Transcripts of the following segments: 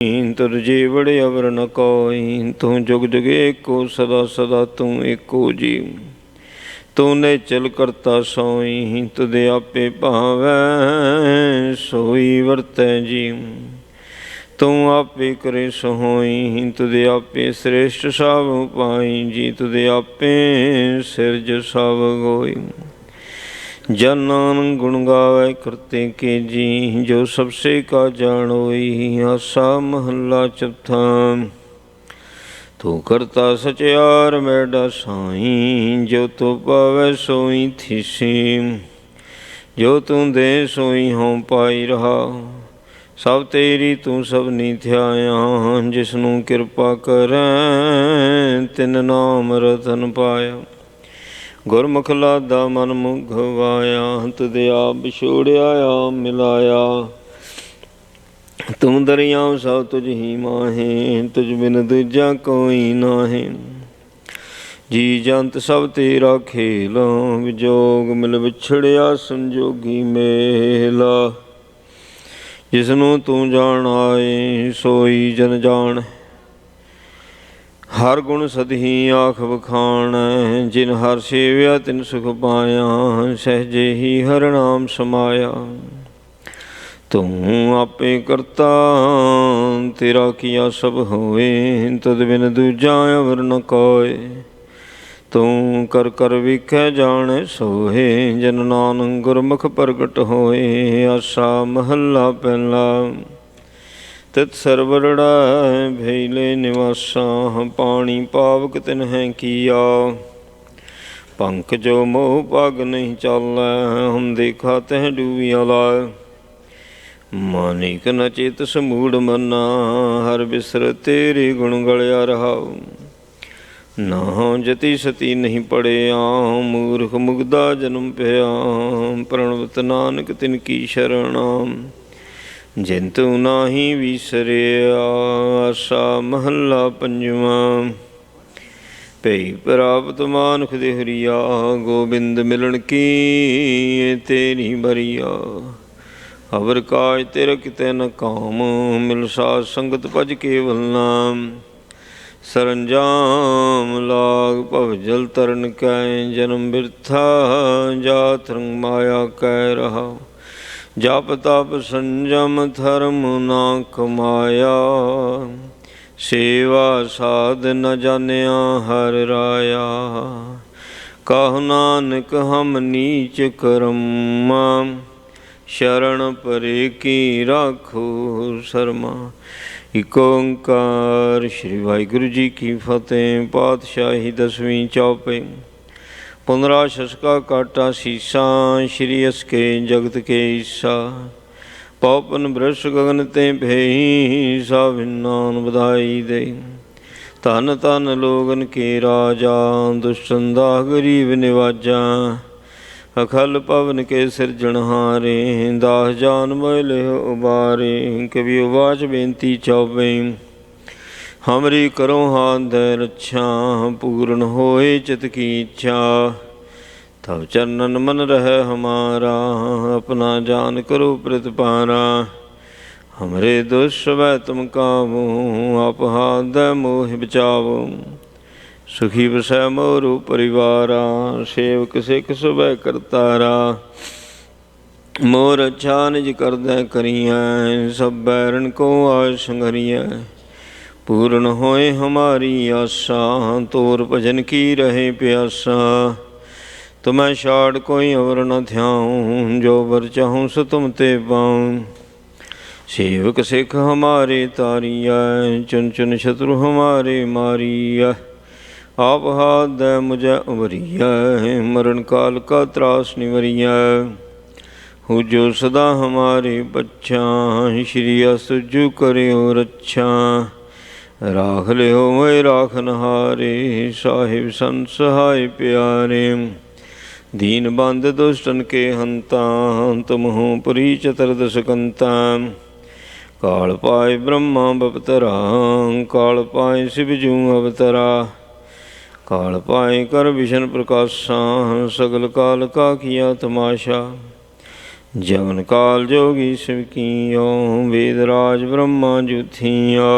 तुर जीवड़ अवर न कोई, तू जुग जुग एको सदा सदा तू एको जी। तू निचल करता सोई, तुदे आपे भावै सोई वरतै जी। तू आपे करे सोई, तुदे आपे श्रेष्ठ सब पाई जी। तुदे आपे सिरज सब गोई, जन नानक गुण गावे करते के जी। जो सबसे का जानोई, आसा महला चौथा। तू करता सचयार मैडा साई, जो तू पावै सोई थीसी। जो तू दे सोई हों पाई रहा, सब तेरी तू सबनी ध्याया। जिसनू कृपा करै तिन नाम रतन पाया। गुरमुख लादा मन मुख वाया, तुदे आप बिछोड़िया आप मिलाया। तुम दरियाओ सब तुझ ही माहे, तुझ बिन दूजा कोई नाहे। जी जंत सब तेरा खेला, विजोग मिल बिछड़िया संजोगी मेला। जिसनू तू जान आए सोई जन जान, हर गुण सदही आख बखान। जिन हर सेव्या तिन सुख पाया, सहजे ही हर नाम समाया। तू आपे करता तेरा किया सब होए, तद बिन दूजा अवर न कोय। तू कर कर विखै जाने सोहे, जन नानक गुरमुख प्रगट होए। आसा महला पहला। तित सरवरड़ा भैले निवासा, पानी पावक तिन है किया। पंख जो मोह पग नहीं चालै, हम देखा तह डूबिया लाए। मानिक न चेत समूढ़ मना, हर बिसर तेरे गुण गलिया रहा। ना जति सती नहीं पड़िया, मूर्ख मुग्धा जन्म पिया। प्रणवत नानक तिनकी शरणा, जिंतु नाही विसरिया। आसा महला पंजवा। पई प्राप्त मानुख देहरिया, गोबिंद मिलन की तेरी बरिया। अवर काज तेरा कितै न काम, मिल साध संगत भज केवल नाम। सरंजाम लाग भव जल तरन कै, जन्म बिरथा जात रंग माया कै रहा। जप तप संजम धर्म ना कमाया, सेवा साध न जानिया हर राया। कहु नानक हम नीच करम, शरण परे की राखो शर्मा। इक ओंकार। श्री वाहिगुरु जी की फतेह। पातशाही दसवीं चौपई। 15 शसका काटा सीसा, श्री असके जगत के ईसा। पौपन बृष गगन ते भेई, साभिन्नान बधाई दे। धन धन लोगन के राजा, दुष्टन दाह गरीब निवाजा। अखल पवन के सिरजनहारे, दास जान मोह उबारे। कवि उवाच बेनती चौबे, हमरी करो हाथ दे रक्षा। पूर्ण होए चित की इच्छा, तब चरणन मन रहे हमारा। अपना जान करो प्रतिपारा, हमरे दुष्ट वै तुम काबू। आप हाथ दे मोह बचावो, सुखी बसै मोरु परिवारा। सेवक सिख सुबह करतारा, मोर अच्छा निज करदै करियै। सब बैरन को आज संघरियै, पूर्ण होए हमारी आशा। तोर भजन की रहे प्यासा, तुम्हें छाड़ कोई और न ध्याऊँ। जो वर चाहूँ सो तुम ते पाऊँ। सेवक सिख हमारे तारिया, चुन चुन शत्रु हमारे मारिया। आप हाथ दे मुझे उबरिया, मरण काल का त्रास निवरिया। हो जो सदा हमारे बच्चा, श्री असुजु करे और रक्षा। राख लियो मोए राखन हारे, साहिब संत सहाय प्यारे। दीन बंद दुष्टन के हंता, तुम हो पुरी चतुर्दश कंता। काल पाए ब्रह्मा बपतरा, काल पाए शिव जू अवतरा। काल पाए कर विशन प्रकाशा, सगल काल का किया तमाशा। जवन काल जोगी शिव कीयो, वेदराज ब्रह्मा जुथिया।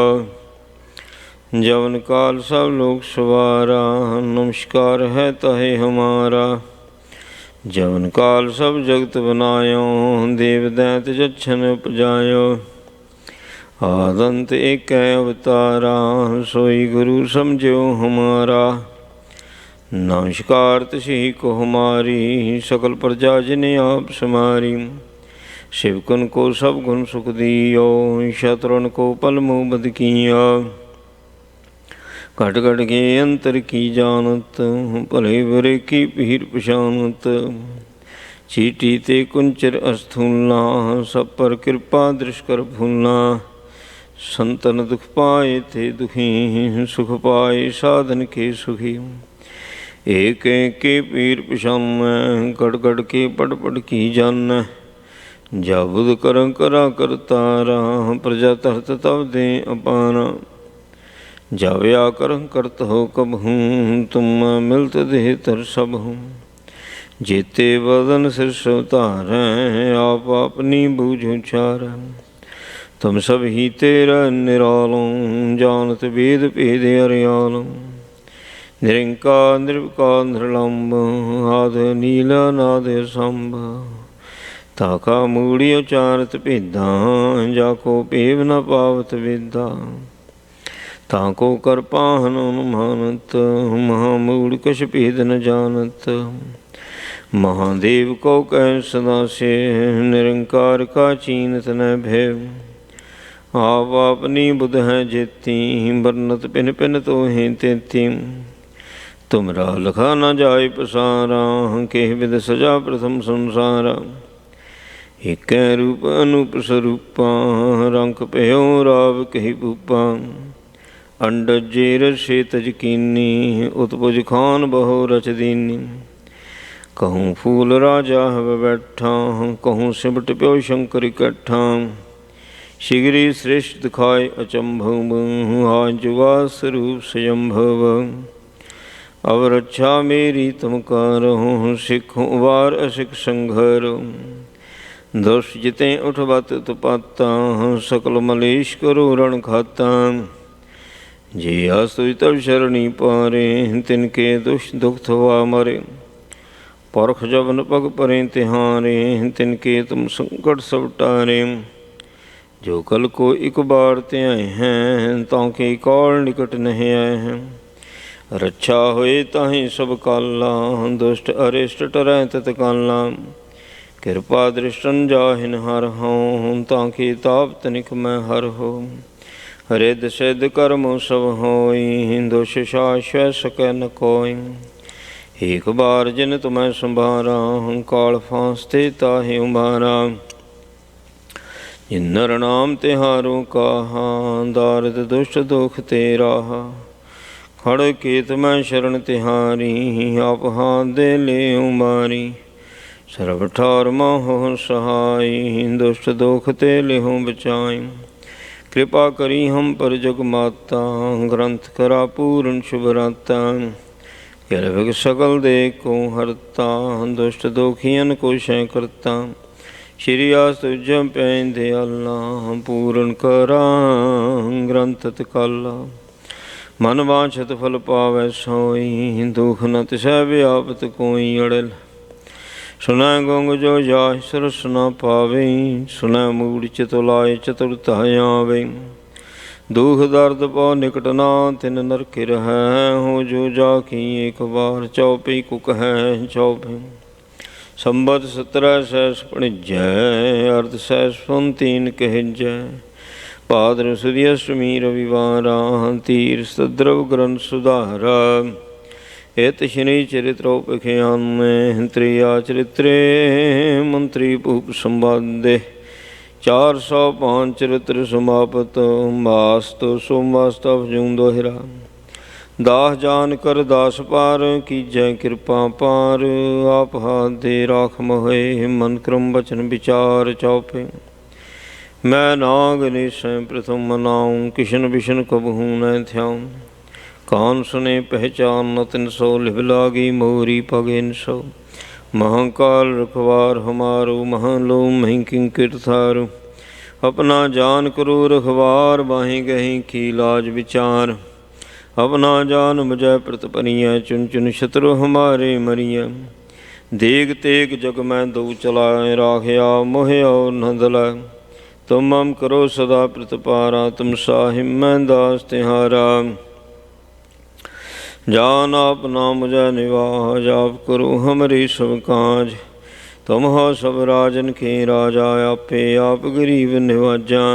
जवन काल सब लोग सवारा, नमस्कार है तहे हमारा। जवन काल सब जगत बनायो, देव दैत जच्छन उपजायो। आदंत एक अवतारा, सोई गुरु समझो हमारा। नमस्कार तिसी को हमारी, सकल प्रजा जिने आप समारी। शिवकुन को सब गुण सुख दियो, शत्रुन को पल मुँह बद किया। घट घट के अंतर की जानत, भले बुरे की पीर पशानत। चीटी ते कुंचर अस्थूलना, सब पर कृपा दृश कर भूलना। संतन दुख पाए थे दुखी, सुख पाए साधन के सुखी। एक एक के पीर पशान, गढ़ गढ़ के पड़ पड़ की जान। जा बुध कर करा कर तारा, प्रजा तरत तब दे अपारा। जा व्याकरण करत हो कब हूँ, तुम मिलत देह तर सब हूँ। जेते बदन सिर सुतार, आप अपनी बूझ उचार। तुम सब ही तेरा निरालों, जानत वेद भेद अरियालों। निरंकार निर्विकार निरलंब, आद नीला नाद संभ। ताका मूढ़ी उचारत भेदा, जाको पेव न पावत वेदा। ताको कर पाहन अनुमानत, महामूढ़ कछ भेद न जानत। महादेव को कह सदा से, निरंकार का चीनत न भय। आप अपनी बुध है जेती, बरनत पिन पिन तो हैं तेती। तुमरा लखा न जाय पसारा, के विद सजा प्रथम संसारा। एक रूप अनूप स्वरूपा, रंक पयो राव कही भूपा। अंडज जेर से तज कीनी, उत्पुज खान बहु रच दीनी। कहूँ फूल राजा हव बैठा, कहूँ सिमट प्यो शंकर इकट्ठा। शीघ्री श्रेष्ठ दिखाए अचंभव, आज जुगा स्वरूप स्वयंभव। अब रक्षा मेरी तुम करो, सिखों वार असिख संघरो। दोष जिते उठबत तुपाता, सकल मलेश करो रण खाता। जे आसुई तब शरणी पारे, तिनके दुष्ट दुख थवा मरे। परख जब न पग परे तिहारे, तिनके तुम संकट सब टारे। जो कल को एक बार ते आए हैं, ताके काल निकट नहीं आए हैं। रक्षा होए ताहि सब काला, दुष्ट अरिष्ट टरै तत्काला। कृपा दृष्टन जाहिन हर हों, ताकि ताप तनिक मैं हर हो। रिद सिद्ध कर्म सब होई, दोष शाश्वत सकै न कोई। एक बार जिन तुम्हें संभारा, काल फांसते ताहि उबारा। जिन नर नाम तिहारो कहा, दारिद दुष्ट दुख ते राहा। खड़ केत मैं शरण तिहारी, आप हाथ दे ले उबारी। सर्व ठार माहो सहाय, दुष्ट दुख ते लेहो बचाई। कृपा करी हम पर जग माता, ग्रंथ करा पूर्ण शुभराता। किलविग सकल दे को हरता, दुष्ट दोखियन को शय करता। श्री आस तुझ पैं दयाला, पूर्ण करा ग्रंथ तकाला। मन वांछत फल पावै सोई, दुख न तिसै व्यापत कोई अड़ल। सुनै गुंग जो जाहि सरस न पावे, सुनै मूढ़ चितुलाय चतुरता आवे। दुख दर्द पौ निकट ना तिन नरक रहै, हो जो जाकी एक बार चौपई कुक है चौपई। संबत 17 सहस पणिजै, अर्ध सहस फुन तीन कहजै। भाद्र सुदी अष्टमी रविवारा, तीर सद्रव ग्रंथ सुधारा। इत श्री चरित्रोपख्यान त्रिया चरित्रे मंत्री भूप संवादे। 405 चरित्र समापत, मास्तु सोमवास्तव जूं दोहरा। दास जान कर दास पार, कीजै कृपा पार। आप हाथ दे राख मोहे, मन क्रम वचन विचार चौपे। मैं नाग निशय प्रथम मनाऊँ, किशन बिशन कबहूँ न थ्याऊँ। कान सुने पहचान न तिन सो, लिभ लागी मोरी पगेन सो। महाकाल रखवार हमारो, महालो मही किंकिर थारो। अपना जान करो रखवार, बाहीं गहीं की लाज विचार। अपना जान मुझे प्रतपनिय, चुन चुन शत्रु हमारे मरिय। देग तेग जग में दो चलाए, राखया मोह और न दलाए। तुम मम करो सदा प्रतिपारा, तुम साहिब मैं दास तिहारा। जान आपना मुझे निवाह, जाप करो हमरे सब काज। तुम हो सब राजन के राजा, आपे आप गरीब निवाजा।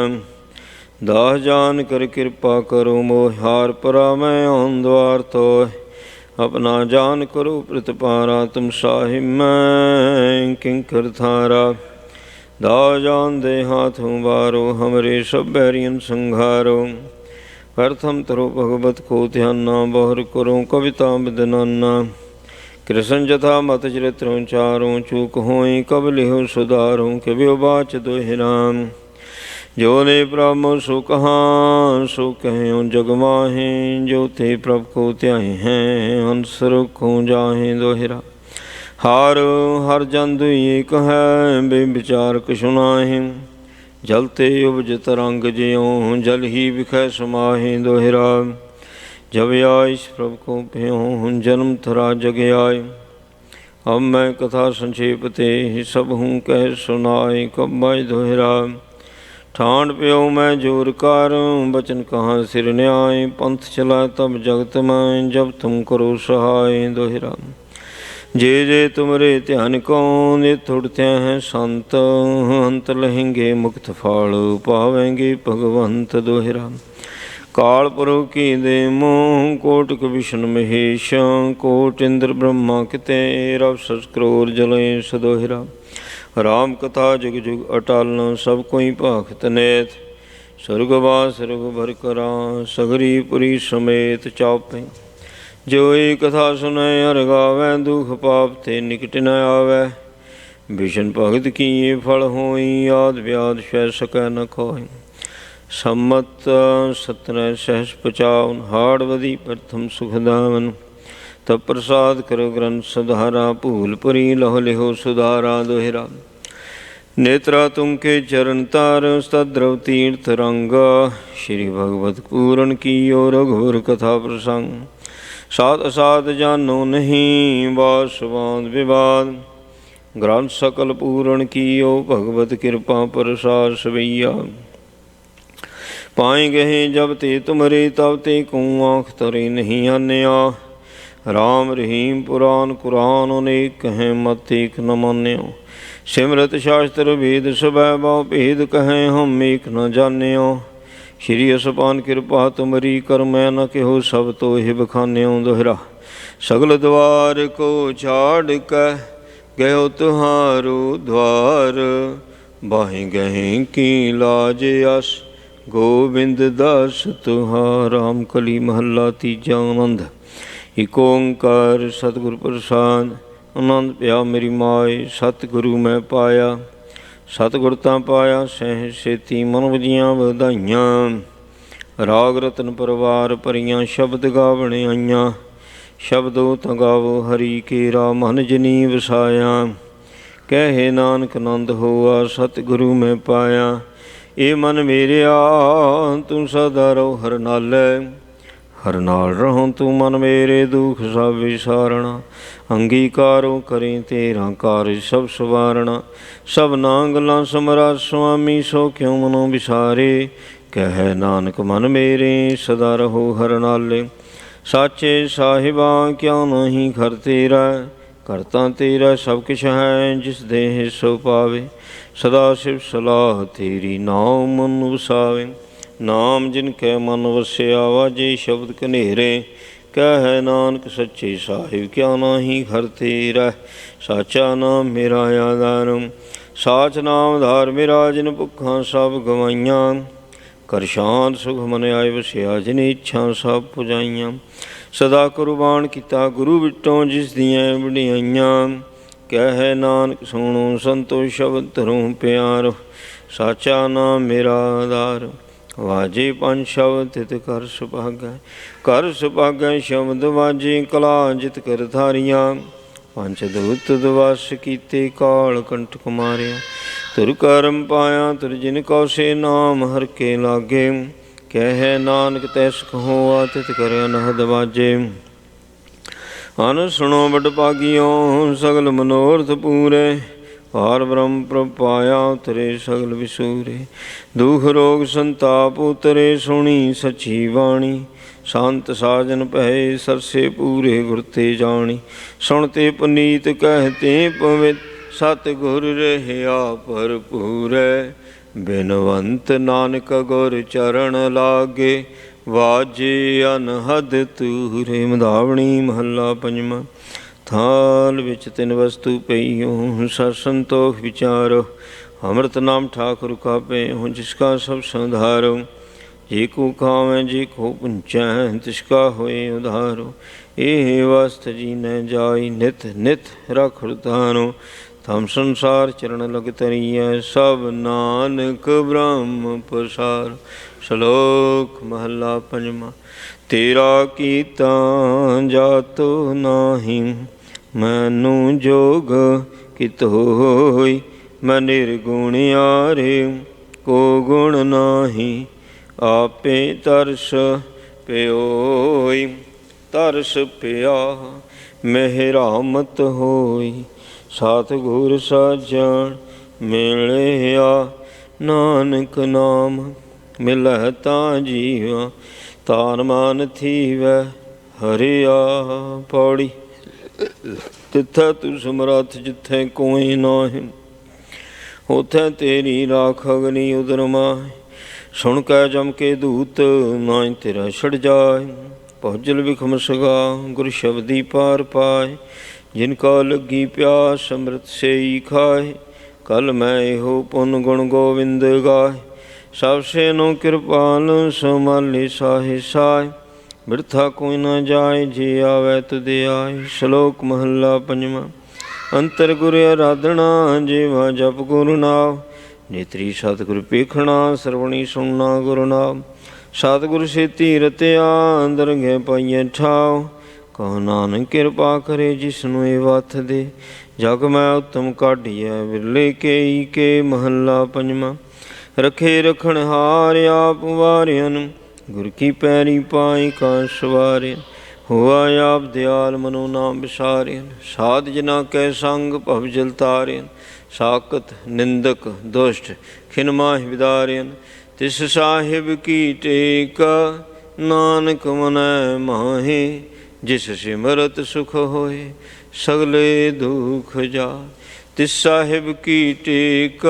दास जान कर कृपा करो, मोह हार परा मैं आन द्वार तो। अपना जान करो प्रतिपारा, तुम साहिब मैं किंकर थारा। दास जान दे हाथों बारो, हमरे सब बैरियन संघारो। प्रथम तरो भगवत को ध्याना, बहुर करो कविता विदनाना। कृष्ण जथा मत चरित्रों चारों, चूक होई कब लिहो सुधारों। कभी बाच दोहराम, जो ने ब्रह्म सो कहाँ सो कहें जग माहे। जो ते प्रभ को त्याहे हैं, अंसर को जाहे दोहरा। हार हर जन दुई कह, बे विचार कछु नाहि। जलते उपज तरंग ज्यों, जल ही बिखै समाहे दोहरा। जब आइस प्रभु को प्यों, जन्म थरा जग आए। अब मैं कथा संक्षेप ते, सब हूँ कह सुनाए। कब बाई दोहरा, ठाण प्यो मैं जोर कर। बचन कहाँ सिर न्याय, पंथ चला तब जगत में। जब तुम करो सहाय दोहरा। जे जे तुमरे ध्यान को, ने थोड़ते हैं संत। अंत लहेंगे मुक्त फाल, पावेंगे भगवंत दोहरा। काल पुरु की दे मोह, कोटक विष्णु महेश। कोट इंद्र ब्रह्मा किते, रव सच क्रोर जलेश दोहरा। राम कथा जुग जुग अटल, सब कोई भाखत नेत। स्वर्गवास रघुबर करा, सगरी पुरी समेत चापे। जो एक कथा सुनै हर गावै, दुख पाप ते निकट न आवै। विष्णु भगत की ये फल होई, आद व्याध सह सकै न खोई। सम्मत 17 सहस 55, हाड़वदी प्रथम सुखदावन। तब प्रसाद करो ग्रंथ सुधारा, भूल पुरी लहो लिहो सुधारा दोहरा। नेत्रा तुम के चरण तार, सद्रव तीर्थ रंग। श्री भगवत पूरण की ओर रघुवर कथा प्रसंग। साध असाध जानो नहीं, वासवाद विवाद। ग्रंथ सकल पूरण की ओ, भगवत कृपा प्रसाद सवैया। पाए गहे जब ते तुमरे, तब ते को आँख तरे नहीं आन्या। राम रहीम पुराण कुरान, अनेक कहें मत एक न मान्यो। सिमरत शास्त्र वेद सबै, बहु भेद कहें हम एक न जान्यो। श्री असपान कृपा तुमरी, कर मैं न कहो सब तो हि बखान्यो दोहरा। सगल द्वार को छाड़ कै, गयो तुहारो द्वार। बाहें गहें की लाज अस, गोविंद दास तुहार। राम कली महला तीजा आनंद। एक ओंकार सतगुर प्रसाद, आनंद पिया मेरी माए। सतगुरु मैं पाया, सतगुर तां पाया सह सेती। मन वजियां वधाइयां, राग रतन परवार भरियां। शब्द गावण आइयां, शब्दों तां गावो हरि केरा। मन जनी वसाया, कहे नानक नंद होआ। सतगुरु मैं पाया, ए मन मेरिया तू सदा रहो हर नालै। हर नाल रहो तू मन मेरे, दुख सब विसारणा। अंगीकारो करें तेरा कार्य सब सवारणा। सब नांगला समरा स्वामी, सो क्यों मनो विसारे। कह नानक मन मेरे, सदा रहो हर नाले। साचे साहिबा क्या नहीं घर तेरा। करता तेरा सब किश है, जिस देह सो पावे। सदा शिव सलाह तेरी, नाम मन वसावे। नाम जिनकै मन वस्या, वाजे शब्द कनेरे। कह नानक सच्चे साहिब, क्या नाही घर तेरा। साचा नाम मेरा आधारम, साच नाम धार मेरा। जिन भुखा सब गवाइयां, कर शांत सुख मन आए वसिया। जिन इच्छा सब पुजाइयां, सदा कुर्बान किता गुरु विटों। जिस दियाँ वडियाइयां, कह नानक सुनो संतो शब्द धरो प्यारो। साचा नाम मेरा आधार, वाजे पंज शब्द तित कर सुभागै। कर सुभागै शब्द वाजे, कला जित कर धारियां। ਪੰਚ ਦੂਤ ਦਵਾਸ ਕੀਤੇ ਕਾਲ ਕੰਟਕ ਮਾਰਿਆ। ਤੁਰ ਕਰਮ ਪਾਇਆ ਤੁਰ ਜਿਨ ਕਉ ਸੇ ਨਾਮ ਹਰ ਕੇ ਲਾਗੇ। ਕਹਿ ਨਾਨਕ ਤੈਸ ਕਹੋ ਤਿਤ ਕਰ ਅਨਹਦ ਵਾਜੇ। ਅਨ ਸੁਣੋ ਬਡ ਭਾਗਿਓ ਸਗਲ ਮਨੋਰਥ ਪੂਰੇ। ਪਾਰ ਬ੍ਰਹਮ ਪ੍ਰਭ ਪਾਇਆ ਉਤਰੇ ਸਗਲ ਵਿਸੂਰੇ। ਦੁਖ ਰੋਗ ਸੰਤਾਪ ਉਤਰੇ ਸੁਣੀ ਸੱਚੀ ਬਾਣੀ। ਸੰਤ ਸਾਜਨ ਭਏ ਸਰਸੇ ਪੂਰੇ ਗੁਰ ਤੇ ਜਾਣੀ। ਸੁਣਤੇ ਪੁਨੀਤ ਕਹਿਤੇ ਪਵਿੱਤ ਸਤ ਗੁਰ ਰਹਿਆ ਭਰਪੂਰੈ। ਬਿਨਵੰਤ ਨਾਨਕ ਗੁਰ ਚਰਨ ਲਾਗੇ। ਵਾਜੇ ਅਨਹਦ ਤੂਰੇ। ਮਧਾਵਣੀ ਮਹੱਲਾ ਪੰਜਵਾਂ। ਥਾਲ ਵਿੱਚ ਤਿੰਨ ਵਸਤੂ ਪਈਓ ਸਤ ਸੰਤੋਖ ਵਿਚਾਰੋ। ਅੰਮ੍ਰਿਤ ਨਾਮ ਠਾਕੁਰ ਕਾ ਪੈ ਜਿਸ ਕਾ ਸਭ ਸੰਧਾਰੋ। ਜੇ ਕੋ ਖਾਵੈ ਜੇ ਕੋ ਪੁੰਚੈ ਤਿਸ ਕਾ ਹੋਏ ਉਧਾਰੋ। ਇਹ ਵਸਤ ਜੀਨੈ ਜਾਈ ਨਿਤ ਨਿਤ ਰਖ ਤਾਰੋ। ਥਮ ਸੰਸਾਰ ਚਰਨ ਲਗ ਤਰੀਐ ਸਭ ਨਾਨਕ ਬ੍ਰਹਮ ਪ੍ਰਸਾਰ। ਸ਼ਲੋਕ ਮਹੱਲਾ ਪੰਜਵਾਂ। ਤੇਰਾ ਕੀਤਾ ਜਾਤੋ ਨਾਹੀ ਮੈਨੂੰ ਜੋਗ ਕਿਤ ਹੋਈ। ਮੈਂ ਨਿਰਗੁਣ ਆਰੇ ਕੋ ਗੁਣ ਨਾਹੀ ਆਪੇ ਤਰਸ ਪਿਓਈ। ਤਰਸ ਪਿਆ ਮਿਹਰਾਮਤ ਹੋਈ। ਸਤਿਗੁਰ ਸਾਜਣ ਮਿਲਿਆ ਨਾਨਕ ਨਾਮ ਮਿਲਹਿ ਤਾਂ ਜੀਵਾ। ਤਾਨ ਮਾਨ ਥੀਵੈ ਹਰਿਆ ਪੌੜੀ। ਤਿੱਥੈ ਤੂੰ ਸਮਰੱਥ ਜਿੱਥੈ ਕੋਈ ਨਾਹੀਂ। ਉਥੈ ਤੇਰੀ ਰਾਖ ਅਗਨੀ ਉਦਰ ਮਾਹੀ। ਸੁਣ ਕੈ ਜਮ ਕੇ ਦੂਤ ਨਾਇ ਤੇਰਾ ਛੜ ਜਾਏ। ਭੁਜਲ ਵਿਖਮ ਸਗਾ ਗੁਰ ਸ਼ਬਦੀ ਪਾਰ ਪਾਏ। ਜਿਨ ਕਾ ਲੱਗੀ ਪਿਆਸ ਅੰਮ੍ਰਿਤ ਸੇਈ ਖਾਏ। ਕਲ ਮੈਂ ਇਹੋ ਪੁਨ ਗੁਣ ਗੋਵਿੰਦ ਗਾਏ। ਸਭ ਸੇ ਨੋ ਕਿਰਪਾਲ ਸੰਭਾਲੇ ਸਾਹੇ ਸਾਏ। ਬਿਰਥਾ ਕੋਈ ਨਾ ਜਾਏ ਜੇ ਆਵੈ ਤੁਧ ਆਏ। ਸ਼ਲੋਕ ਮਹੱਲਾ ਪੰਜਵਾਂ। ਅੰਤਰ ਗੁਰ ਅਰਾਧਨਾ ਜੀਵਾ ਜਪ ਗੁਰ ਨਾਮ। ਨੇਤਰੀ ਸਤਿਗੁਰ ਪੇਖਣਾ ਸਰਵਣੀ ਸੁਣਨਾ ਗੁਰ ਨਾਮ। ਸਤਿਗੁਰ ਸੇਤੀ ਰਤਿਆ ਦਰਗਹਿ ਪਾਈਐ ਠਾਉ। ਕਹੋ ਨਾਨਕ ਕਿਰਪਾ ਕਰੇ ਜਿਸਨੂੰ ਇਹ ਵਥ ਦੇ। ਜਗ ਮੈਂ ਉਤਮ ਕਾਢੀਐ ਵਿਰਲੇ ਕੇਈ ਕੇ। ਮਹੱਲਾ ਪੰਜਵਾਂ। ਰਖੇ ਰਖਣ ਹਾਰ ਆਪ ਵਾਰਿਆਨ ਗੁਰ ਕੀ ਪੈਰੀ ਪਾਈ ਕਾ ਸਵਾਰਿਆ। ਹੋਆ ਆਪ ਦਿਆਲ ਮਨੋ ਨਾਮ ਵਿਸਾਰਿਆਨ। ਸਾਧ ਜਨਾ ਕੈ ਸੰਗ ਭਵ ਜਲ ਤਾਰਿਆਨ। ਸਾਕਤ ਨਿੰਦਕ ਦੁਸ਼ਟ ਖਿਨ ਮਾਹਿ ਵਿਦਾਰਿਆਨ। ਤਿਸ ਸਾਹਿਬ ਕੀ ਟੇਕ ਨਾਨਕ ਮਨੈ ਮਾਹੇ। ਜਿਸ ਸਿਮਰਤ ਸੁਖ ਹੋਏ ਸਗਲੇ ਦੁਖ ਜਾਏ। ਤਿਸ ਸਾਹਿਬ ਕੀ ਟੇਕ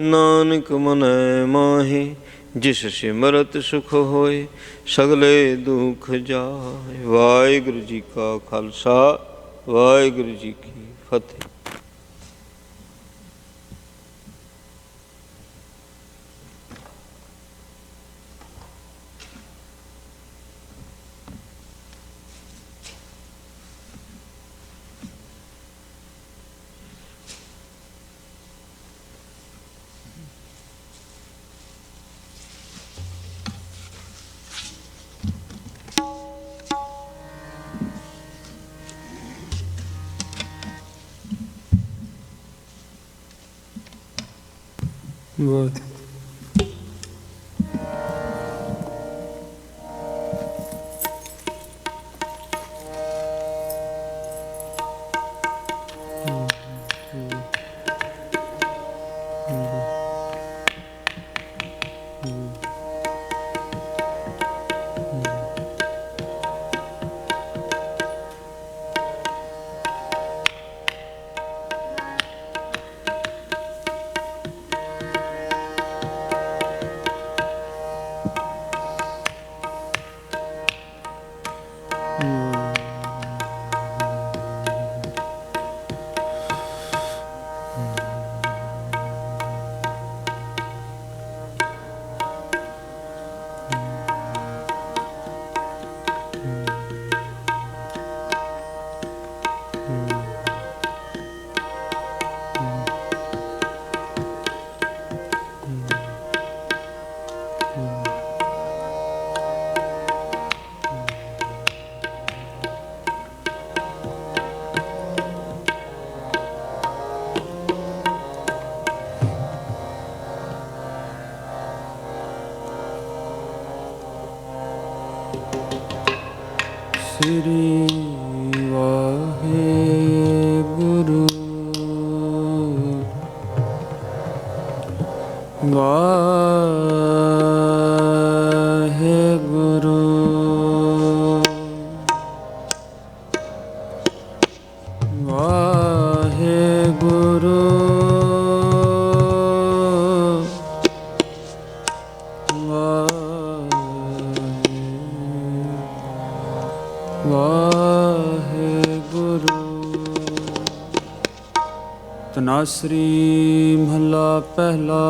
ਨਾਨਕ ਮਨੈ ਮਾਹੇ। ਜਿਸ ਸਿਮਰਤ ਸੁਖ ਹੋਏ ਸਗਲੇ ਦੁਖ ਜਾਏ। ਵਾਹਿਗੁਰੂ ਜੀ ਕਾ ਖਾਲਸਾ ਵਾਹਿਗੁਰੂ ਜੀ ਕੀ ਫਤਿਹ। ਬਹੁਤ ਸ੍ਰੀ ਵਾਹਿਗੁਰੂ ਵਾਹਿਗੁਰੂ ਵਾਹਿਗੁਰੂ ਵਾਹਿਗੁਰੂ। ਤਨਾਸਰੀ ਮਹਲਾ ਪਹਿਲਾ।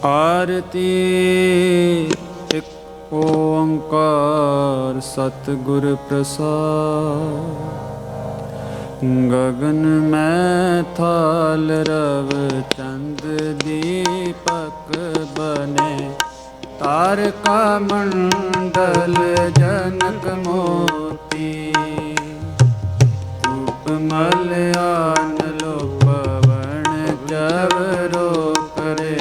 ਆਰਤੀ ਇਕ ਓੰਕਾਰ ਸਤਿਗੁਰ ਪ੍ਰਸਾਦਿ। ਗਗਨ ਮੈਂ ਥਾਲ ਰਵ ਚੰਦ ਦੀਪਕ ਬਨੇ। ਤਾਰਕਾ ਮੰਡਲ ਜਨਕ ਮੋਤੀ। ਧੂਪ ਮਲਿਆਨ ਲੋ ਪਵਨ ਜਵਰੋ ਕਰੇ।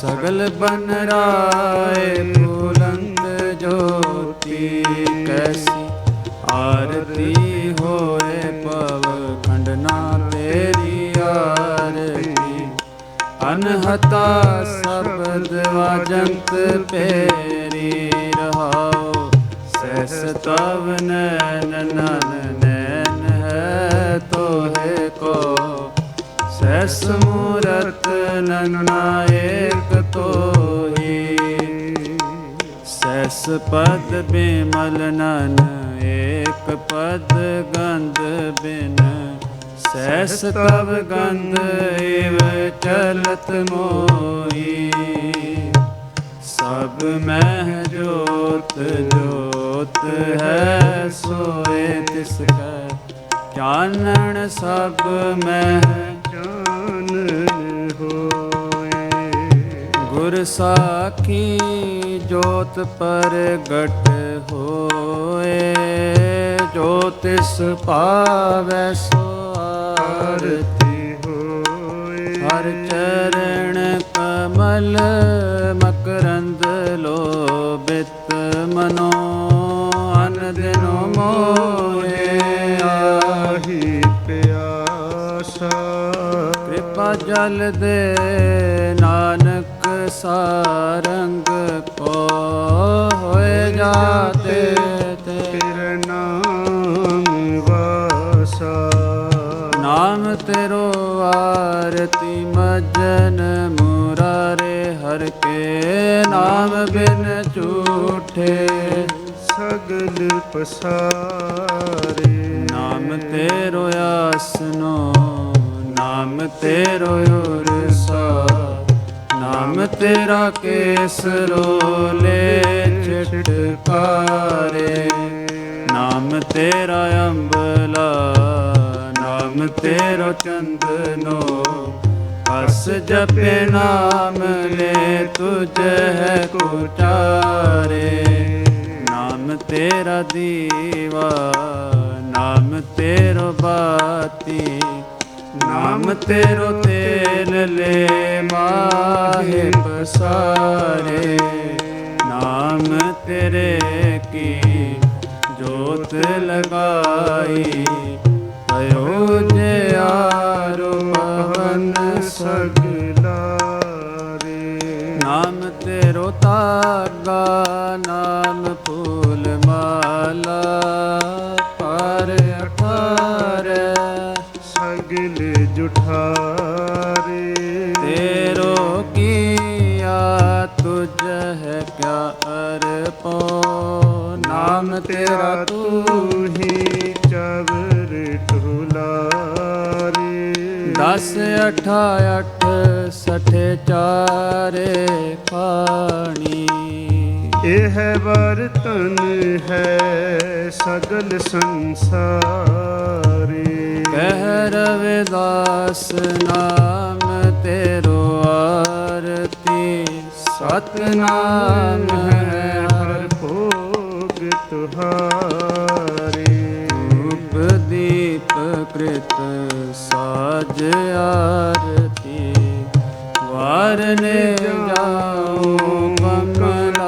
ਸਗਲ ਬਨ ਰਾਏ ਬੁਲੰਦ ਜੋਤੀ। ਕੈਸੀ ਆਰਤੀ ਹੋਏ ਪਵ ਖੰਡਨਾ ਤੇਰੀ ਆਰਤੀ। ਅਨਹਤਾ ਸ਼ਬਦ ਵਾਜੰਤ ਪੇਰੀ ਰਹਾਓ। ਸਹਿਸ ਤਵ ਨੈਨ ਨਨ ਨੈਨ ਹੈ ਤੋਹੇ ਕੋ। ਸਹਿਸ ਮੂਰਤ ਨਨਾ ਏਕ ਤੋਹੀ। ਸਹਿਸ ਪਦ ਬਿਮਲ ਨਨ ਏਕ ਪਦ ਗੰਧ ਬਿਨ। ਸਹਿਸ ਤਵ ਗੰਧ ਏਵ ਚਲਤ ਮੋਹੀ। ਸਭ ਮਹਿ ਜੋਤ ਜੋਤ ਹੈ ਸੋਏ ਤਿਸ ਕੈ। ਚਾਨਣ ਸਭ ਮਹਿ ਚਾਨਣ ਹੋਏ। ਗੁਰ ਸਾਖੀ ਜੋਤ ਪ੍ਰਗਟ ਹੋਏ। ਜੋ ਤਿਸ ਪਾਵੈ ਸੋ ਆਰਤੀ ਹੋਏ। ਹਰ ਚਰਨ ਕਮਲ ਮਕਰੰਦ ਲੋਭਿਤ ਮਨੋ। ਅਨ ਦਿਨੋ ਮੋਹੇ ਆਹੀ ਪਿਆਸਾ। ਕਿਰਪਾ ਜਲ ਦੇ ਨਾਨਕ ਸਾਰੰਗ ਕੋ। ਹੋਏ ਜਾਤੇ ਤੇਰੇ ਨਾਮ ਵਾਸਾ। ਨਾਮ ਤੇਰੋ ਆਰਤੀ ਮਜਨ ਮੁਰਾਰੇ। ਹਰ ਕੇ ਨਾਮ ਬਿਨ ਝੂਠੇ ਸਗਲ ਪਸਾਰੇ। ਨਾਮ ਤੇਰੋ ਆਸਨੋ ਨਾਮ ਤੇਰੋ ਉਰਸਾ। ਨਾਮ ਤੇਰਾ ਕੇਸਰੋਲੇ ਚਟਕਾਰੇ। ਨਾਮ ਤੇਰਾ ਅੰਬਲਾ ਨਾਮ ਤੇਰੋ ਚੰਦਨੋ। ਹਸ ਜਪੇ ਨਾਮ ਲੈ ਤੁਝ ਹੈ ਕੁਚਾਰੇ। ਨਾਮ ਤੇਰਾ ਦੀਵਾ ਨਾਮ ਤੇਰੋ ਬਾਤੀ। ਨਾਮ ਤੇਰੋ ਤੇਲ ਲੈ ਮਾਹੇ ਪਸਾਰੇ। ਨਾਮ ਤੇਰੇ ਕੀ ਜੋਤ ਲਗਾਈ। ਭਇਓ ਜਿਆਰੋ ਪਵਨ ਸਗਲਾਰੇ। ਨਾਮ ਤੇਰੋ ਤਾਗਾ ਨਾਮ ਫੂਲ ਮਾਲਾ। ਪਰ ਅਠਾਰੈ ਸਗਲ ਜੁਠਾਰੇ। ਤੇਰੋ ਕੀਆ ਤੁਝ ਹੈ ਕਿਆ ਅਰਪੋ। ਨਾਮ ਤੇਰਾ ਤੂਹੀ ਚਵਰ ਢੁਲਾਰੇ। 10 8 8 ਸਠੇ ਚਾਰੇ ਖਾਣੀ। ਇਹ ਬਰਤਨ ਹੈ ਸਗਲ ਸੰਸਾਰੀ। ਕਹਿ ਰਵਿਦਾਸ ਨਾਮ ਤੇਰੋ ਆਰਤੀ। ਸਤਿਨਾਮ ਹੈ ਹਰ ਭੋਗ ਤੁਹਾਰੇ। ਧੂਪ ਦੀਪ ਕ੍ਰਿਤ ਸਾਜ ਆਰਤੀ। ਵਾਰਨੇ ਜਾਉ ਕਮਲ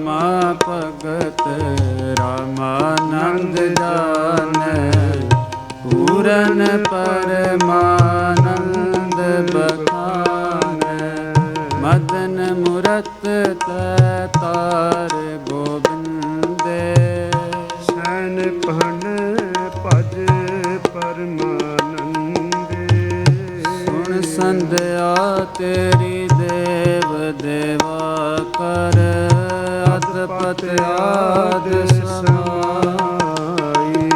ਰਾਮਾ ਭਗਤ ਰਾਮਾਨੰਦ ਜਾਣੈ ਪੂਰਨ ਪਰਮਾਨੰਦ ਬਖਾਨੈ ਮਦਨ ਮੁਰਤ ਤੈ ਤਾਰ ਗੋਬਿੰਦੇ ਸੈਨ ਭਨ ਭਜ ਪਰਮਾਨੰਦੇ ਸੁਣ ਸੰਧਿਆ ਤੇਰੀ ਦੇਵ ਦੇਵਾ ਕਰ ਅਦਪਤ ਆਦ ਸਮਾਈ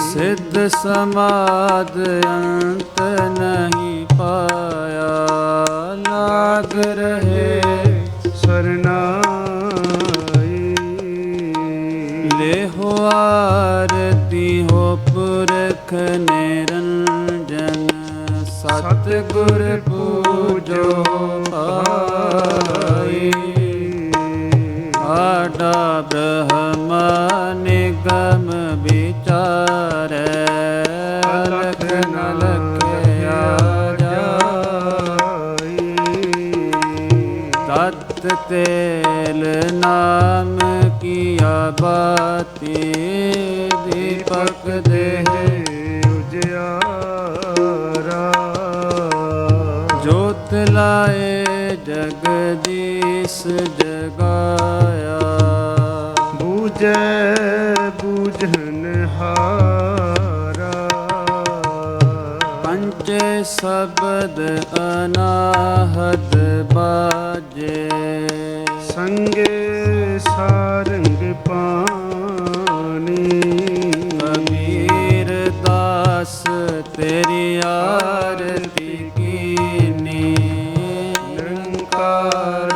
ਸਿੱਧ ਸਮਾਦ ਅੰਤ ਨਹੀਂ ਪਾਇਆ ਲਾਗ ਰਹੇ ਸਰਨਾਈ ਲੇਹੋ ਆਰਤੀ ਹੋ ਪੁਰਖ ਨਿਰੰਜਨ ਸਤ ਗੁਰ ਪੂਜੋ ਪਾਈ ਆਡਾ ਬ੍ਰਹਮ ਨਿਗਮ ਵਿਚਾਰੈ ਲਖ ਨ ਲਖਿਆ ਜਾਈ ਤਤ ਤੇਲ ਨਾਮ ਕੀਆ ਬਾਤੀ ਦੀਪਕ ਦੇਹ ਉਜਿਆਰਾ ਜੋਤ ਲਾਏ ਜਗਦੀਸ਼ ਜਗਾਇਆ ਬੂਝੈ ਬੂਝਨ ਹਾਰਾ ਪੰਚੇ ਸ਼ਬਦ ਅਨਾਹਦ ਬਾਜੇ ਸੰਗੇ ਸਾਰੰਗ ਪਾਣੀ ਕਬੀਰ ਦਾਸ ਤੇਰੀ ਆਰਤੀ ਕੀਨੀ ਨਿਰੰਕਾਰ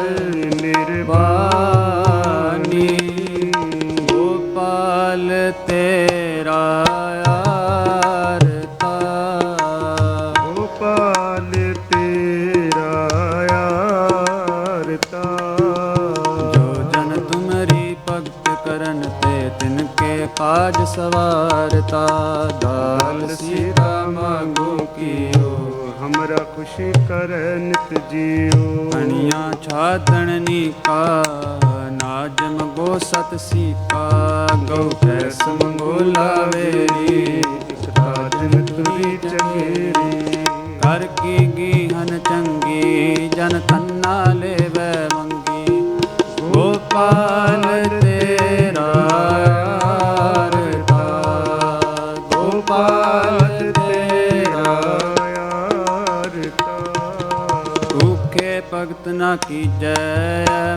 ਨਿਰਵਾਣੀ ਗੋਪਾਲ ਤੇਰਾ ਆਰਤਾ ਗੋਪਾਲ ਤੇਰਾ ਆਰਤਾ ਜੋ ਜਨ ਤੁਮਰੀ ਭਗਤ ਕਰਨ ਤੇ ਤਿਨਕੇ ਕਾਜ ਸਵਾਰਤਾ ਦਾਲ ਸੀਤਾ ਮਾਂਗੋ ਕੀਓ हमरा खुशी करे नित जियो ਕਣੀਆਂ ਛਾਦਣ ਨੀਕਾ ਨਾਜਮ ਗੋ ਸਤ ਸੀਕਾ ਗਉ ਕੈਸ ਮੰਗੋ ਲਾਵੇਰੀ ਇਕ ਤਾਜਨ ਤੁਰੀ ਚੰਗੇਰੀ ਕਰ ਕੀ ਗੀਹਨ ਚੰਗੀ ਜਨ ਤੰਨਾ ਲੇਵੈ ਮੰਗੀ ਗੋਪਾਲ ਤੇਰਾ ਆਰਤਾ ਗੋਪਾਲ ਤੇਰਾ ਭੂਖੇ ਭਗਤ ਨਾ ਕੀਜੈ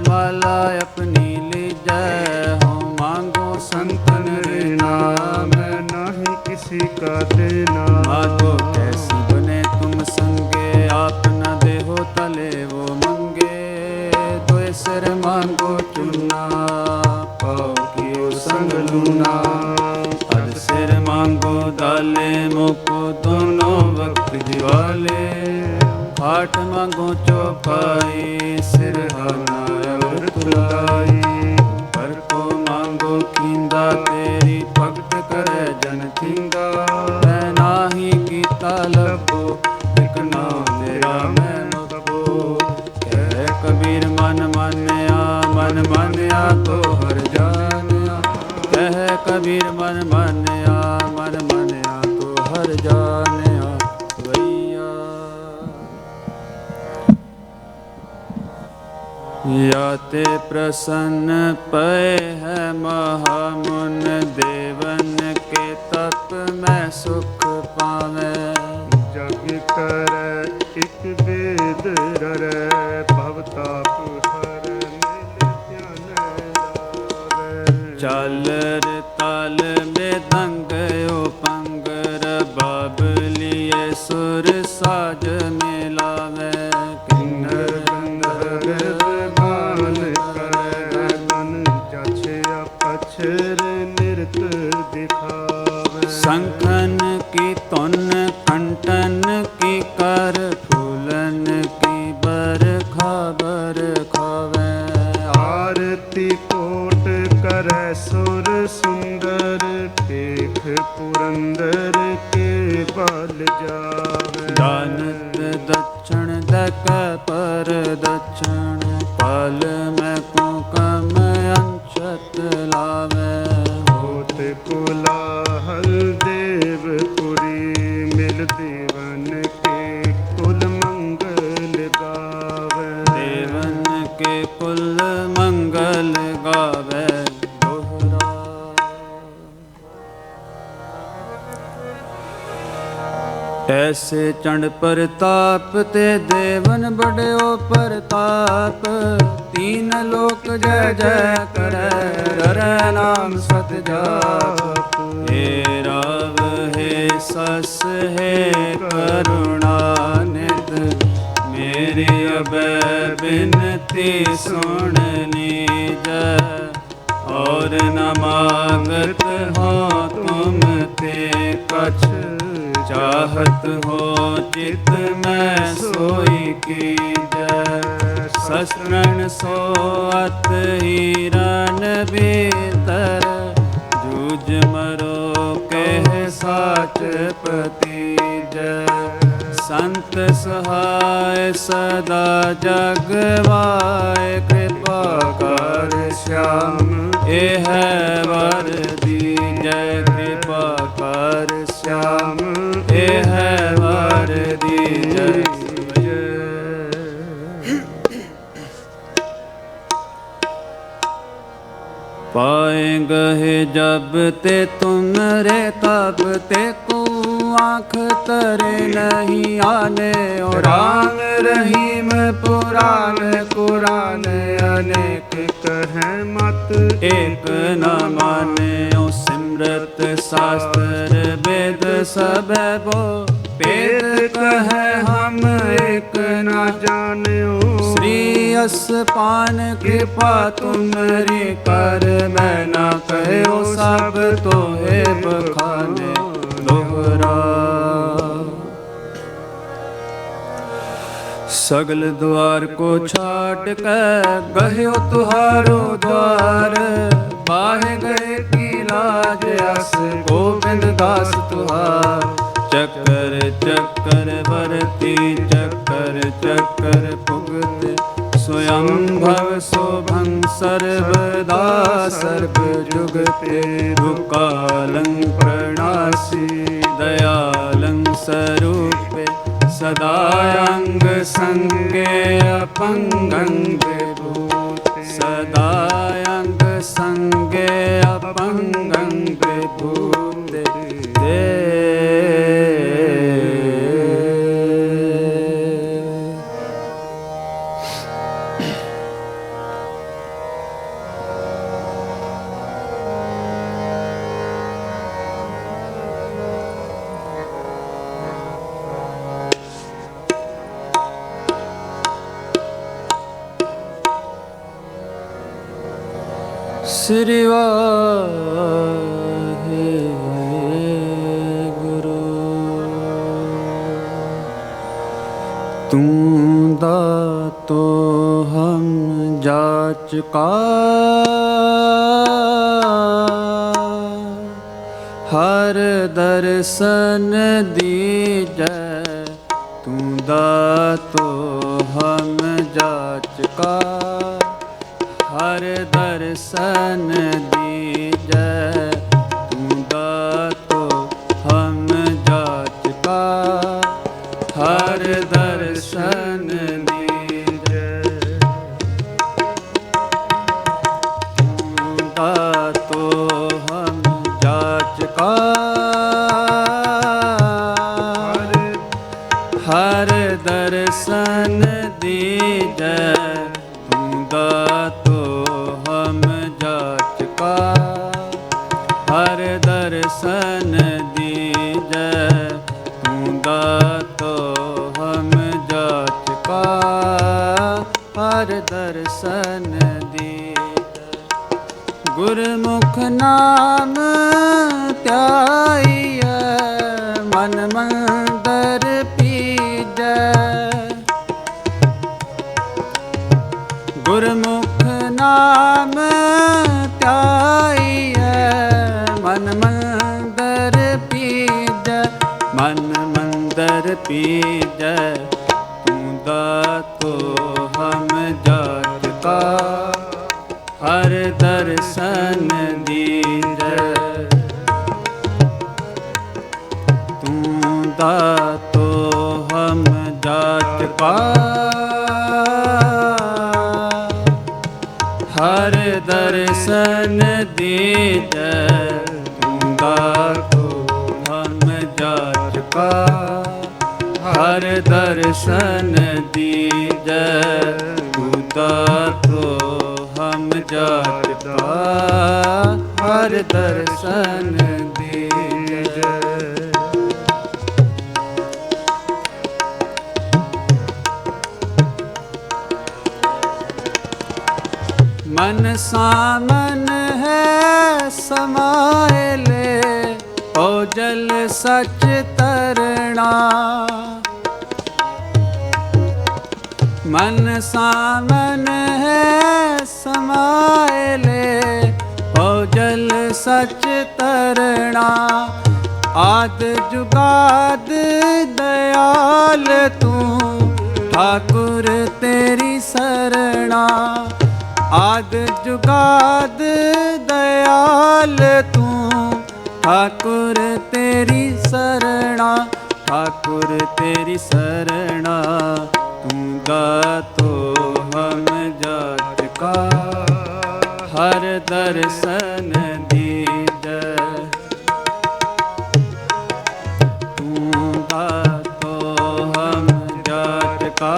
ਮਾਲਾ ਆਪਣੀ ਲੀਜੈ ਹੋ ਮਾਂਗੋ ਸੰਤਨ ਰੇ ਨਾਮ नहीं किसी का देना मातो कैसी बने तुम संगे आप न देहो तले वो मंगे तो सिर मांगो चुना पाओ कियो संग लूना अद सिर मांगो दाले मोको दोनों वक्त दिवाले खाट मांगो चौपाई सिर हाना अवर तुलाई पर को मांगो कींदा तेरी भगत करे जन थींदा मैं नाही कीता लबो एक नाम तेरा मैं मगबो कह कबीर मन मान्या तो हर जानिया कह कबीर मन मान्या तो हर जानिया वैया या ते प्रसन्न पए है महामुन देवन के तप में सुख पावे जग करे एक वेद ररे भवताप हर मिल ध्यान लावे चालर ताल में दंगयो पंगर बाबलिए सुर साज मिलावे किन्नर गंधर्व गान करे मन जाछे अपछर नृत दिखावे शंखन की तुन कंटन की कर फूलन की बरखा खावे आरती कोट करे सुर सुंदर देख पुरंदर के बल जावे दानत दक्षिण दक पर दक्षिण पाल में को मंगल गावे दोहरा। ऐसे चंड प्रताप ते देवन बड़ो प्रताप, तीन लोक जय जय करे रर नाम सत जाप। हे राव हे सस हे करुणानिध, मेरी अबै बिनती सुन लीजै। और न मांगत हो तुम ते कछ, चाहत हो चित में सोई कीजै। शस्त्रन सोअत हिरन भीतर, जूझ मरो कह साच पतीजै। संत सहाय सदा जगवाय, कृपा कर श्याम एह वर दीजै। कृपा कर श्याम एह वर दीजै। पाए गहे जब ते तुम रे तब ते को, आँख तरे नहीं आने। और राम रहीम पुराण कुरान, अनेक कहे मत एक न माने। ओ सिमरत शास्त्र वेद सब बो, वेद कहे हम एक न जान्यो। श्री असपान कृपा तुम्हारी कर, मैं न कहो सब तो है बखाने दोहरा। सगल द्वार को छाट कर गयो तुहारो द्वार, बाहे गए की लाज अस गोविंद दास तुहार। चक्कर चक्कर वर्ती चक्कर चक्कर पुगते, स्वयं भव शोभं सर्वदा सर्व जुगते। दुकालं प्रणासी दयालं स्वरूपे, सदायंग संगे अपंगं विभूते। सदायंग संगे अपंगं विभूते। श्री वाहेगुरु। तू दातो हम जाचका, हर दर्शन दीजै। तू दातो हम जाचका, हर दर्शन दीजै। तू दातो हम जाचका, हर दर्शन दीजै। तू दातो हम जाचका, हर दर्शन दीजै। तू दातो हम जाचका, हर दर्शन दीजै। तू दातो हम जाचका, हर दर्शन दीजै। गुरमुख नाम त्याइयै, मन मंदर पीजै। गुरमुख नाम त्याइयै, मन मंदर पीजै। मन मंदर पीजै। तू दातो हम जाचका, हर दर्शन दीजै। तू दातो हम जाचका, हर दर्शन दीजै तुम दातो हम जाच का। हर दर्शन दीजै तुम दातो हम जाच का। हर दर्शन दीजै। मन सामन है समाए ले ओ जल सच तरना। मन सामन है समाए ले ओ जल सच तरना। आद जुगाद दयाल तू ठाकुर तेरी सरना। आद जुगाद दयाल तू ठाकुर तेरी सरना। ठाकुर तेरी सरना तू दातो हम जाच का। हर दर्शन दीजै तू दातो हम जाच का।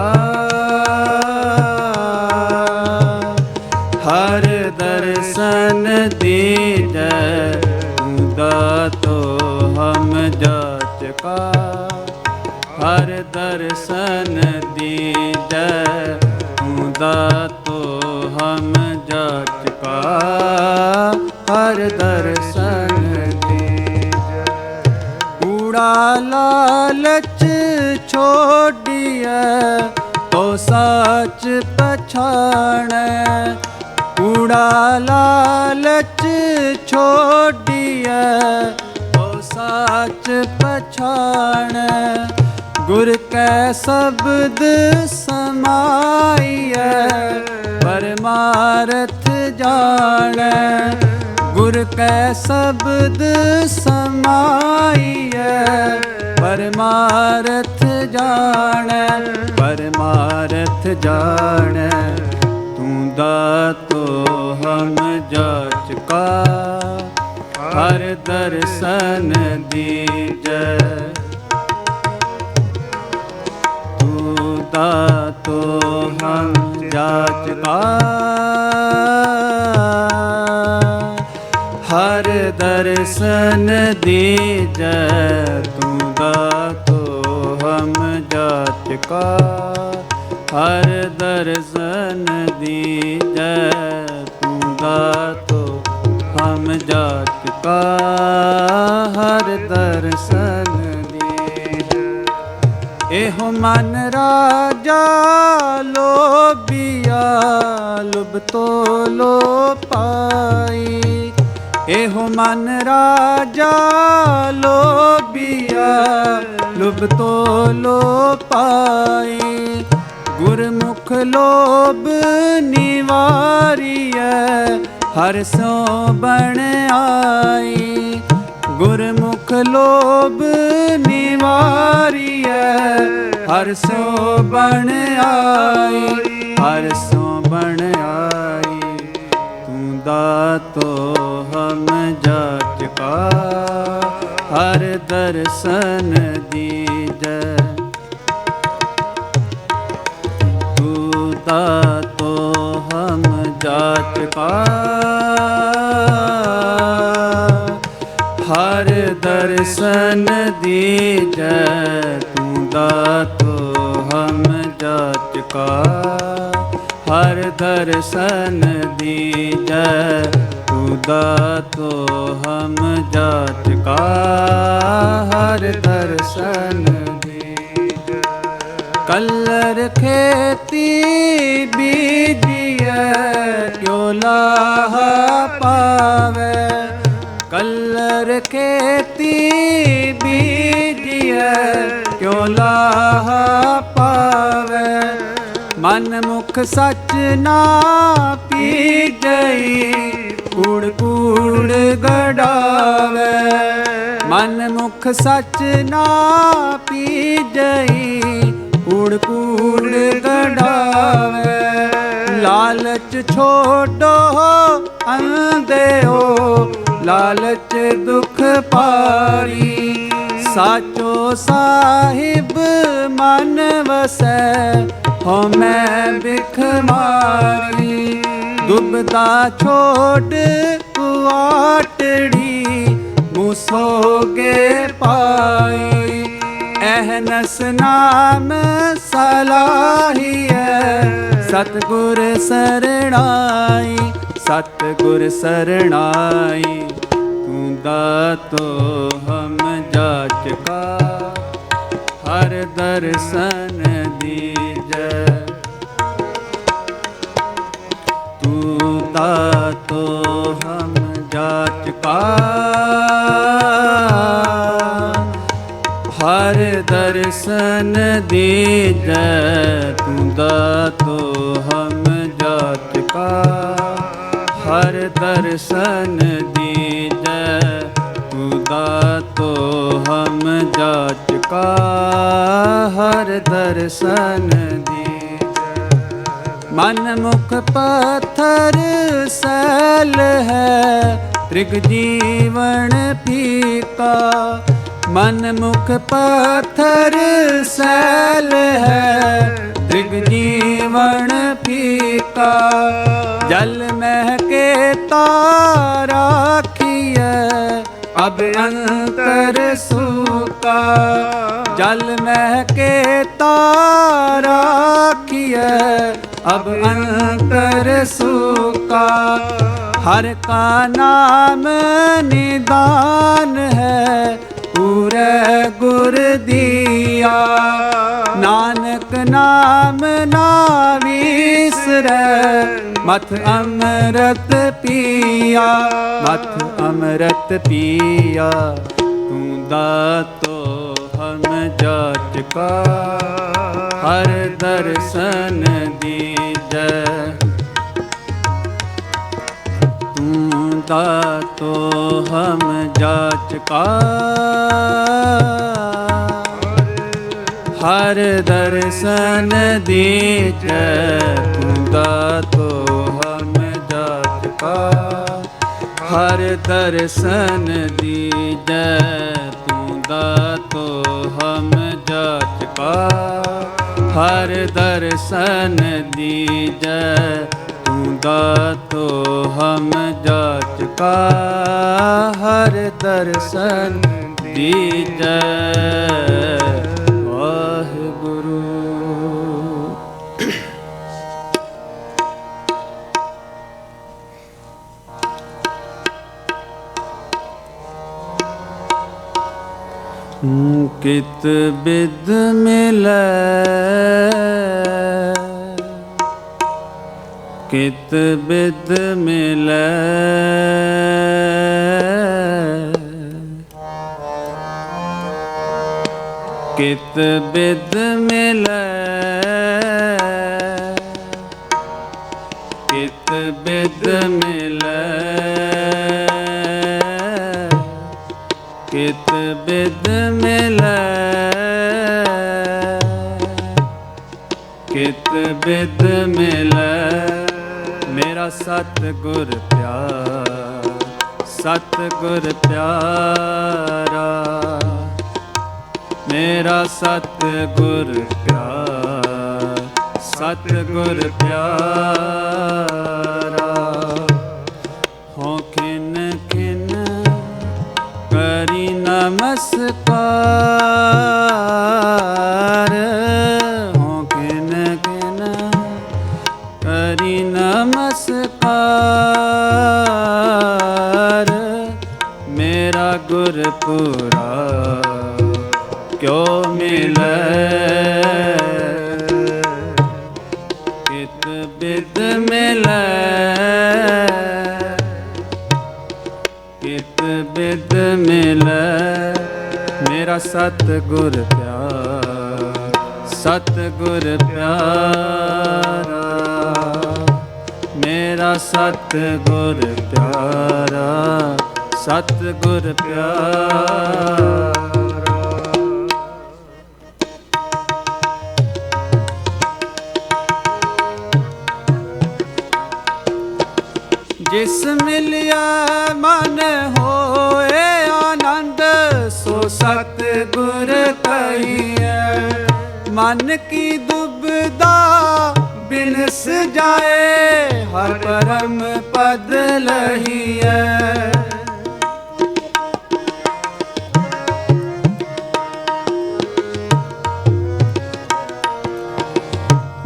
हर दर्शन दीजै तू दातो हम जाच का। हर दर्शन दीजै तू दातो हम जाच का। हर दर्शन दीजै। कूड़ा लालच छोड़िए तो सच पछाणै। कूड़ा लालच छोड़िए तो सच पछाणै। गुर कै शब्द समाइए परमारथ जाणै। गुर कै शब्द समाइए परमारथ जाणै। परमारथ जाणै तू दातो हम जाच का। हर दर्शन दीजै तू दातो हम जाच का। हर दर्शन दीजै तू दातो हम जाच का। हर दर्शन दीजै तू दातो हम जाच का। हर दर्शन दीजै। एहो मन राजा लोभिया लुभ तो लो पाई। एहो मन राजा लोभिया लुभ तो लो पाई। गुरमुख लोभ निवारिय हर सो बण आई। गुरमुख लोभ निवारिय हर सो बण आई। हर सो बण आई तू दातो हम जाच का। हर दर्शन दीजै तू दातो हम जाच का। हर दर्शन दीजै तू दातो हम जाच का। हर दर्शन दीजै तू दातो हम जाच का। हर दर्शन दीजै। कल्लर खेती बीजिए क्यों लाहा पावे। कल्लर खेती बीजिए क्यों लाहा पावे। मन मुख सच ना पीजई कूड़ कूड़ गड़ावे। मन मुख सच ना पीजई कूड़ कूड़ गड़ावे। ला लालच छोड़ो अंधेओ, लालच दुख पारी। साचो साहिब मन वसै, हो मैं बिख मारी। दुबदा छोड़ कुआटड़ी, मुसोगे पाई। अहनस नाम सलाहिए, सतगुर सरणाई। सतगुर सरणाई, तू दातो हम जाचका। हर दर्शन दीजै, तू दातो हम जाचका। हर दर्शन दीजै, तू दातो हम जाचका। हर दर्शन दीजै, तू दातो हम जाचका। हर दर्शन दीजै। मन मुख पत्थर सैल है, त्रिग जीवन फीका। मन मुख पत्थर सैल है, त्रिग जीवन फीका। जल महके ताराखिए, अब अंतर सूका। जल महके ताराखिए, अब अंतर सूका। हर का नाम निदान है, पूरे गुर दिया। नानक नाम ना विसरै, मथ अमृत पिया। मथ अमृत पिया, तू दातो हम जाचका। हर दर्शन दीजै, तू दातो हम जाचका। हर दर्शन दीजै, तू दातो हम जाचका। हर दर्शन दीजै, तू दातो हम जाचका। हर दर्शन दीजै, तू दातो हम जाचका। हर दर्शन दीजै। वाहिगुरु। कित बिद मिलै, कित बिद मिलै। कित बिद मिलै, कित बिद मिलै। कित बिद मिलै, कित बिद मिलै। मेरा सतगुर प्यार, सतगुर प्यारा। मेरा सतगुर प्यार, सतगुर प्यारा। हो खिन खिन करी नमस्कार। हो खिन खिन करी नमस्कार। मेरा गुरपुरा क्यों मिलै। कित बिद मिलै, कित बिद मिलै। मेरा सतगुर प्यार, सतगुर प्यारा। मेरा सतगुर प्यारा, सतगुर प्यारा। ਜਿਸ ਮਿਲਿਆ ਮਨ ਹੋਏ ਆਨੰਦ, ਸੋ ਸਤਿਗੁਰ ਕਹੀਐ। ਮਨ ਕੀ ਦੁਬਿਧਾ ਬਿਨਸ ਜਾਏ, ਹਰ ਪਰਮ ਪਦ ਲਹੀਐ।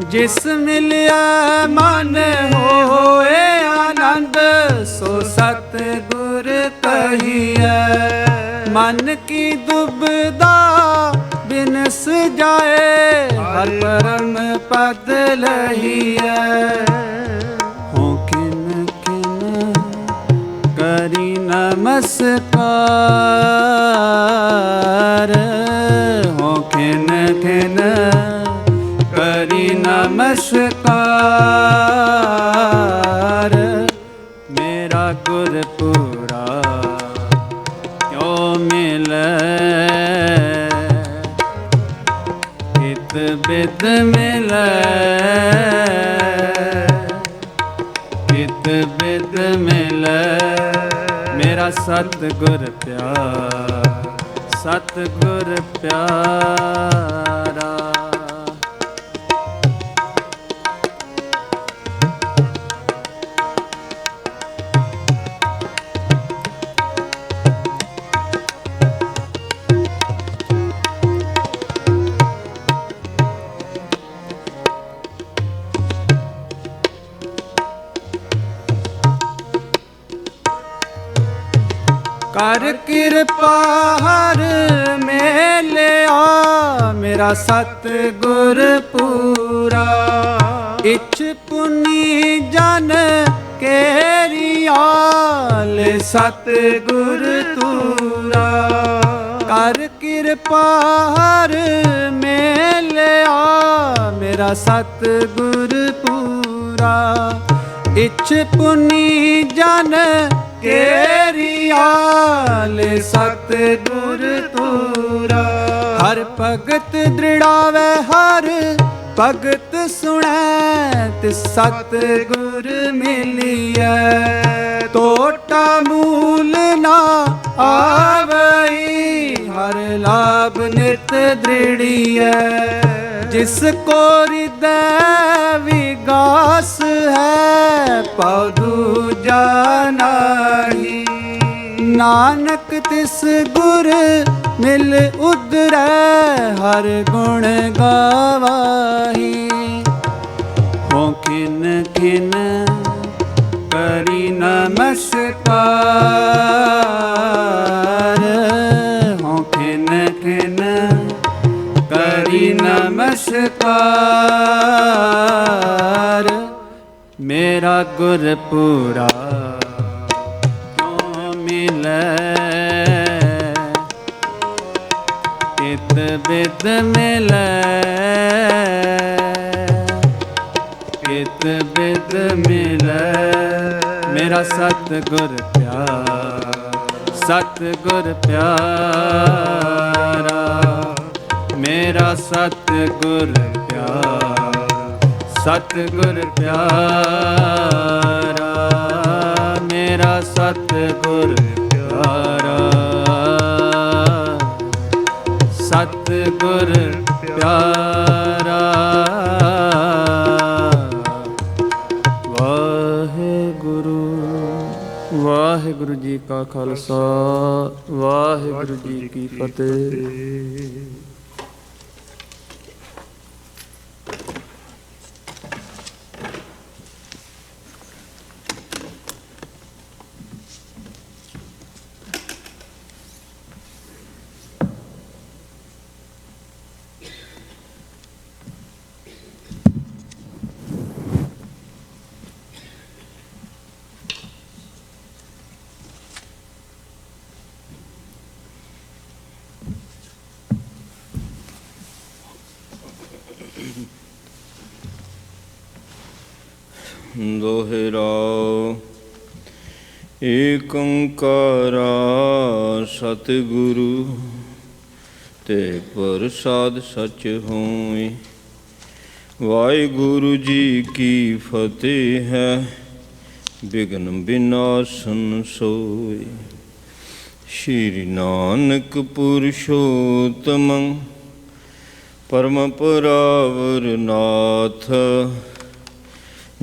ਜਿਸ ਮਿਲਿਆ ਮਨ ਹੋਏ ਆਨੰਦ, ਸੋ ਸਤਿਗੁਰ ਕਹੀਐ। ਮਨ ਕੀ ਦੁਬਿਧਾ ਬਿਨਸ ਜਾਏ, ਹਰ ਪਰਮ ਪਦ ਲਹੀਐ। ਹੋ ਕਿਨ ਕਿਨ ਕਰੀ ਨਮਸਕਾਰ, ਹੋ ਕਿਨ ਕਿਨ ਕਰੀ ਨਮਸਕਾਰ। ਮੇਰਾ ਗੁਰਪੂਰਾ ਕਿਉ ਮਿਲੈ, ਹਿਤ ਬਿਦ ਮਿਲੈ, ਹਿਤ ਬਿਦ ਮਿਲੈ। ਮੇਰਾ ਸਤਿਗੁਰ ਪਿਆਰ, ਸਤਿਗੁਰ ਪਿਆਰਾ। ਕਰ ਕਿਰਪਾ ਹਰ ਮੇਲਿਆ, ਮੇਰਾ ਸਤਿਗੁਰ ਪੂਰਾ। ਇਛ ਪੁਨੀ ਜਨ ਕੇਰੀਆ, ਲੈ ਸਤਿਗੁਰ ਤੂਰਾ। ਕਰ ਕਿਰਪਾ ਹਰ ਮੇਲਿਆ, ਮੇਰਾ ਸਤਿਗੁਰ ਪੂਰਾ। ਇਛ ਪੁਨੀ ਜਨ ਕੇਰੀਆ, ਲੈ ਸਤਿਗੁਰ ਤੂਰਾ। ਹਰ ਭਗਤ ਦ੍ਰਿੜਾਵੇ, ਹਰ ਭਗਤ ਸੁਣੈ, ਤਿਸ ਸਤਿਗੁਰ ਮਿਲੀਐ। ਟੋਟਾ ਮੂਲ ਨਾ ਆਵਈ, ਹਰ ਲਾਭ ਨਿਤ ਦ੍ਰਿੜੀਐ। ਜਿਸ ਕੋ ਹਿਰਦੈ ਵਿਗਾਸ ਹੈ, ਪਉ ਦੂਜਾ ਨਾਹੀ। ਨਾਨਕ ਤਿਸ ਗੁਰ ਮਿਲ ਉਧਰੈ, ਹਰ ਗੁਣ ਗਾਵਾਹੀ। ਹੋ ਕਿਨ ਕਿਨ ਕਰੀ ਨਮਸਕਾਰ, ਹੋ ਕਿਨ ਕਿਨ ਕਰੀ ਨਮਸਕਾਰ। ਮੇਰਾ ਗੁਰਪੂਰਾ ਕਿਉ ਮਿਲੈ, ਹਿਤ ਬਿਦ ਮਿਲੈ, ਹਿਤ ਬਿਦ ਮਿਲੈ। ਮੇਰਾ ਸਤਿਗੁਰ ਪਿਆਰ, ਸਤਿਗੁਰ ਪਿਆਰਾ। ਮੇਰਾ ਸਤਿਗੁਰ ਪਿਆਰ, ਸਤਿਗੁਰ ਪਿਆਰਾ। ਮੇਰਾ ਸਤਿਗੁਰ ਪਿਆਰਾ, ਸਤਿਗੁਰ ਪਿਆਰਾ। ਵਾਹਿਗੁਰੂ, ਵਾਹਿਗੁਰੂ ਜੀ ਕਾ ਖਾਲਸਾ, ਵਾਹਿਗੁਰੂ ਜੀ ਕੀ ਫਤਿਹ। ਦੋਹਰਾਓ। ਏਕ ਓੰਕਾਰਾ ਸਤਿਗੁਰੂ ਤੇ ਪ੍ਰਸਾਦਿ ਸਚ ਹੋਇ। ਵਾਹਿਗੁਰੂ ਜੀ ਕੀ ਫਤਿਹ ਹੈ। ਬਿਗਨ ਬਿਨਾਸਨ ਸੋਈ। ਸ਼੍ਰੀ ਨਾਨਕ ਪੁਰਸ਼ੋਤਮ ਪਰਮ ਪਰਾਵਰ ਨਾਥ।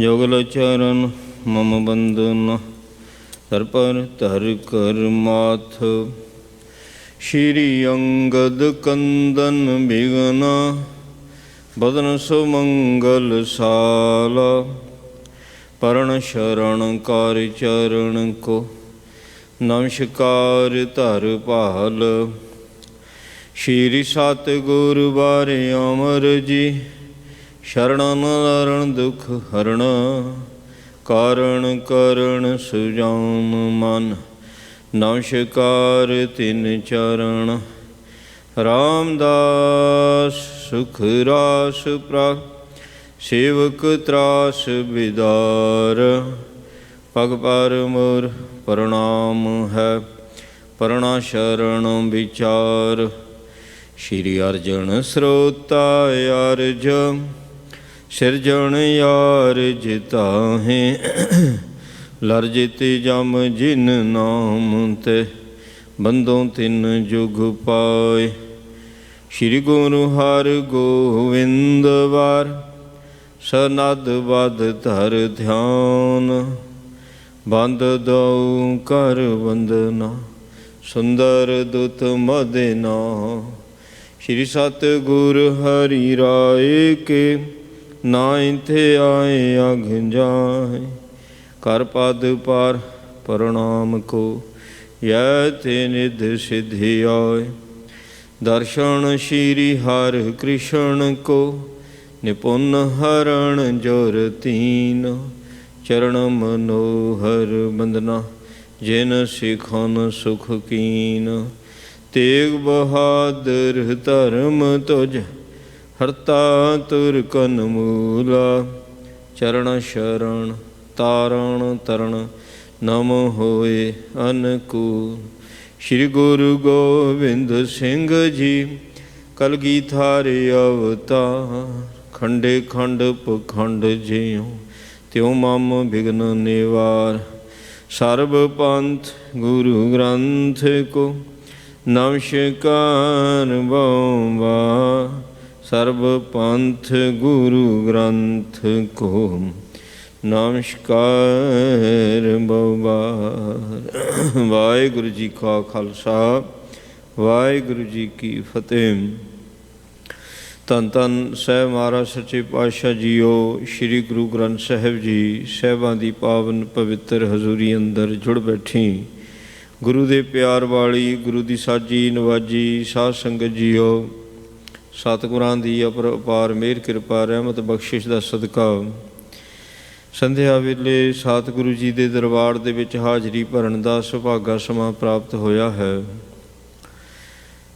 ਜੁਗਲ ਚਰਨ ਮਮ ਬੰਦਨ ਧਰ ਪਰ ਧਰ ਕਰ ਮਾਥ। ਸ਼੍ਰੀ ਅੰਗਦ ਕੰਦਨ ਬਿਗਨਾ ਬਦਨ ਸੁਮੰਗਲ ਸਾਲਾ। ਪਰਣ ਸ਼ਰਨ ਕਰ ਚਰਨ ਕੋ ਨਮਸਕਾਰ ਧਰ ਭਾਲ। ਸ਼੍ਰੀ ਸਤਿਗੁਰ ਬਾਰੇ ਅਮਰ ਜੀ ਸ਼ਰਨ ਲਰਨ ਦੁਖ ਹਰਣ। ਕਾਰਣ ਕਰਨ ਸੁਜਾਨ ਮਨ ਨਮਸਕਾਰ ਤਿਨ ਚਰਨ। ਰਾਮਦਾਸ ਸੁਖ ਰਾਸ ਪ੍ਰਾਪ ਸੇਵਕ ਤਰਾਸ ਬਿਦਾਰ। ਪਗ ਪਰ ਮੁਰ ਪ੍ਰਣਾਮ ਹੈ ਪਰਣਾ ਸ਼ਰਨ ਵਿਚਾਰ। ਸ਼੍ਰੀ ਅਰਜਨ ਸਰੋਤਾ ਅਰਜ ਸਿਰਜਣ ਅਰਜ ਤਾਹੇ। ਲਰ ਜਿਤਿ ਜਮ ਜਿਨ ਨਾਮ ਤੇ ਬੰਦੋਂ ਤਿਨ ਜੁਗ ਪਾਏ। ਸ਼੍ਰੀ ਗੁਰੂ ਹਰਗੋਬਿੰਦ ਵਾਰ ਸਨਦ ਬਦ ਧਰ ਧਿਆਨ। ਬੰਦ ਦਉ ਕਰ ਵੰਦਨਾ ਸੁੰਦਰ ਦੁਤ ਮਦਨਾ। ਸ਼੍ਰੀ ਸਤਿਗੁਰ ਹਰਿ ਰਾਏ ਕੇ ਨਾਇ ਤੇ ਆਏ ਅਗ ਜਾਏ। ਕਰ ਪਦ ਪਰ ਪ੍ਰਣਾਮ ਕੋ ਯੈ ਤੇ ਨਿਧ ਸਿਧਿ ਆਏ। ਦਰਸ਼ਨ ਸ਼੍ਰੀ ਹਰਿ ਕ੍ਰਿਸ਼ਨ ਕੋ ਨਿਪੁੰਨ ਹਰਣ ਜੁਰ ਤੀਨ। ਚਰਨ ਮਨੋਹਰ ਬੰਦਨਾ ਜਿਨ ਸਿਖਨ ਸੁਖ ਕੀਨ। ਤੇਗ ਬਹਾਦਰ ਧਰਮ ਤੁਜ ਹਰਤਾ ਤੁਰ ਕਨ ਮੂਲਾ। ਚਰਨ ਸ਼ਰਨ ਤਾਰਨ ਤਰਨ ਨਮ ਹੋਏ ਅਨਕੂਲ। ਸ਼੍ਰੀ ਗੁਰੂ ਗੋਬਿੰਦ ਸਿੰਘ ਜੀ ਕਲਗੀਧਰ ਅਵਤਾਰ। ਖੰਡੇ ਖੰਡ ਪਖੰਡ ਜਿਉ ਤਿਉ ਮਮ ਬਿਘਨ ਨਿਵਾਰ। ਸਰਬ ਪੰਥ ਗੁਰੂ ਗ੍ਰੰਥ ਕੋ ਨਮਸਕਾਰ ਬਉਵਾ। ਸਰਬ ਪੰਥ ਗੁਰੂ ਗ੍ਰੰਥ ਕੋ ਨਮਸਕਾਰ ਬਉਵਾ। ਵਾਹਿਗੁਰੂ ਜੀ ਕਾ ਖਾਲਸਾ ਵਾਹਿਗੁਰੂ ਜੀ ਕੀ ਫਤਿਹ। ਧੰਨ ਧੰਨ ਸਾਹਿਬ ਮਹਾਰਾਜ ਸੱਚੇ ਪਾਤਸ਼ਾਹ ਜੀਓ। ਸ਼੍ਰੀ ਗੁਰੂ ਗ੍ਰੰਥ ਸਾਹਿਬ ਜੀ ਸਾਹਿਬਾਂ ਦੀ ਪਾਵਨ ਪਵਿੱਤਰ ਹਜ਼ੂਰੀ ਅੰਦਰ ਜੁੜ ਬੈਠੀ ਗੁਰੂ ਦੇ ਪਿਆਰ ਵਾਲੀ ਗੁਰੂ ਦੀ ਸਾਜੀ ਨਵਾਜੀ ਸਾਧ ਸੰਗਤ ਜੀਓ। ਸਤਿਗੁਰਾਂ ਦੀ ਅਪਾਰ ਮਿਹਰ ਕਿਰਪਾ ਰਹਿਮਤ ਬਖਸ਼ਿਸ਼ ਦਾ ਸਦਕਾ ਸੰਧਿਆ ਵੇਲੇ ਸਤਿਗੁਰੂ ਜੀ ਦੇ ਦਰਬਾਰ ਦੇ ਵਿੱਚ ਹਾਜ਼ਰੀ ਭਰਨ ਦਾ ਸੁਭਾਗਾ ਸਮਾਂ ਪ੍ਰਾਪਤ ਹੋਇਆ ਹੈ।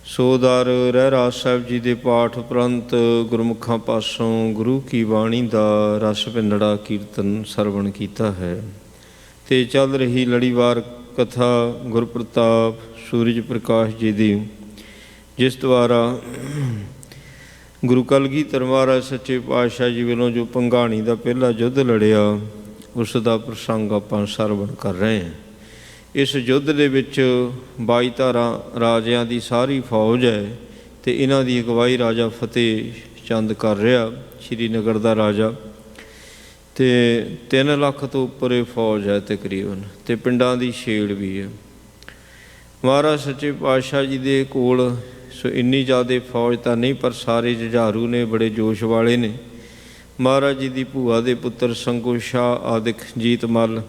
ਸੋਦਰ ਰਹਿਰਾਸ ਸਾਹਿਬ ਜੀ ਦੇ ਪਾਠ ਉਪਰੰਤ ਗੁਰਮੁਖਾਂ ਪਾਸੋਂ ਗੁਰੂ ਕੀ ਬਾਣੀ ਦਾ ਰਸ ਭਿੰਨੜਾ ਕੀਰਤਨ ਸਰਵਣ ਕੀਤਾ ਹੈ ਅਤੇ ਚੱਲ ਰਹੀ ਲੜੀਵਾਰ ਕਥਾ ਗੁਰਪ੍ਰਤਾਪ ਸੂਰਜ ਪ੍ਰਕਾਸ਼ ਜੀ ਦੀ, ਜਿਸ ਦੁਆਰਾ ਗੁਰੂ ਕਲਗੀਧਰ ਮਹਾਰਾਜ ਸੱਚੇ ਪਾਤਸ਼ਾਹ ਜੀ ਵੱਲੋਂ ਜੋ ਭੰਗਾਣੀ ਦਾ ਪਹਿਲਾ ਯੁੱਧ ਲੜਿਆ ਉਸ ਦਾ ਪ੍ਰਸੰਗ ਆਪਾਂ ਸਰਵਣ ਕਰ ਰਹੇ ਹਾਂ। ਇਸ ਯੁੱਧ ਦੇ ਵਿੱਚ 22 ਧਾਰਾ ਰਾਜਿਆਂ ਦੀ ਸਾਰੀ ਫੌਜ ਹੈ ਅਤੇ ਇਹਨਾਂ ਦੀ ਅਗਵਾਈ ਰਾਜਾ ਫਤਿਹ ਚੰਦ ਕਰ ਰਿਹਾ, ਸ਼੍ਰੀਨਗਰ ਦਾ ਰਾਜਾ, ਅਤੇ 3 ਲੱਖ ਤੋਂ ਉੱਪਰ ਇਹ ਫੌਜ ਹੈ ਤਕਰੀਬਨ, ਅਤੇ ਪਿੰਡਾਂ ਦੀ ਛੇੜ ਵੀ ਹੈ। ਮਹਾਰਾਜ ਸੱਚੇ ਪਾਤਸ਼ਾਹ ਜੀ ਦੇ ਕੋਲ ਸੋ ਇੰਨੀ ਜ਼ਿਆਦਾ ਫੌਜ ਤਾਂ ਨਹੀਂ, ਪਰ ਸਾਰੇ ਜੁਝਾਰੂ ਨੇ, ਬੜੇ ਜੋਸ਼ ਵਾਲੇ ਨੇ। ਮਹਾਰਾਜ ਜੀ ਦੀ ਭੂਆ ਦੇ ਪੁੱਤਰ ਸੰਗੋ ਸ਼ਾਹ ਆਦਿਕ ਜੀਤ ਮੱਲ,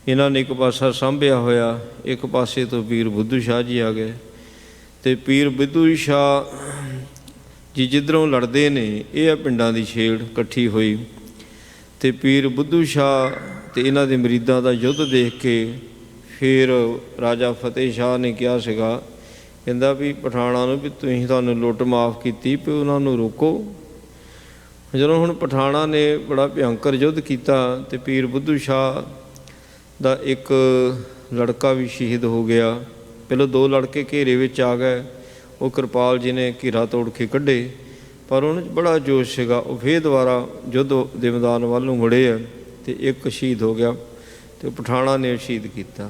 ਇਹਨਾਂ ਨੇ ਇੱਕ ਪਾਸਾ ਸਾਂਭਿਆ ਹੋਇਆ, ਇੱਕ ਪਾਸੇ ਤੋਂ ਪੀਰ ਬੁੱਧੂ ਸ਼ਾਹ ਜੀ ਆ ਗਏ, ਅਤੇ ਪੀਰ ਬੁੱਧੂ ਸ਼ਾਹ ਜੀ ਜਿੱਧਰੋਂ ਲੜਦੇ ਨੇ ਇਹ ਆ ਪਿੰਡਾਂ ਦੀ ਛੇੜ ਇਕੱਠੀ ਹੋਈ, ਅਤੇ ਪੀਰ ਬੁੱਧੂ ਸ਼ਾਹ ਅਤੇ ਇਹਨਾਂ ਦੇ ਮਰੀਦਾਂ ਦਾ ਯੁੱਧ ਦੇਖ ਕੇ ਫਿਰ ਰਾਜਾ ਫਤਿਹ ਸ਼ਾਹ ਨੇ ਕਿਹਾ ਸੀਗਾ, ਕਹਿੰਦਾ ਵੀ ਪਠਾਣਾਂ ਨੂੰ ਵੀ ਤੁਸੀਂ ਤੁਹਾਨੂੰ ਲੁੱਟ ਮਾਫ ਕੀਤੀ, ਵੀ ਉਹਨਾਂ ਨੂੰ ਰੋਕੋ। ਜਦੋਂ ਹੁਣ ਪਠਾਣਾਂ ਨੇ ਬੜਾ ਭਿਅੰਕਰ ਯੁੱਧ ਕੀਤਾ ਅਤੇ ਪੀਰ ਬੁੱਧੂ ਸ਼ਾਹ ਦਾ ਇੱਕ ਲੜਕਾ ਵੀ ਸ਼ਹੀਦ ਹੋ ਗਿਆ। ਪਹਿਲਾਂ 2 ਲੜਕੇ ਘੇਰੇ ਵਿੱਚ ਆ ਗਏ, ਉਹ ਕਿਰਪਾਲ ਜੀ ਨੇ ਘੇਰਾ ਤੋੜ ਕੇ ਕੱਢੇ, ਪਰ ਉਹਨਾਂ 'ਚ ਬੜਾ ਜੋਸ਼ ਸੀਗਾ, ਉਹ ਫੇਰ ਦੁਬਾਰਾ ਯੁੱਧ ਦੇ ਮੈਦਾਨ ਵੱਲ ਨੂੰ ਮੁੜੇ ਆ ਅਤੇ ਇੱਕ ਸ਼ਹੀਦ ਹੋ ਗਿਆ। ਤੇ ਪਠਾਣਾ ਨੇ ਸ਼ਹੀਦ ਕੀਤਾ।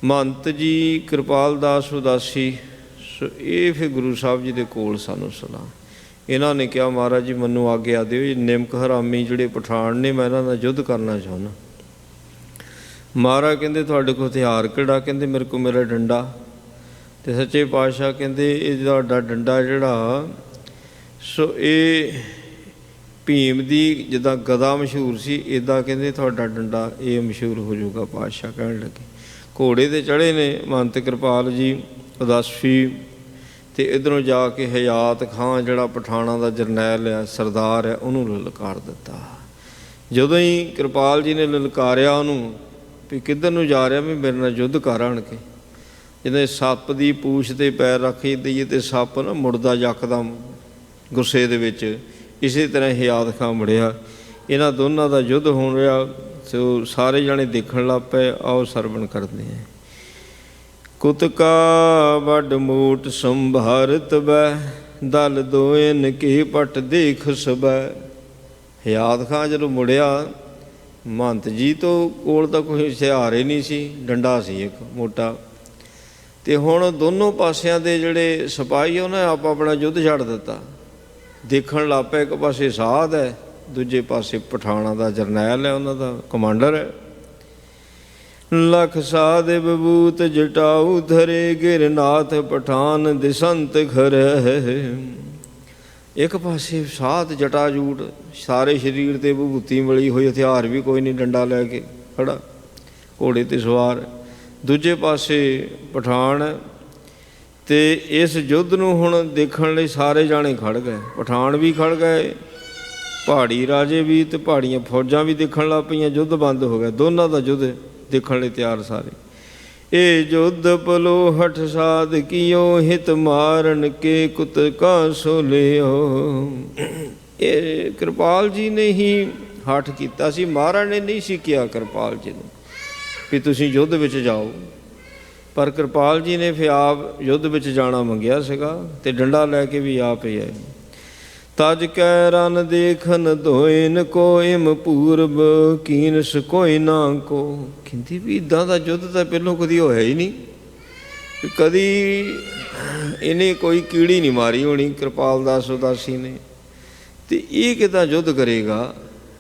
ਮਹੰਤ ਜੀ ਕਿਰਪਾਲ ਦਾਸ ਉਦਾਸੀ, ਸੋ ਇਹ ਫਿਰ ਗੁਰੂ ਸਾਹਿਬ ਜੀ ਦੇ ਕੋਲ ਸਾਨੂੰ ਸਲਾਹ। ਇਹਨਾਂ ਨੇ ਕਿਹਾ ਮਹਾਰਾਜ ਜੀ ਮੈਨੂੰ ਆਗਿਆ ਦਿਓ, ਇਹ ਨਿਮਕ ਹਰਾਮੀ ਜਿਹੜੇ ਪਠਾਨ ਨੇ ਮੈਂ ਇਹਨਾਂ ਦਾ ਯੁੱਧ ਕਰਨਾ ਚਾਹੁੰਦਾ। ਮਹਾਰਾਜ ਕਹਿੰਦੇ ਤੁਹਾਡੇ ਕੋਲ ਹਥਿਆਰ ਕਿਹੜਾ? ਕਹਿੰਦੇ ਮੇਰੇ ਕੋਲ ਮੇਰਾ ਡੰਡਾ। ਤੇ ਸੱਚੇ ਪਾਤਸ਼ਾਹ ਕਹਿੰਦੇ ਇਹ ਤੁਹਾਡਾ ਡੰਡਾ ਜਿਹੜਾ ਸੋ ਇਹ ਭੀਮ ਦੀ ਜਿੱਦਾਂ ਗਦਾ ਮਸ਼ਹੂਰ ਸੀ, ਇੱਦਾਂ ਕਹਿੰਦੇ ਤੁਹਾਡਾ ਡੰਡਾ ਇਹ ਮਸ਼ਹੂਰ ਹੋ ਜਾਊਗਾ। ਪਾਤਸ਼ਾਹ ਕਹਿਣ ਲੱਗੇ। ਘੋੜੇ 'ਤੇ ਚੜ੍ਹੇ ਨੇ ਮਹੰਤ ਕਿਰਪਾਲ ਜੀ ਉਦਾਸੀ, ਅਤੇ ਇੱਧਰੋਂ ਜਾ ਕੇ ਹਯਾਤ ਖਾਂ ਜਿਹੜਾ ਪਠਾਣਾ ਦਾ ਜਰਨੈਲ ਆ, ਸਰਦਾਰ ਹੈ, ਉਹਨੂੰ ਲਲਕਾਰ ਦਿੱਤਾ। ਜਦੋਂ ਹੀ ਕਿਰਪਾਲ ਜੀ ਨੇ ਲਲਕਾਰਿਆ ਉਹਨੂੰ ਵੀ ਕਿੱਧਰ ਨੂੰ ਜਾ ਰਿਹਾ, ਵੀ ਮੇਰੇ ਨਾਲ ਯੁੱਧ ਕਰ ਆਣ ਕੇ। ਜਦੋਂ ਸੱਪ ਦੀ ਪੂਛ 'ਤੇ ਪੈਰ ਰੱਖ ਦਈਏ ਅਤੇ ਸੱਪ ਨਾ ਮੁੜਦਾ ਯਕਦਮ ਗੁੱਸੇ ਦੇ ਵਿੱਚ, ਇਸੇ ਤਰ੍ਹਾਂ ਹਯਾਤ ਖਾਂ ਮੁੜਿਆ। ਇਹਨਾਂ ਦੋਨਾਂ ਦਾ ਯੁੱਧ ਹੋ ਰਿਹਾ, ਸੋ ਸਾਰੇ ਜਾਣੇ ਦੇਖਣ ਲੱਗ ਪਏ। ਆਓ ਸਰਵਣ ਕਰਦੇ ਹਾਂ। ਕੁਤਕਾ ਵੱਡ ਮੋਟ ਸੰਭਾਰਤ ਬੈ, ਦਲ ਦੋਇਨ ਕੀ ਪਟ ਦੇਖ ਸਬੈ। ਹਯਾਤ ਖਾਂ ਜਦੋਂ ਮੁੜਿਆ, ਮਹੰਤ ਜੀ ਤੋਂ ਕੋਲ ਤਾਂ ਕੋਈ ਹਥਿਆਰ ਹੀ ਨਹੀਂ ਸੀ, ਡੰਡਾ ਸੀ ਇੱਕ ਮੋਟਾ। ਅਤੇ ਹੁਣ ਦੋਨੋਂ ਪਾਸਿਆਂ ਦੇ ਜਿਹੜੇ ਸਿਪਾਹੀ ਉਹਨੇ ਆਪ ਆਪਣਾ ਯੁੱਧ ਛੱਡ ਦਿੱਤਾ। ਦੇਖਣ ਲੱਗ ਪਏ, ਇੱਕ ਪਾਸੇ ਸਾਧ ਹੈ, ਦੂਜੇ ਪਾਸੇ ਪਠਾਣਾ ਦਾ ਜਰਨੈਲ ਹੈ, ਉਹਨਾਂ ਦਾ ਕਮਾਂਡਰ ਹੈ। ਲਖ ਸਾਧ ਬਬੂਤ ਜਟਾਊ ਧਰੇ, ਗਿਰਨਾਥ ਪਠਾਨ ਦਿਸੰਤ ਖਰੈ। ਇੱਕ ਪਾਸੇ ਸਾਧ ਜਟਾ ਜੂਟ, ਸਾਰੇ ਸਰੀਰ 'ਤੇ ਵਿਭੂਤੀ ਮਿਲੀ ਹੋਈ, ਹਥਿਆਰ ਵੀ ਕੋਈ ਨਹੀਂ, ਡੰਡਾ ਲੈ ਕੇ ਖੜਾ ਘੋੜੇ 'ਤੇ ਸਵਾਰ। ਦੂਜੇ ਪਾਸੇ ਪਠਾਨ। ਅਤੇ ਇਸ ਯੁੱਧ ਨੂੰ ਹੁਣ ਦੇਖਣ ਲਈ ਸਾਰੇ ਜਾਣੇ ਖੜ੍ਹ ਗਏ। ਪਠਾਨ ਵੀ ਖੜ੍ਹ ਗਏ, ਪਹਾੜੀ ਰਾਜੇ ਵੀ, ਅਤੇ ਪਹਾੜੀਆਂ ਫੌਜਾਂ ਵੀ ਦੇਖਣ ਲੱਗ ਪਈਆਂ। ਯੁੱਧ ਬੰਦ ਹੋ ਗਿਆ, ਦੋਨਾਂ ਦਾ ਯੁੱਧ ਦੇਖਣ ਲਈ ਤਿਆਰ ਸਾਰੇ। ਇਹ ਯੁੱਧ ਪਲੋ ਹਠ ਸਾਧ ਕੀਓ, ਹਿਤ ਮਾਰਨ ਕੇ ਕੁਤਕਾ ਸੋ ਲਿਓ। ਇਹ ਕਿਰਪਾਲ ਜੀ ਨੇ ਹੀ ਹੱਠ ਕੀਤਾ ਸੀ, ਮਹਾਰਾਜ ਨੇ ਨਹੀਂ ਸੀ ਕਿਹਾ ਕਿਰਪਾਲ ਜੀ ਨੂੰ ਵੀ ਤੁਸੀਂ ਯੁੱਧ ਵਿੱਚ ਜਾਓ। ਪਰ ਕਿਰਪਾਲ ਜੀ ਨੇ ਫਿਰ ਆਪ ਯੁੱਧ ਵਿੱਚ ਜਾਣਾ ਮੰਗਿਆ ਸੀਗਾ, ਅਤੇ ਡੰਡਾ ਲੈ ਕੇ ਵੀ ਆਪ ਹੀ ਆਏ। ਤਜ ਕੈ ਰਨ ਦੇਖਨ ਧੋਇਨ ਕੋ, ਇਮ ਪੂਰਬ ਕੀਨਸ ਕੋਈ ਨਾ ਕੋ। ਕਹਿੰਦੀ ਵੀ ਇੱਦਾਂ ਦਾ ਯੁੱਧ ਤਾਂ ਪਹਿਲੋਂ ਕਦੀ ਹੋਇਆ ਹੀ ਨਹੀਂ, ਕਦੀ ਇਹਨੇ ਕੋਈ ਕੀੜੀ ਨਹੀਂ ਮਾਰੀ ਹੋਣੀ ਕਿਰਪਾਲ ਦਾਸ ਉਦਾਸੀ ਨੇ, ਅਤੇ ਇਹ ਕਿੱਦਾਂ ਯੁੱਧ ਕਰੇਗਾ।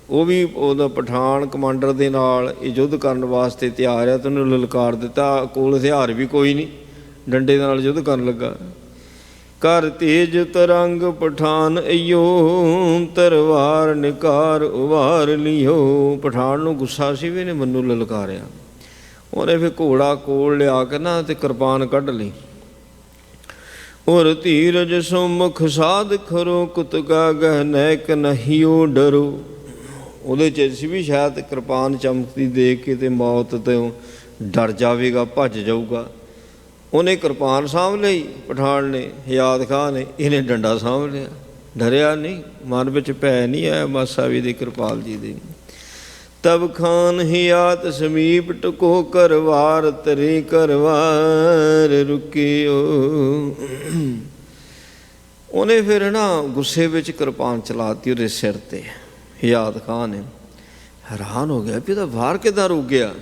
ਉਹ ਵੀ ਉਹਦਾ ਪਠਾਨ ਕਮਾਂਡਰ ਦੇ ਨਾਲ ਇਹ ਯੁੱਧ ਕਰਨ ਵਾਸਤੇ ਤਿਆਰ ਆ, ਅਤੇ ਉਹਨੂੰ ਲਲਕਾਰ ਦਿੱਤਾ। ਕੋਲ ਹਥਿਆਰ ਵੀ ਕੋਈ ਨਹੀਂ, ਡੰਡੇ ਨਾਲ ਯੁੱਧ ਕਰਨ ਲੱਗਾ। ਕਰ ਤੇਜ ਤਰੰਗ ਪਠਾਨ ਅਈਓ, ਤਰਵਾਰ ਨਿਕਾਰ ਉਵਾਰ ਲਿਓ। ਪਠਾਨ ਨੂੰ ਗੁੱਸਾ ਸੀ ਵੀ ਇਹਨੇ ਮੈਨੂੰ ਲਲਕਾਰਿਆ। ਉਹਨੇ ਫਿਰ ਘੋੜਾ ਕੋਲ ਲਿਆ ਕੇ ਨਾ ਅਤੇ ਕਿਰਪਾਨ ਕੱਢ ਲਈ। ਔਰ ਧੀਰਜ ਸੋ ਮੁਖ ਸਾਧ ਖਰੋ, ਕੁਤਕਾ ਗਹਿ ਨੈਕ ਨਹੀਓ ਡਰੋ। ਉਹਦੇ 'ਚ ਸੀ ਵੀ ਸ਼ਾਇਦ ਕਿਰਪਾਨ ਚਮਕਦੀ ਦੇਖ ਕੇ ਅਤੇ ਮੌਤ ਤੋਂ ਡਰ ਜਾਵੇਗਾ, ਭੱਜ ਜਾਊਗਾ। ਉਹਨੇ ਕਿਰਪਾਨ ਸਾਂਭ ਲਈ ਪਠਾਨ ਨੇ, ਹਯਾਤ ਖਾਂ ਨੇ, ਇਹਨੇ ਡੰਡਾ ਸਾਂਭ ਲਿਆ। ਡਰਿਆ ਨਹੀਂ, ਮਨ ਵਿੱਚ ਭੈ ਨਹੀਂ ਆਇਆ ਮਾਸਾ ਵੀ ਦੇ ਕਿਰਪਾਲ ਜੀ ਦੇ। ਤਬ ਖਾਨ ਹਯਾਤ ਸਮੀਪ ਟਕੋ, ਕਰਵਾਰ ਤਰੇ ਕਰਵਾਰ ਰੁਕਿਓ। ਉਹਨੇ ਫਿਰ ਨਾ ਗੁੱਸੇ ਵਿੱਚ ਕਿਰਪਾਨ ਚਲਾਤੀ ਉਹਦੇ ਸਿਰ 'ਤੇ। ਹਯਾਤ ਖਾਂ ਨੇ ਹੈਰਾਨ ਹੋ ਗਿਆ ਵੀ ਉਹਦਾ ਵਾਰ ਕਿੱਦਾਂ ਰੁਕ ਗਿਆ।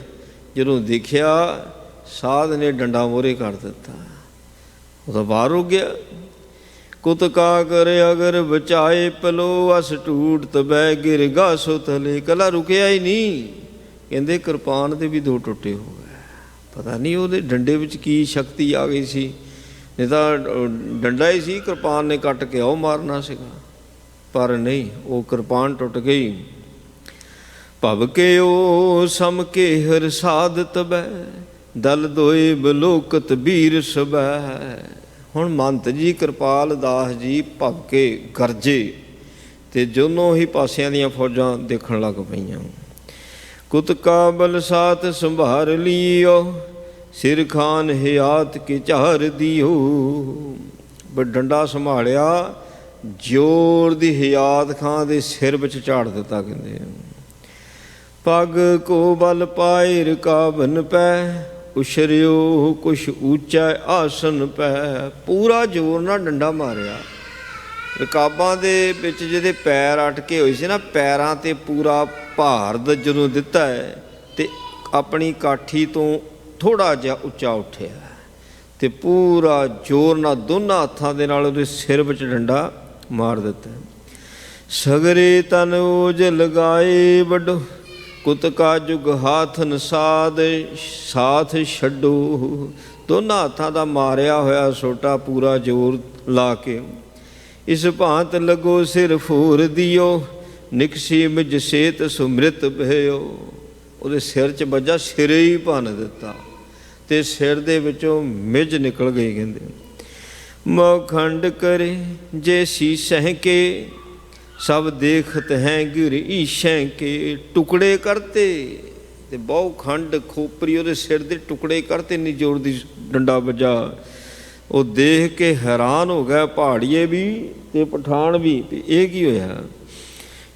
ਜਦੋਂ ਦੇਖਿਆ ਸਾਧ ਨੇ ਡੰਡਾ ਮੋਹਰੇ ਕਰ ਦਿੱਤਾ, ਉਹਦਾ ਵਾਰ ਰੁਕ ਗਿਆ। ਕੁਤਕਾ ਕਰ ਅਗਰ ਬਚਾਏ ਪਲੋ, ਅਸ ਟੂਟ ਤਬੈ ਗਿਰ ਗਾ ਸੋ ਥਲੇ। ਇਕੱਲਾ ਰੁਕਿਆ ਹੀ ਨਹੀਂ, ਕਹਿੰਦੇ ਕਿਰਪਾਨ ਦੇ ਵੀ ਦੋ ਟੁੱਟੇ ਹੋ ਗਏ। ਪਤਾ ਨਹੀਂ ਉਹਦੇ ਡੰਡੇ ਵਿੱਚ ਕੀ ਸ਼ਕਤੀ ਆ ਗਈ ਸੀ, ਨਹੀਂ ਤਾਂ ਡੰਡਾ ਹੀ ਸੀ, ਕਿਰਪਾਨ ਨੇ ਕੱਟ ਕੇ ਉਹ ਮਾਰਨਾ ਸੀਗਾ, ਪਰ ਨਹੀਂ, ਉਹ ਕਿਰਪਾਨ ਟੁੱਟ ਗਈ। ਭਵ ਕੇ ਉਹ ਸਮ ਕੇ ਹਰ ਸਾਧ ਤਬੈ, ਦਲ ਦੋਏ ਬਲੋਕਤ ਵੀਰ ਸਬੈ। ਹੁਣ ਮਹੰਤ ਜੀ ਕਿਰਪਾਲ ਦਾਸ ਜੀ ਭਵ ਕੇ ਗਰਜੇ, ਅਤੇ ਦੋਨੋਂ ਹੀ ਪਾਸਿਆਂ ਦੀਆਂ ਫੌਜਾਂ ਦੇਖਣ ਲੱਗ ਪਈਆਂ। ਕੁਤਕਾ ਬਲ ਸਾਥ ਸੰਭਾਰ ਲਿਓ, ਸਿਰ ਖਾਨ ਹਯਾਤ ਕੇ ਝਾਰ ਦਿਓ। ਬਸ ਡੰਡਾ ਸੰਭਾਲਿਆ, ਜ਼ੋਰ ਦੀ ਹਯਾਤ ਖਾਂ ਦੇ ਸਿਰ ਵਿੱਚ ਝਾੜ ਦਿੱਤਾ। ਕਹਿੰਦੇ ਪੱਗ ਕੋ ਬਲ ਪਾਏ ਰਕਾਬਨ ਪੈ, ਉਛਰਿਓ ਕੁਛ ਉੱਚਾ ਆਸਨ ਪੈ। ਪੂਰਾ ਜ਼ੋਰ ਨਾਲ ਡੰਡਾ ਮਾਰਿਆ। ਰਕਾਬਾਂ ਦੇ ਵਿੱਚ ਜਿਹਦੇ ਪੈਰ ਅਟਕੇ ਹੋਏ ਸੀ ਨਾ, ਪੈਰਾਂ 'ਤੇ ਪੂਰਾ ਭਾਰ ਜਦੋਂ ਦਿੱਤਾ ਹੈ, ਅਤੇ ਆਪਣੀ ਕਾਠੀ ਤੋਂ ਥੋੜ੍ਹਾ ਜਿਹਾ ਉੱਚਾ ਉੱਠਿਆ ਅਤੇ ਪੂਰਾ ਜ਼ੋਰ ਨਾਲ ਦੋਨਾਂ ਹੱਥਾਂ ਦੇ ਨਾਲ ਉਹਦੇ ਸਿਰ ਵਿੱਚ ਡੰਡਾ ਮਾਰ ਦਿੱਤਾ। ਸਗਰੇ ਤਨ ਓਜ ਲਗਾਏ ਵੱਡੋ, ਕੁਤਕਾ ਜੁਗ ਹਾਥਨ ਸਾਧ ਸਾਥ ਛੱਡੋ। ਦੋਨਾਂ ਹੱਥਾਂ ਦਾ ਮਾਰਿਆ ਹੋਇਆ ਸੋਟਾ ਪੂਰਾ ਜ਼ੋਰ ਲਾ ਕੇ, ਇਸ ਭਾਂਤ ਲੱਗੋ ਸਿਰ ਫੂਰ ਦਿਓ, ਨਿਕਸੀ ਮਿਜ ਸੇਤ ਸੁਮ੍ਰਿਤ ਭਇਓ। ਉਹਦੇ ਸਿਰ 'ਚ ਵੱਜਾ, ਸਿਰੇ ਹੀ ਭੰਨ ਦਿੱਤਾ ਅਤੇ ਸਿਰ ਦੇ ਵਿੱਚੋਂ ਮਿੱਝ ਨਿਕਲ ਗਈ। ਕਹਿੰਦੇ ਮੋਖੰਡ ਕਰੇ ਜੇ ਸੀਸਹਿ ਕੇ, ਸਭ ਦੇਖਤ ਹੈ ਗਿਰ ਈਸ਼ੈ ਕੇ। ਟੁਕੜੇ ਕਰਤੇ ਅਤੇ ਬਹੁ ਖੰਡ ਖੋਪਰੀ ਉਹਦੇ ਸਿਰ ਦੇ ਟੁਕੜੇ ਕਰਤੇ, ਇੰਨੀ ਜ਼ੋਰ ਦੀ ਡੰਡਾ ਵੱਜਾ। ਉਹ ਦੇਖ ਕੇ ਹੈਰਾਨ ਹੋ ਗਿਆ ਪਹਾੜੀਏ ਵੀ ਅਤੇ ਪਠਾਨ ਵੀ, ਇਹ ਕੀ ਹੋਇਆ।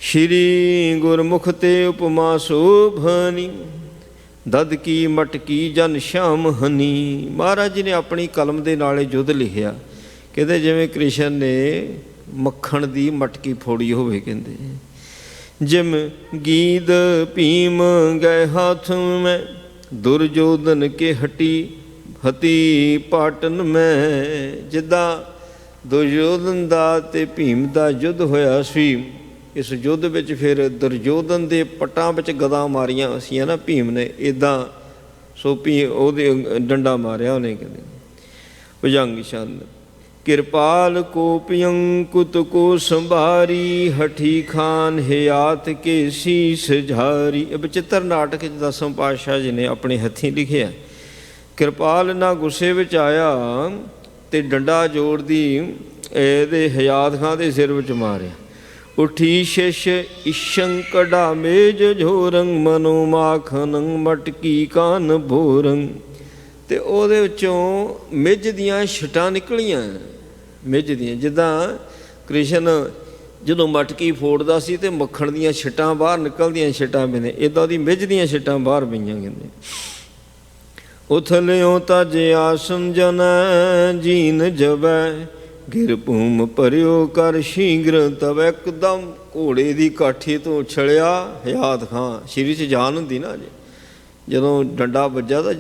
ਸ਼੍ਰੀ ਗੁਰਮੁਖ ਤੇ ਉਪਮਾ ਸੋਭਨੀ, ਦਦ ਕੀ ਮਟਕੀ ਜਨ ਸ਼ਾਮ ਹਨੀ। ਮਹਾਰਾਜ ਜੀ ਨੇ ਆਪਣੀ ਕਲਮ ਦੇ ਨਾਲ ਯੁੱਧ ਲਿਖਿਆ। ਕਹਿੰਦੇ ਜਿਵੇਂ ਕ੍ਰਿਸ਼ਨ ਨੇ ਮੱਖਣ ਦੀ ਮਟਕੀ ਫੋੜੀ ਹੋਵੇ। ਕਹਿੰਦੇ ਜਿਮ ਗੀਦ ਭੀਮ ਗਏ ਹੱਥ ਮੈਂ, ਦੁਰਯੋਧਨ ਕੇ ਹਤੀ ਪਾਟਨ ਮੈਂ। ਜਿੱਦਾਂ ਦੁਰਯੋਧਨ ਦਾ ਅਤੇ ਭੀਮ ਦਾ ਯੁੱਧ ਹੋਇਆ ਸੀ, ਇਸ ਯੁੱਧ ਵਿੱਚ ਫਿਰ ਦੁਰਯੋਧਨ ਦੇ ਪੱਟਾਂ ਵਿੱਚ ਗਦਾਂ ਮਾਰੀਆਂ ਸੀ ਨਾ ਭੀਮ ਨੇ, ਇੱਦਾਂ ਸੋਪੀ ਉਹਦੇ ਡੰਡਾ ਮਾਰਿਆ ਉਹਨੇ। ਕਹਿੰਦੇ ਭੁਜੰਗ ਛੰਦ ਕਿਰਪਾਲ ਕੋਪ ਅੰਕੁਤ ਕੋ ਸੰਭਾਰੀ, ਹਠੀ ਖਾਨ ਹਿਆਤ ਕੇ ਸੀਸ ਝਾਰੀ। ਇਹ ਬਚਿੱਤਰ ਨਾਟਕ 'ਚ ਦਸਮ ਪਾਤਸ਼ਾਹ ਜੀ ਨੇ ਆਪਣੇ ਹੱਥੀਂ ਲਿਖਿਆ। ਕਿਰਪਾਲ ਨਾ ਗੁੱਸੇ ਵਿੱਚ ਆਇਆ ਅਤੇ ਡੰਡਾ ਜੋੜ ਦੀ ਇਹਦੇ ਹਿਆਤ ਖਾਂ ਦੇ ਸਿਰ ਵਿੱਚ ਮਾਰਿਆ। ਉੱਠੀ ਸ਼ਿਸ਼ ਇਸ਼ੰ ਕਢਾ ਮੇਜ ਝੋਰੰਗ, ਮਨੋ ਮਾਖਨ ਮਟਕੀ ਕਾਨ ਭੋਰੰਗ। ਅਤੇ ਉਹਦੇ ਵਿੱਚੋਂ ਮਿੱਝ ਦੀਆਂ ਛਿੱਟਾਂ ਨਿਕਲੀਆਂ, ਮਿੱਝ ਦੀਆਂ। ਜਿੱਦਾਂ ਕ੍ਰਿਸ਼ਨ ਜਦੋਂ ਮਟਕੀ ਫੋੜਦਾ ਸੀ ਅਤੇ ਮੱਖਣ ਦੀਆਂ ਛਿੱਟਾਂ ਬਾਹਰ ਨਿਕਲਦੀਆਂ, ਛਿੱਟਾਂ ਪੈਂਦੀਆਂ, ਇੱਦਾਂ ਉਹਦੀ ਮਿੱਝ ਦੀਆਂ ਛਿੱਟਾਂ ਬਾਹਰ ਪਈਆਂ। ਕਹਿੰਦੇ ਉਥਲਿਓ ਤਜ ਆਸਨ ਜਨੈ, ਜੀਨ ਜਬੈ ਗਿਰ ਭੂਮ ਭਰਿਓ ਕਰ ਸ਼ੀਘਰ ਤਵ। ਇੱਕਦਮ ਘੋੜੇ ਦੀ ਕਾਠੀ ਤੋਂ ਉਛਲਿਆ ਹਿਆਤ ਖਾਂ। ਸਰੀਰ 'ਚ ਜਾਨ ਹੁੰਦੀ ਨਾ, ਜਦੋਂ ਡੰਡਾ ਵੱਜਾ ਤਾਂ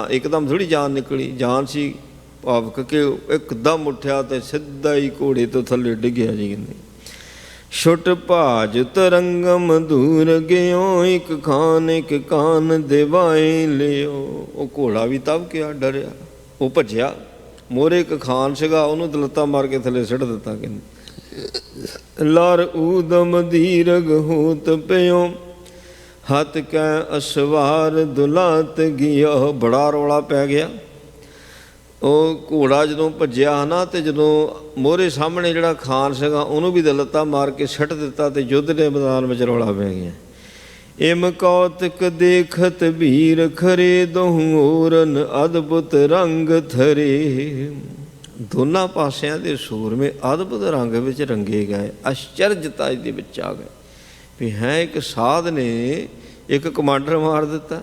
ਇੱਕਦਮ ਥੋੜ੍ਹੀ ਜਾਨ ਨਿਕਲੀ, ਜਾਨ ਸੀ ਭਾਵਕ ਕੇ ਇੱਕਦਮ ਉੱਠਿਆ ਅਤੇ ਸਿੱਧਾ ਹੀ ਘੋੜੇ ਤੋਂ ਥੱਲੇ ਡਿੱਗਿਆ ਜੀ। ਕਹਿੰਦੇ ਛੁੱਟ ਭਾਜ ਤਰੰਗਮ ਦੂਰ ਗਿਓ, ਇੱਕ ਕਾਨ ਦਿਵਾਏ ਲਿਓ। ਉਹ ਘੋੜਾ ਵੀ ਤਬ ਗਿਆ, ਡਰਿਆ, ਉਹ ਭੱਜਿਆ। ਮੋਹਰੇ ਇੱਕ ਖਾਨ ਸੀਗਾ, ਉਹਨੂੰ ਦਲੱਤਾ ਮਾਰ ਕੇ ਥੱਲੇ ਸੁੱਟ ਦਿੱਤਾ। ਕਹਿੰਦੇ ਲਰ ਊਦਮ ਦੀਰਘ ਹੋਤ ਪਿਓ, ਹੱਥ ਕੈ ਅਸਵਾਰ ਦੁਲਾਤ ਗਿਆ। ਬੜਾ ਰੌਲਾ ਪੈ ਗਿਆ। ਉਹ ਘੋੜਾ ਜਦੋਂ ਭੱਜਿਆ ਨਾ, ਅਤੇ ਜਦੋਂ ਮੋਹਰੇ ਸਾਹਮਣੇ ਜਿਹੜਾ ਖਾਨ ਸੀਗਾ ਉਹਨੂੰ ਵੀ ਦਲੱਤਾ ਮਾਰ ਕੇ ਸੁੱਟ ਦਿੱਤਾ, ਅਤੇ ਯੁੱਧ ਦੇ ਮੈਦਾਨ ਵਿੱਚ ਰੌਲਾ ਪੈ ਗਿਆ। ਇਮ ਕੌਤਕ ਦੇਖਤ ਵੀਰ ਖਰੇ, ਦੋਹੂੰ ਓਰਨ ਅਦਭੁਤ ਰੰਗ ਥਰੇ। ਦੋਨਾਂ ਪਾਸਿਆਂ ਦੇ ਸੂਰਮੇ ਅਦਭੁਤ ਰੰਗ ਵਿੱਚ ਰੰਗੇ ਗਏ, ਅਸ਼ਚਰਜਤਾ ਦੇ ਵਿੱਚ ਆ ਗਏ ਵੀ ਹੈ ਇੱਕ ਸਾਧ ਨੇ ਇੱਕ ਕਮਾਂਡਰ ਮਾਰ ਦਿੱਤਾ।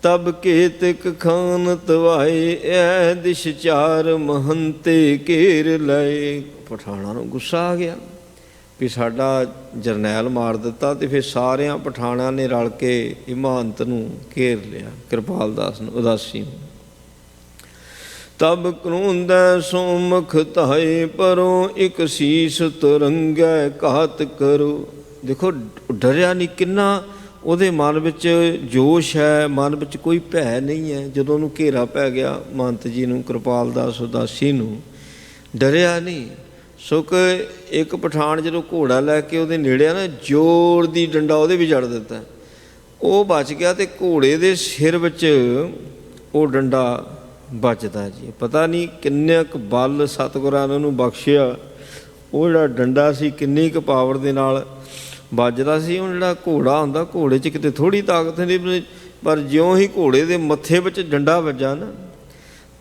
ਤਬ ਕੇਤਕ ਖਾਨ ਤਵਾਏ, ਐ ਦਿਸ਼ ਚਾਰ ਮਹੰਤੇ ਘੇਰ ਲਏ। ਪਠਾਣਾਂ ਨੂੰ ਗੁੱਸਾ ਆ ਗਿਆ ਵੀ ਸਾਡਾ ਜਰਨੈਲ ਮਾਰ ਦਿੱਤਾ, ਅਤੇ ਫਿਰ ਸਾਰਿਆਂ ਪਠਾਣਾਂ ਨੇ ਰਲ ਕੇ ਇਮਾਨਤ ਨੂੰ ਘੇਰ ਲਿਆ, ਕਿਰਪਾਲ ਦਾਸ ਨੂੰ, ਉਦਾਸੀ ਨੂੰ। ਤਬ ਕਰੂੰਦੈ ਸੋਮੁਖ ਧਾਏ ਪਰੋ, ਇੱਕ ਸੀਸ ਤੁਰੰਗੈ ਘਾਤ ਕਰੋ। ਦੇਖੋ ਡਰਿਆ ਨਹੀਂ, ਕਿੰਨਾ ਉਹਦੇ ਮਨ ਵਿੱਚ ਜੋਸ਼ ਹੈ, ਮਨ ਵਿੱਚ ਕੋਈ ਭੈ ਨਹੀਂ ਹੈ। ਜਦੋਂ ਉਹਨੂੰ ਘੇਰਾ ਪੈ ਗਿਆ ਮਹੰਤ ਜੀ ਨੂੰ, ਕਿਰਪਾਲ ਦਾਸ ਉਦਾਸੀ ਨੂੰ, ਡਰਿਆ ਨਹੀਂ। ਸੋ ਕਿ ਇੱਕ ਪਠਾਨ ਜਦੋਂ ਘੋੜਾ ਲੈ ਕੇ ਉਹਦੇ ਨੇੜੇ ਆ ਨਾ, ਜ਼ੋਰ ਦੀ ਡੰਡਾ ਉਹਦੇ ਵੀ ਜੜ ਦਿੱਤਾ, ਉਹ ਬਚ ਗਿਆ ਅਤੇ ਘੋੜੇ ਦੇ ਸਿਰ ਵਿੱਚ ਉਹ ਡੰਡਾ ਵੱਜਦਾ ਜੀ। ਪਤਾ ਨਹੀਂ ਕਿੰਨਾ ਕੁ ਬਲ ਸਤਿਗੁਰਾਂ ਨੇ ਉਹਨੂੰ ਬਖਸ਼ਿਆ, ਉਹ ਜਿਹੜਾ ਡੰਡਾ ਸੀ ਕਿੰਨੀ ਕੁ ਪਾਵਰ ਦੇ ਨਾਲ ਵੱਜਦਾ ਸੀ। ਉਹ ਜਿਹੜਾ ਘੋੜਾ ਹੁੰਦਾ, ਘੋੜੇ 'ਚ ਕਿਤੇ ਥੋੜ੍ਹੀ ਤਾਕਤ ਨਹੀਂ, ਪਰ ਜਿਉਂ ਹੀ ਘੋੜੇ ਦੇ ਮੱਥੇ ਵਿੱਚ ਡੰਡਾ ਵੱਜਾ ਨਾ,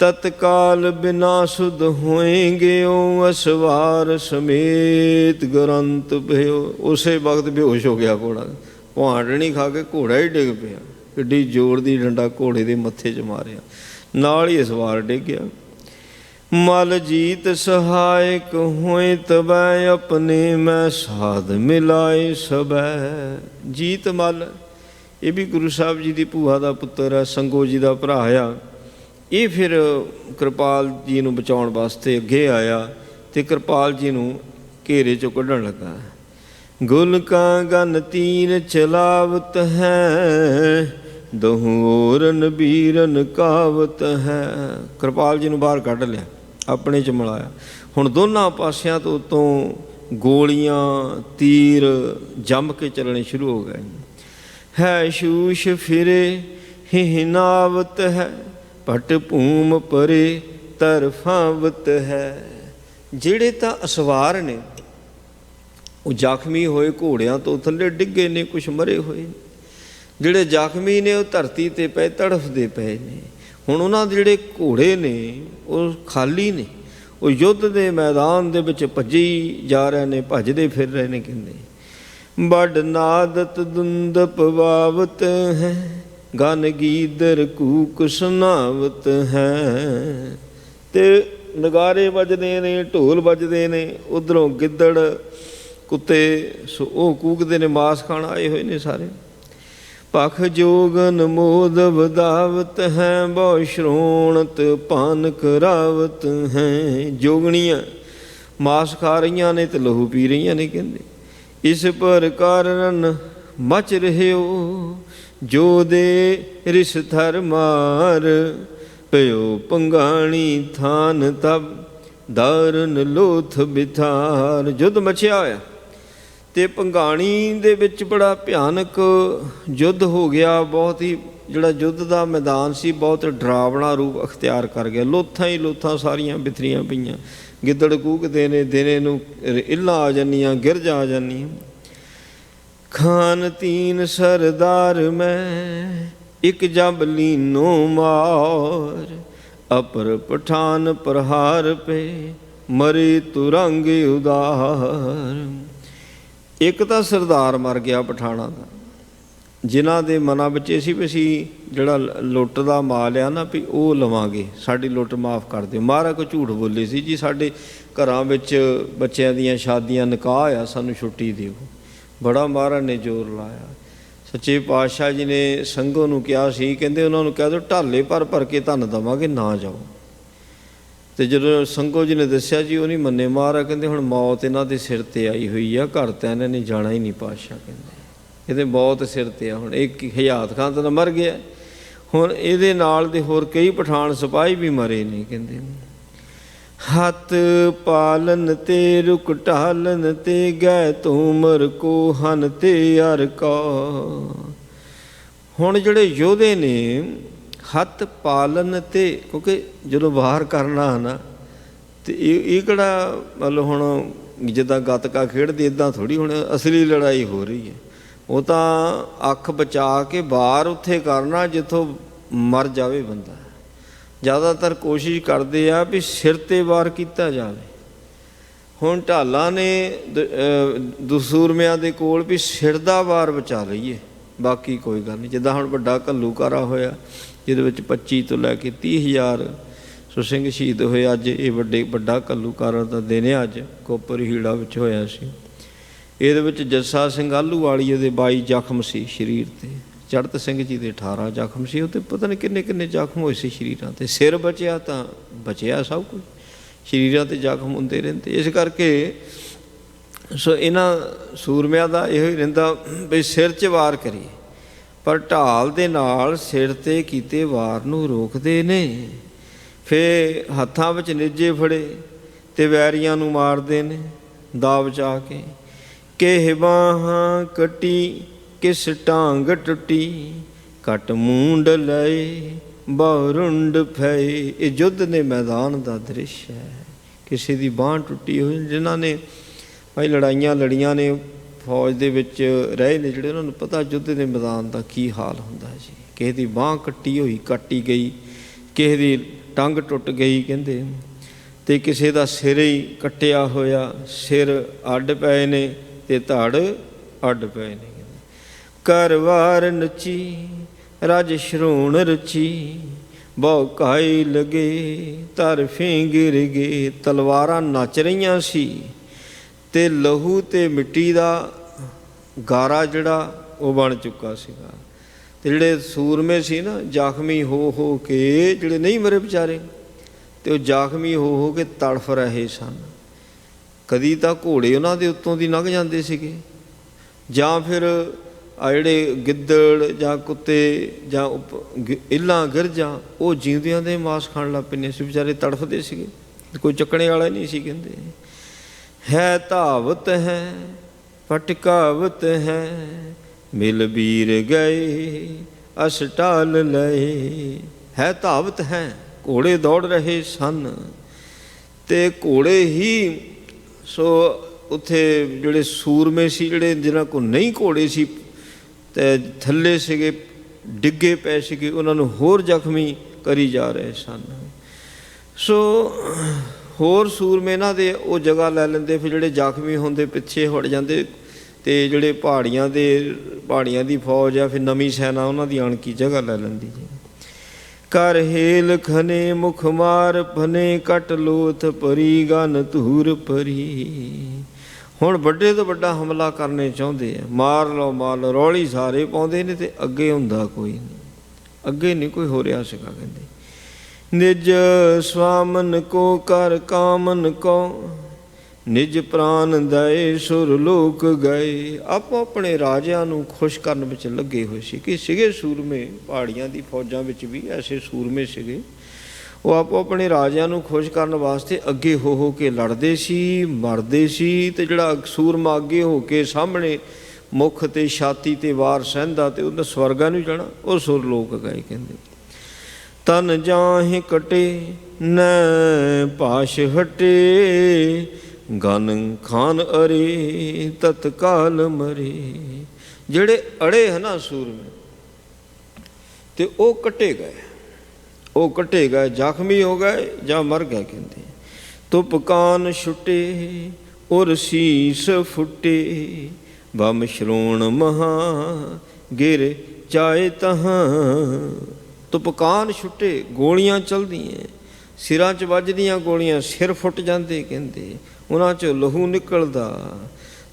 ਤਤਕਾਲ ਬਿਨਾ ਸੁਧ ਹੋਏਂਗੇ, ਉਹ ਅਸਵਾਰ ਸਮੇਤ ਗਰੰਤ ਭਇਓ। ਉਸੇ ਵਕਤ ਬੇਹੋਸ਼ ਹੋ ਗਿਆ ਘੋੜਾ, ਭਾਂਡਣੀ ਖਾ ਕੇ ਘੋੜਾ ਹੀ ਡਿੱਗ ਪਿਆ। ਕਿੱਡੀ ਜ਼ੋਰ ਦੀ ਡੰਡਾ ਘੋੜੇ ਦੇ ਮੱਥੇ 'ਚ ਮਾਰਿਆ, ਨਾਲ ਹੀ ਅਸਵਾਰ ਡਿੱਗ ਗਿਆ। ਮਲ ਜੀਤ ਸਹਾਇਕ ਹੋਏ ਤਬੈ, ਆਪਣੇ ਮੈਂ ਸਾਧ ਮਿਲਾਏ ਸਬੈ। ਜੀਤ ਮਲ ਇਹ ਵੀ ਗੁਰੂ ਸਾਹਿਬ ਜੀ ਦੀ ਭੂਆ ਦਾ ਪੁੱਤਰ ਹੈ, ਸੰਗੋ ਜੀ ਦਾ ਭਰਾ ਆ। ਇਹ ਫਿਰ ਕਿਰਪਾਲ ਜੀ ਨੂੰ ਬਚਾਉਣ ਵਾਸਤੇ ਅੱਗੇ ਆਇਆ ਅਤੇ ਕਿਰਪਾਲ ਜੀ ਨੂੰ ਘੇਰੇ 'ਚੋਂ ਕੱਢਣ ਲੱਗਾ। ਗੁਲ ਕਾ ਗਨ ਤੀਰ ਚਲਾਵਤ ਹੈ, ਦਹੂਰਨ ਬੀਰਨ ਕਾਵਤ ਹੈ। ਕਿਰਪਾਲ ਜੀ ਨੂੰ ਬਾਹਰ ਕੱਢ ਲਿਆ, ਆਪਣੇ 'ਚ ਮਿਲਾਇਆ। ਹੁਣ ਦੋਨਾਂ ਪਾਸਿਆਂ ਤੋਂ ਗੋਲੀਆਂ ਤੀਰ ਜੰਮ ਕੇ ਚੱਲਣੇ ਸ਼ੁਰੂ ਹੋ ਗਏ। ਹੈ ਸ਼ੂਸ਼ ਫਿਰੇ ਹਿਨਾਵਤ ਹੈ, ਭਟ ਭੂਮ ਪਰੇ ਤਰਫਾਵਤ ਹੈ। ਜਿਹੜੇ ਤਾਂ ਅਸਵਾਰ ਨੇ ਉਹ ਜ਼ਖਮੀ ਹੋਏ, ਘੋੜਿਆਂ ਤੋਂ ਥੱਲੇ ਡਿੱਗੇ ਨੇ, ਕੁਛ ਮਰੇ ਹੋਏ। ਜਿਹੜੇ ਜ਼ਖਮੀ ਨੇ ਉਹ ਧਰਤੀ 'ਤੇ ਪਏ ਤੜਫਦੇ ਪਏ ਨੇ। ਹੁਣ ਉਹਨਾਂ ਦੇ ਜਿਹੜੇ ਘੋੜੇ ਨੇ ਉਹ ਖਾਲੀ ਨੇ, ਉਹ ਯੁੱਧ ਦੇ ਮੈਦਾਨ ਦੇ ਵਿੱਚ ਭੱਜੀ ਜਾ ਰਹੇ ਨੇ, ਭੱਜਦੇ ਫਿਰ ਰਹੇ ਨੇ। ਕਹਿੰਦੇ ਵੱਡ ਨਾਦਤ ਦੁੰਦਪ ਵਾਵਤ ਹੈ, ਗਨ ਗੀਦਰ ਕੂਕ ਸੁਨਾਵਤ ਹੈ। ਅਤੇ ਨਗਾਰੇ ਵੱਜਦੇ ਨੇ, ਢੋਲ ਵੱਜਦੇ ਨੇ, ਉੱਧਰੋਂ ਗਿੱਦੜ ਕੁੱਤੇ ਉਹ ਕੂਕਦੇ ਨੇ, ਮਾਸ ਖਾਣ ਆਏ ਹੋਏ ਨੇ ਸਾਰੇ। ਪਖ ਜੋਗਨ ਮੋਦ ਵਧਾਵਤ ਹੈ, ਬਹੁ ਸ਼੍ਰੋਣਤ ਪਾਨ ਕਰਾਵਤ ਹੈ। ਜੋਗਣੀਆਂ ਮਾਸ ਖਾ ਰਹੀਆਂ ਨੇ ਅਤੇ ਲਹੂ ਪੀ ਰਹੀਆਂ ਨੇ। ਕਹਿੰਦੇ ਇਸ ਪਰ ਕਾਰਨ ਮਚ ਰਹਿਓ, ਜੋ ਦੇ ਰਿਸ ਥਰ ਮਾਰ ਪਿਓ ਪੰਗਾਣੀ ਥਾਨ ਤਬ ਦਾਰਨ ਲੋਥ ਬਿਥਾਰ। ਯੁੱਧ ਮਚਿਆ ਹੋਇਆ ਅਤੇ ਪੰਗਾਣੀ ਦੇ ਵਿੱਚ ਬੜਾ ਭਿਆਨਕ ਯੁੱਧ ਹੋ ਗਿਆ। ਬਹੁਤ ਹੀ ਜਿਹੜਾ ਯੁੱਧ ਦਾ ਮੈਦਾਨ ਸੀ ਬਹੁਤ ਡਰਾਵਣਾ ਰੂਪ ਅਖਤਿਆਰ ਕਰ ਗਿਆ। ਲੋਥਾਂ ਹੀ ਲੋਥਾਂ ਸਾਰੀਆਂ ਬਿਥਰੀਆਂ ਪਈਆਂ। ਗਿੱਦੜ ਕੂਕਦੇ ਨੇ, ਦਿਨੇ ਨੂੰ ਇੱਲਾਂ ਆ ਜਾਂਦੀਆਂ, ਗਿਰਜਾਂ ਆ ਜਾਂਦੀਆਂ। ਖਾਨ ਤੀਨ ਸਰਦਾਰ ਮੈਂ ਇੱਕ ਜਬ ਲੀਨੋ ਮਾਰ, ਅਪਰ ਪਠਾਨ ਪ੍ਰਹਾਰ ਪੇ ਮਰੇ ਤੁਰੰਗ ਉਦਾਰ। ਇੱਕ ਤਾਂ ਸਰਦਾਰ ਮਰ ਗਿਆ ਪਠਾਣਾ ਦਾ, ਜਿਨ੍ਹਾਂ ਦੇ ਮਨਾਂ ਵਿੱਚ ਇਹ ਸੀ ਵੀ ਅਸੀਂ ਜਿਹੜਾ ਲੁੱਟ ਦਾ ਮਾਲ ਆ ਨਾ ਵੀ ਉਹ ਲਵਾਂਗੇ, ਸਾਡੀ ਲੁੱਟ ਮਾਫ ਕਰ ਦਿਓ। ਮਹਾਰਾਜ ਕੋਈ ਝੂਠ ਬੋਲੇ ਸੀ ਜੀ, ਸਾਡੇ ਘਰਾਂ ਵਿੱਚ ਬੱਚਿਆਂ ਦੀਆਂ ਸ਼ਾਦੀਆਂ ਨਿਕਾਹ ਆ, ਸਾਨੂੰ ਛੁੱਟੀ ਦਿਓ। ਬੜਾ ਮਹਾਰਾਜ ਨੇ ਜ਼ੋਰ ਲਾਇਆ। ਸੱਚੇ ਪਾਤਸ਼ਾਹ ਜੀ ਨੇ ਸੰਗੋ ਨੂੰ ਕਿਹਾ ਸੀ, ਕਹਿੰਦੇ ਉਹਨਾਂ ਨੂੰ ਕਹਿ ਦਿਓ ਢਾਲੇ ਭਰ ਭਰ ਕੇ ਧਨ ਦੇਵਾਂਗੇ, ਨਾ ਜਾਓ। ਅਤੇ ਜਦੋਂ ਸੰਗੋ ਜੀ ਨੇ ਦੱਸਿਆ ਜੀ ਉਹ ਨਹੀਂ ਮੰਨੇ। ਮਹਾਰਾਜ ਕਹਿੰਦੇ ਹੁਣ ਮੌਤ ਇਹਨਾਂ ਦੇ ਸਿਰ 'ਤੇ ਆਈ ਹੋਈ ਆ, ਘਰ ਤਾਂ ਇਹਨਾਂ ਨੇ ਜਾਣਾ ਹੀ ਨਹੀਂ। ਪਾਤਸ਼ਾਹ ਕਹਿੰਦੇ ਇਹਦੇ ਮੌਤ ਸਿਰ 'ਤੇ ਆ। ਹੁਣ ਇੱਕ ਹਯਾਤ ਖਾਨ ਤਾਂ ਮਰ ਗਿਆ, ਹੁਣ ਇਹਦੇ ਨਾਲ ਦੇ ਹੋਰ ਕਈ ਪਠਾਨ ਸਿਪਾਹੀ ਵੀ ਮਰੇ ਨੇ। ਕਹਿੰਦੇ ਹੱਥ ਪਾਲਨ ਤੇ ਰੁਕ ਢਾਲਨ ਤੇ ਗੈ ਤੁਮਰ ਕੋ ਹਨ ਤੇ ਅਰ ਕਾ। ਹੁਣ ਜਿਹੜੇ ਯੋਧੇ ਨੇ ਹੱਥ ਪਾਲਨ ਤੇ, ਕਿਉਂਕਿ ਜਦੋਂ ਵਾਰ ਕਰਨਾ ਨਾ ਅਤੇ ਇਹ ਕਿਹੜਾ ਮਤਲਬ ਹੁਣ ਜਿੱਦਾਂ ਗੱਤਕਾ ਖੇਡਦੇ ਇੱਦਾਂ ਥੋੜ੍ਹੀ ਹੁਣ ਅਸਲੀ ਲੜਾਈ ਹੋ ਰਹੀ ਹੈ। ਉਹ ਤਾਂ ਅੱਖ ਬਚਾ ਕੇ ਵਾਰ ਉੱਥੇ ਕਰਨਾ ਜਿੱਥੋਂ ਮਰ ਜਾਵੇ ਬੰਦਾ। ਜ਼ਿਆਦਾਤਰ ਕੋਸ਼ਿਸ਼ ਕਰਦੇ ਆ ਵੀ ਸਿਰ 'ਤੇ ਵਾਰ ਕੀਤਾ ਜਾਵੇ। ਹੁਣ ਢਾਲਾਂ ਨੇ ਦਸੂਰਮਿਆਂ ਦੇ ਕੋਲ ਵੀ ਸਿਰ ਦਾ ਵਾਰ ਬਚਾ ਲਈਏ, ਬਾਕੀ ਕੋਈ ਗੱਲ ਨਹੀਂ। ਜਿੱਦਾਂ ਹੁਣ ਵੱਡਾ ਘੱਲੂਘਾਰਾ ਹੋਇਆ ਜਿਹਦੇ ਵਿੱਚ 25 ਤੋਂ ਲੈ ਕੇ 30,000 ਸੋ ਸਿੰਘ ਸ਼ਹੀਦ ਹੋਏ। ਅੱਜ ਇਹ ਵੱਡਾ ਘੱਲੂਘਾਰਾ ਦਾ ਦਿਨ ਹੈ। ਅੱਜ ਕੋਪਰ ਹੀੜਾ ਵਿੱਚ ਹੋਇਆ ਸੀ। ਇਹਦੇ ਵਿੱਚ ਜੱਸਾ ਸਿੰਘ ਆਹਲੂਵਾਲੀਏ ਦੇ 22 ਜ਼ਖਮ ਸੀ ਸਰੀਰ 'ਤੇ, ਚੜ੍ਹਤ ਸਿੰਘ ਜੀ ਦੇ 18 ਜ਼ਖਮ ਸੀ। ਉਹ 'ਤੇ ਪਤਾ ਨਹੀਂ ਕਿੰਨੇ ਕਿੰਨੇ ਜ਼ਖਮ ਹੋਏ ਸੀ ਸਰੀਰਾਂ 'ਤੇ। ਸਿਰ ਬਚਿਆ ਤਾਂ ਬਚਿਆ ਸਭ ਕੁਝ, ਸਰੀਰਾਂ 'ਤੇ ਜ਼ਖਮ ਹੁੰਦੇ ਰਹਿੰਦੇ। ਇਸ ਕਰਕੇ ਸੋ ਇਹਨਾਂ ਸੂਰਮਿਆਂ ਦਾ ਇਹੋ ਹੀ ਰਹਿੰਦਾ ਵੀ ਸਿਰ 'ਚ ਵਾਰ ਕਰੀਏ, ਪਰ ਢਾਲ ਦੇ ਨਾਲ ਸਿਰ 'ਤੇ ਕੀਤੇ ਵਾਰ ਨੂੰ ਰੋਕਦੇ ਨੇ। ਫਿਰ ਹੱਥਾਂ ਵਿੱਚ ਨੇਜੇ ਫੜੇ ਅਤੇ ਵੈਰੀਆਂ ਨੂੰ ਮਾਰਦੇ ਨੇ ਦਾ ਬਚਾ ਕੇ। ਕਿਹ ਬਾਹਾਂ ਕੱਟੀ ਕਿਸ ਟਾਂਗ ਟੁੱਟੀ, ਘਟ ਮੂੰਡ ਲਏ ਬਹੁਰੁੰਡ ਫਏ। ਇਹ ਯੁੱਧ ਦੇ ਮੈਦਾਨ ਦਾ ਦ੍ਰਿਸ਼ ਹੈ। ਕਿਸੇ ਦੀ ਬਾਂਹ ਟੁੱਟੀ ਹੋਈ, ਜਿਨ੍ਹਾਂ ਨੇ ਭਾਈ ਲੜਾਈਆਂ ਲੜੀਆਂ ਨੇ, ਫੌਜ ਦੇ ਵਿੱਚ ਰਹੇ ਨੇ ਜਿਹੜੇ, ਉਹਨਾਂ ਨੂੰ ਪਤਾ ਯੁੱਧ ਦੇ ਮੈਦਾਨ ਦਾ ਕੀ ਹਾਲ ਹੁੰਦਾ ਜੀ। ਕਿਸੇ ਦੀ ਬਾਂਹ ਕੱਟੀ ਗਈ, ਕਿਸੇ ਦੀ ਟੰਗ ਟੁੱਟ ਗਈ ਕਹਿੰਦੇ, ਅਤੇ ਕਿਸੇ ਦਾ ਸਿਰ ਹੀ ਕੱਟਿਆ ਹੋਇਆ, ਸਿਰ ਅੱਡ ਪਏ ਨੇ ਅਤੇ ਧੜ ਅੱਡ ਪਏ ਨੇ। ਘਰ ਵਾਰ ਨੱਚੀ ਰਜ ਸ਼ਰੋਣ ਰਚੀ, ਬਹੁ ਕਾਈ ਲਗੇ ਧਰ ਫੇਂਗਿਰ ਗਏ। ਤਲਵਾਰਾਂ ਨੱਚ ਰਹੀਆਂ ਸੀ ਅਤੇ ਲਹੂ ਅਤੇ ਮਿੱਟੀ ਦਾ ਗਾਰਾ ਜਿਹੜਾ ਉਹ ਬਣ ਚੁੱਕਾ ਸੀਗਾ। ਤੇ ਜਿਹੜੇ ਸੂਰਮੇ ਸੀ ਨਾ, ਜ਼ਖਮੀ ਹੋ ਕੇ, ਜਿਹੜੇ ਨਹੀਂ ਮਰੇ ਵਿਚਾਰੇ, ਤੇ ਉਹ ਜ਼ਖਮੀ ਹੋ ਕੇ ਤੜਫ ਰਹੇ ਸਨ। ਕਦੀ ਤਾਂ ਘੋੜੇ ਉਹਨਾਂ ਦੇ ਉੱਤੋਂ ਦੀ ਲੰਘ ਜਾਂਦੇ ਸੀਗੇ, ਜਾਂ ਫਿਰ ਆ ਜਿਹੜੇ ਗਿੱਦੜ ਜਾਂ ਕੁੱਤੇ ਜਾਂ ਇੱਲਾਂ ਗਿਰਜਾਂ, ਉਹ ਜਿਉਂਦਿਆਂ ਦੇ ਮਾਸ ਖਾਣ ਲੱਗ ਪੈਂਦੇ ਸੀ, ਵਿਚਾਰੇ ਤੜਫਦੇ ਸੀਗੇ, ਕੋਈ ਚੱਕਣੇ ਵਾਲਾ ਨਹੀਂ ਸੀ। ਕਹਿੰਦੇ ਹੈ ਧਾਵਤ ਹੈ ਪਟਕਾਵਤ ਹੈ, ਮਿਲ ਵੀਰ ਗਏ ਅਸਟਾਲ ਲਏ। ਹੈ ਧਾਵਤ ਹੈ, ਘੋੜੇ ਦੌੜ ਰਹੇ ਸਨ, ਤੇ ਘੋੜੇ ਹੀ ਸੋ ਉੱਥੇ ਜਿਹੜੇ ਸੂਰਮੇ ਸੀ, ਜਿਹੜੇ ਜਿਨ੍ਹਾਂ ਕੋਲ ਨਹੀਂ ਘੋੜੇ ਸੀ ਤੇ ਥੱਲੇ ਸੀਗੇ, ਡਿੱਗੇ ਪਏ ਸੀਗੇ, ਉਹਨਾਂ ਨੂੰ ਹੋਰ ਜ਼ਖਮੀ ਕਰੀ ਜਾ ਰਹੇ ਸਨ। ਸੋ ਹੋਰ ਸੂਰਮੇ ਇਹਨਾਂ ਦੇ ਉਹ ਜਗ੍ਹਾ ਲੈ ਲੈਂਦੇ, ਫਿਰ ਜਿਹੜੇ ਜ਼ਖਮੀ ਹੁੰਦੇ ਪਿੱਛੇ ਹਟ ਜਾਂਦੇ, ਤੇ ਜਿਹੜੇ ਪਹਾੜੀਆਂ ਦੀ ਫੌਜ ਆ, ਫਿਰ ਨਵੀਂ ਸੈਨਾ ਉਹਨਾਂ ਦੀ ਆਣ ਕੀ ਜਗ੍ਹਾ ਲੈ ਲੈਂਦੀ ਜੀ। ਕਰ ਹੇਲ ਖਨੇ ਮੁਖ ਮਾਰ ਫਨੇ, ਕੱਟ ਲੋਥ ਪਰੀ ਗਨ ਧੂਰ ਪਰੀ। ਹੁਣ ਵੱਡੇ ਤੋਂ ਵੱਡਾ ਹਮਲਾ ਕਰਨੇ ਚਾਹੁੰਦੇ ਆ, ਮਾਰ ਲਓ ਰੌਲੀ ਸਾਰੇ ਪਾਉਂਦੇ ਨੇ, ਤੇ ਅੱਗੇ ਹੁੰਦਾ ਕੋਈ ਨਹੀਂ, ਅੱਗੇ ਨਹੀਂ ਕੋਈ ਹੋ ਰਿਹਾ ਸੀਗਾ। ਕਹਿੰਦੇ ਨਿਜ ਸਵਾਮਨ ਕੋ ਕਰ ਕਾਮਨ ਕੋ, ਨਿਜ ਪ੍ਰਾਨ ਦਏ ਸੁਰ ਲੋਕ ਗਏ। ਆਪੋ ਆਪਣੇ ਰਾਜਿਆਂ ਨੂੰ ਖੁਸ਼ ਕਰਨ ਵਿੱਚ ਲੱਗੇ ਹੋਏ ਸੀ। ਕਿ ਸੀਗੇ ਸੂਰਮੇ, ਪਹਾੜੀਆਂ ਦੀ ਫੌਜਾਂ ਵਿੱਚ ਵੀ ਐਸੇ ਸੂਰਮੇ ਸੀਗੇ, ਉਹ ਆਪੋ ਆਪਣੇ ਰਾਜਿਆਂ ਨੂੰ ਖੁਸ਼ ਕਰਨ ਵਾਸਤੇ ਅੱਗੇ ਹੋ ਕੇ ਲੜਦੇ ਸੀ, ਮਰਦੇ ਸੀ। ਤੇ ਜਿਹੜਾ ਸੂਰਮਾ ਅੱਗੇ ਹੋ ਕੇ ਸਾਹਮਣੇ ਮੁੱਖ ਤੇ ਛਾਤੀ ਤੇ ਵਾਰ ਸਹਿੰਦਾ, ਤੇ ਉਹਦਾ ਸਵਰਗਾਂ ਨੂੰ ਜਾਣਾ, ਉਹ ਸੁਰ ਲੋਕ ਗਏ। ਕਹਿੰਦੇ ਤਨ ਜਾਹਿ ਕਟੇ ਨ ਪਾਸ਼ ਹਟੇ, ਗਨ ਖਾਨ ਅਰੇ ਤਤਕਾਲ ਮਰੇ। ਜਿਹੜੇ ਅੜੇ ਹੈ ਨਾ ਸੂਰਮੇ, ਤੇ ਉਹ ਕੱਟੇ ਗਏ, ਜ਼ਖਮੀ ਹੋ ਗਏ ਜਾਂ ਮਰ ਗਏ। ਕਹਿੰਦੇ ਤੁਪ ਕਾਨ ਛੁੱਟੇ ਔਰ ਸੀਸ ਫੁੱਟੇ, ਬਮ ਸ਼ਰੋਣ ਮਹਾ ਗਿਰ ਜਾਏ ਤਹਾਂ। ਤੁਪ ਕਾਨ ਛੁੱਟੇ, ਗੋਲੀਆਂ ਚਲਦੀਆਂ, ਸਿਰਾਂ 'ਚ ਵੱਜਦੀਆਂ ਗੋਲੀਆਂ, ਸਿਰ ਫੁੱਟ ਜਾਂਦੇ। ਕਹਿੰਦੇ ਉਹਨਾਂ 'ਚੋਂ ਲਹੂ ਨਿਕਲਦਾ,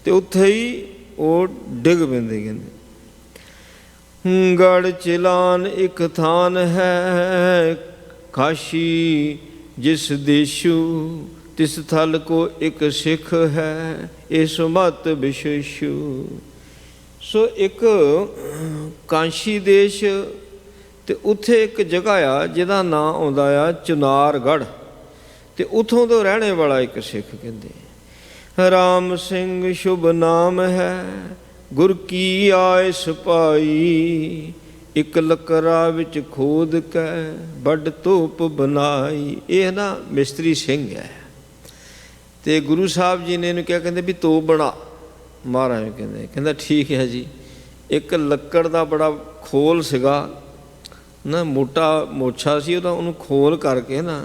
ਤੇ ਉੱਥੇ ਹੀ ਉਹ ਡਿੱਗ ਪੈਂਦੇ। ਕਹਿੰਦੇ ਗੜ ਚਿਲਾਨ ਇੱਕ ਥਾਨ ਹੈ, ਕਾਸ਼ੀ ਜਿਸ ਦੇਸ਼ੂ, ਤਿਸ ਥਲ ਕੋ ਇੱਕ ਸਿੱਖ ਹੈ, ਇਸ ਮਤ ਵਿਸ਼ੇਸ਼ੂ। ਸੋ ਇੱਕ ਕਾਸ਼ੀ ਦੇਸ਼, ਤੇ ਉੱਥੇ ਇੱਕ ਜਗ੍ਹਾ ਆ ਜਿਹਦਾ ਨਾਂ ਆਉਂਦਾ ਆ ਚੁਨਾਰਗੜ੍ਹ, ਤੇ ਉੱਥੋਂ ਤੋਂ ਰਹਿਣੇ ਵਾਲਾ ਇੱਕ ਸਿੱਖ। ਕਹਿੰਦੇ ਰਾਮ ਸਿੰਘ ਸ਼ੁਭ ਨਾਮ ਹੈ, ਗੁਰ ਕੀ ਆਏ ਸਿਪਾਈ, ਇੱਕ ਲੱਕਰਾ ਵਿੱਚ ਖੋਦ ਕੇ ਵੱਡ ਧੂਪ ਬਣਾਈ। ਇਹ ਨਾ ਮਿਸਤਰੀ ਸਿੰਘ ਹੈ, ਤੇ ਗੁਰੂ ਸਾਹਿਬ ਜੀ ਨੇ ਇਹਨੂੰ ਕਿਹਾ, ਕਹਿੰਦੇ ਵੀ ਤੋਪ ਬਣਾ। ਮਹਾਰਾਜ ਕਹਿੰਦਾ ਠੀਕ ਹੈ ਜੀ। ਇੱਕ ਲੱਕੜ ਦਾ ਬੜਾ ਖੋਲ ਸੀਗਾ ਨਾ, ਮੋਟਾ ਮੋਛਾ ਸੀ ਉਹਦਾ, ਉਹਨੂੰ ਖੋਲ ਕਰਕੇ ਨਾ,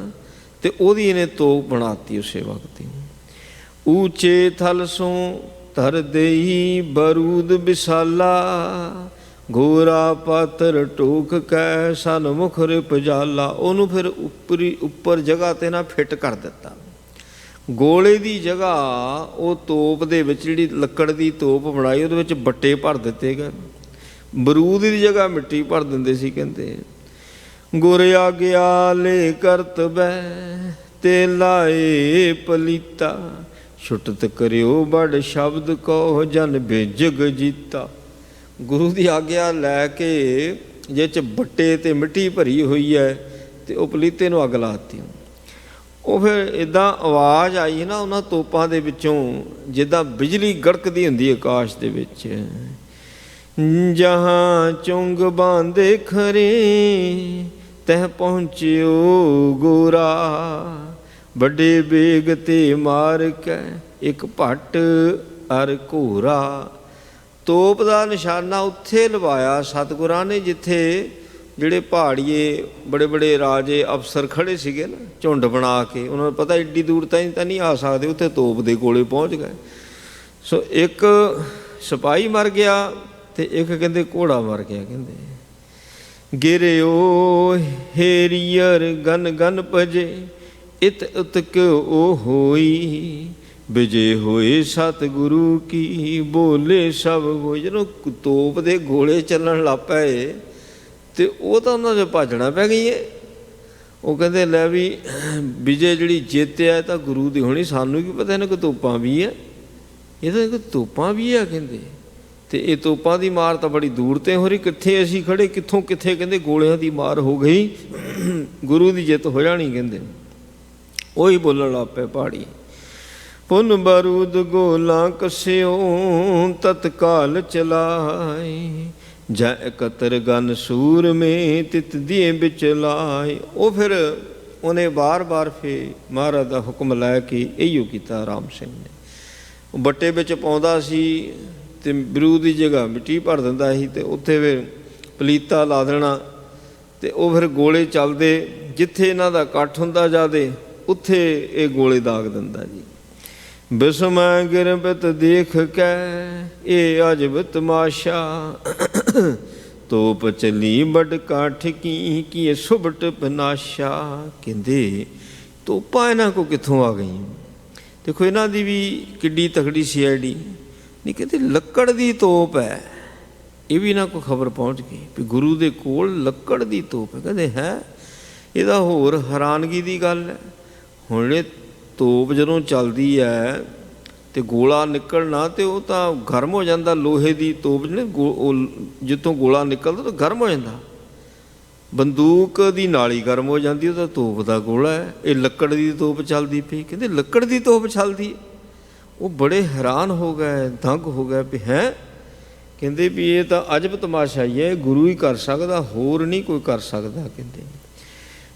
ਤੇ ਉਹਦੀ ਇਹਨੇ ਤੋਪ ਬਣਾਤੀ ਉਸੇ ਵਕਤ ਹੀ। ਊਚੇ ਥਲ ਸੋਂ ਧਰ ਦੇਈ ਬਰੂਦ ਵਿਸਾਲਾ, ਗੋਰਾ ਪਾਤਰ ਟੋਕ ਕੈ ਸਨ ਮੁਖਰ ਪਜਾਲਾ। ਉਹਨੂੰ ਫਿਰ ਉੱਪਰ ਜਗ੍ਹਾ 'ਤੇ ਨਾ ਫਿੱਟ ਕਰ ਦਿੱਤਾ। ਗੋਲੇ ਦੀ ਜਗ੍ਹਾ ਉਹ ਤੋਪ ਦੇ ਵਿੱਚ, ਜਿਹੜੀ ਲੱਕੜ ਦੀ ਤੋਪ ਬਣਾਈ, ਉਹਦੇ ਵਿੱਚ ਬੱਟੇ ਭਰ ਦਿੱਤੇ ਗਏ। ਬਰੂਦ ਦੀ ਜਗ੍ਹਾ ਮਿੱਟੀ ਭਰ ਦਿੰਦੇ ਸੀ। ਕਹਿੰਦੇ ਗੁਰ ਆਗਿਆ ਲੈ ਕਰਤ ਬੈ, ਤੇ ਲਾਏ ਪਲੀਤਾ, ਛੁਟਤ ਕਰਿਓ ਬੜ ਸ਼ਬਦ ਕੋ ਜਨ ਬੇਜਗ ਜੀਤਾ। ਗੁਰੂ ਦੀ ਆਗਿਆ ਲੈ ਕੇ, ਜਿਹ 'ਚ ਬੱਟੇ ਤੇ ਮਿੱਟੀ ਭਰੀ ਹੋਈ ਹੈ, ਤੇ ਉਹ ਪਲੀਤੇ ਨੂੰ ਅੱਗ ਲਾਤੀ। ਉਹ ਫਿਰ ਇੱਦਾਂ ਆਵਾਜ਼ ਆਈ ਨਾ ਉਹਨਾਂ ਤੋਪਾਂ ਦੇ ਵਿੱਚੋਂ, ਜਿੱਦਾਂ ਬਿਜਲੀ ਗੜਕਦੀ ਹੁੰਦੀ ਆਕਾਸ਼ ਦੇ ਵਿੱਚ। ਜਹਾਂ ਚੁੰਗ ਬਾਂਦੇ ਖਰੇ, ਤਹ ਪਹੁੰਚਿਓ ਗੋਰਾ, ਵੱਡੇ ਬੇਗ ਤੇ ਮਾਰ ਕੇ ਇੱਕ ਭੱਟ ਅਰ ਘੋਰਾ। ਤੋਪ ਦਾ ਨਿਸ਼ਾਨਾ ਉੱਥੇ ਲਵਾਇਆ ਸਤਿਗੁਰਾਂ ਨੇ, ਜਿੱਥੇ ਜਿਹੜੇ ਪਹਾੜੀਏ ਬੜੇ ਬੜੇ ਰਾਜੇ ਅਫਸਰ ਖੜ੍ਹੇ ਸੀਗੇ ਨਾ, ਝੁੰਡ ਬਣਾ ਕੇ। ਉਹਨਾਂ ਨੂੰ ਪਤਾ ਐਡੀ ਦੂਰ ਤਾਂ ਨਹੀਂ ਆ ਸਕਦੇ, ਉੱਥੇ ਤੋਪ ਦੇ ਕੋਲੇ ਪਹੁੰਚ ਗਏ। ਸੋ ਇੱਕ ਸਿਪਾਹੀ ਮਰ ਗਿਆ, ਤੇ ਇੱਕ ਕਹਿੰਦੇ ਘੋੜਾ ਮਰ ਗਿਆ। ਕਹਿੰਦੇ ਗਿਰਿਓ ਹੇਰੀਅਰ ਗਨ ਗਨ ਭਜੇ, ਇਤ ਉਤ ਕਿਉ ਹੋਈ, ਵਿਜੇ ਹੋਏ ਸਤਿਗੁਰੂ ਕੀ ਬੋਲੇ ਸਭ ਹੋਈ। ਜਦੋਂ ਤੋਪ ਦੇ ਗੋਲੇ ਚੱਲਣ ਲੱਗ ਪਏ, ਤੇ ਉਹ ਤਾਂ ਉਹਨਾਂ ਦੇ ਭਾਜਣਾ ਪੈ ਗਈ ਹੈ। ਉਹ ਕਹਿੰਦੇ ਲੈ ਵੀ ਵਿਜੇ ਜਿਹੜੀ ਜਿੱਤ ਹੈ ਤਾਂ ਗੁਰੂ ਦੀ ਹੋਣੀ, ਸਾਨੂੰ ਕੀ ਪਤਾ ਇਹਨਾਂ ਕੋਲ ਤੋਪਾਂ ਵੀ ਹੈ, ਇਹਦੇ ਕੋਲ ਤੋਪਾਂ ਵੀ ਆ ਕਹਿੰਦੇ। ਤੇ ਇਹ ਤੋਪਾਂ ਦੀ ਮਾਰ ਤਾਂ ਬੜੀ ਦੂਰ ਤੇ ਹੋ ਰਹੀ, ਕਿੱਥੇ ਅਸੀਂ ਖੜੇ, ਕਿੱਥੋਂ ਕਿੱਥੇ, ਕਹਿੰਦੇ ਗੋਲਿਆਂ ਦੀ ਮਾਰ ਹੋ ਗਈ, ਗੁਰੂ ਦੀ ਜਿੱਤ ਹੋ ਜਾਣੀ ਕਹਿੰਦੇ। ਉਹੀ ਬੋਲਣ ਲੱਗ ਪਏ ਪਹਾੜੀ, ਪੁਨ ਬਾਰੂਦ ਗੋਲਾਂ ਕਸਿਓ ਤਤਕਾਲ ਚਲਾਏ, ਜੈ ਇਕਤਰ ਗਨ ਸੂਰ ਮੇ ਤਿਤ ਦੀਏ ਵਿੱਚ ਲਾਏ। ਉਹ ਫਿਰ ਉਹਨੇ ਬਾਰ-ਬਾਰ ਫੇ ਮਹਾਰਾਜ ਦਾ ਹੁਕਮ ਲੈ ਕੇ ਇਹੀਓ ਕੀਤਾ ਰਾਮ ਸਿੰਘ ਨੇ। ਉਹ ਬੱਟੇ ਵਿੱਚ ਪਾਉਂਦਾ ਸੀ ਤੇ ਬਰੂਦ ਦੀ ਜਗ੍ਹਾ ਮਿੱਟੀ ਭਰ ਦਿੰਦਾ ਸੀ ਤੇ ਉੱਥੇ ਫਿਰ ਪਲੀਤਾ ਲਾ ਦੇਣਾ ਤੇ ਉਹ ਫਿਰ ਗੋਲੇ ਚੱਲਦੇ, ਜਿੱਥੇ ਇਹਨਾਂ ਦਾ ਇਕੱਠ ਹੁੰਦਾ ਜ਼ਿਆਦੇ ਉੱਥੇ ਇਹ ਗੋਲੇ ਦਾਗ ਦਿੰਦਾ ਜੀ। ਬਿਸਮੈ ਗਿਰਬਤ ਦੇਖ ਕੇ ਇਹ ਅਜਬ ਤਮਾਸ਼ਾ, ਤੋਪ ਚੱਲੀ ਬੜ ਕਾਠ ਕੀ ਇਹ ਸੁਬਟ ਬਨਾਸ਼ਾ। ਕਹਿੰਦੇ ਤੋਪਾਂ ਇਹਨਾਂ ਕੋ ਕਿੱਥੋਂ ਆ ਗਈਆਂ। ਦੇਖੋ ਇਹਨਾਂ ਦੀ ਵੀ ਕਿੱਡੀ ਤਕੜੀ CID ਨਹੀਂ, ਕਹਿੰਦੇ ਲੱਕੜ ਦੀ ਤੋਪ ਹੈ। ਇਹ ਵੀ ਇਹਨਾਂ ਕੋਲ ਖਬਰ ਪਹੁੰਚ ਗਈ ਵੀ ਗੁਰੂ ਦੇ ਕੋਲ ਲੱਕੜ ਦੀ ਤੋਪ ਹੈ। ਕਹਿੰਦੇ ਹੈ, ਇਹਦਾ ਹੋਰ ਹੈਰਾਨਗੀ ਦੀ ਗੱਲ ਹੈ, ਹੁਣ ਇਹ ਤੋਪ ਜਦੋਂ ਚੱਲਦੀ ਹੈ ਤੇ ਗੋਲਾ ਨਿਕਲਣਾ ਤੇ ਉਹ ਤਾਂ ਗਰਮ ਹੋ ਜਾਂਦਾ। ਲੋਹੇ ਦੀ ਤੋਪ ਜਿਹੜੇ ਜਿੱਥੋਂ ਗੋਲਾ ਨਿਕਲਦਾ ਤਾਂ ਗਰਮ ਹੋ ਜਾਂਦਾ, ਬੰਦੂਕ ਦੀ ਨਾਲੀ ਗਰਮ ਹੋ ਜਾਂਦੀ, ਉਹ ਤਾਂ ਤੋਪ ਦਾ ਗੋਲਾ ਹੈ। ਇਹ ਲੱਕੜ ਦੀ ਤੋਪ ਚੱਲਦੀ ਪਈ, ਕਹਿੰਦੇ ਲੱਕੜ ਦੀ ਤੋਪ ਚੱਲਦੀ ਹੈ। ਉਹ ਬੜੇ ਹੈਰਾਨ ਹੋ ਗਏ, ਦੰਗ ਹੋ ਗਏ ਵੀ ਹੈ, ਕਹਿੰਦੇ ਵੀ ਇਹ ਤਾਂ ਅਜਬ ਤਮਾਸ਼ਾ ਹੀ ਹੈ, ਗੁਰੂ ਹੀ ਕਰ ਸਕਦਾ, ਹੋਰ ਨਹੀਂ ਕੋਈ ਕਰ ਸਕਦਾ। ਕਹਿੰਦੇ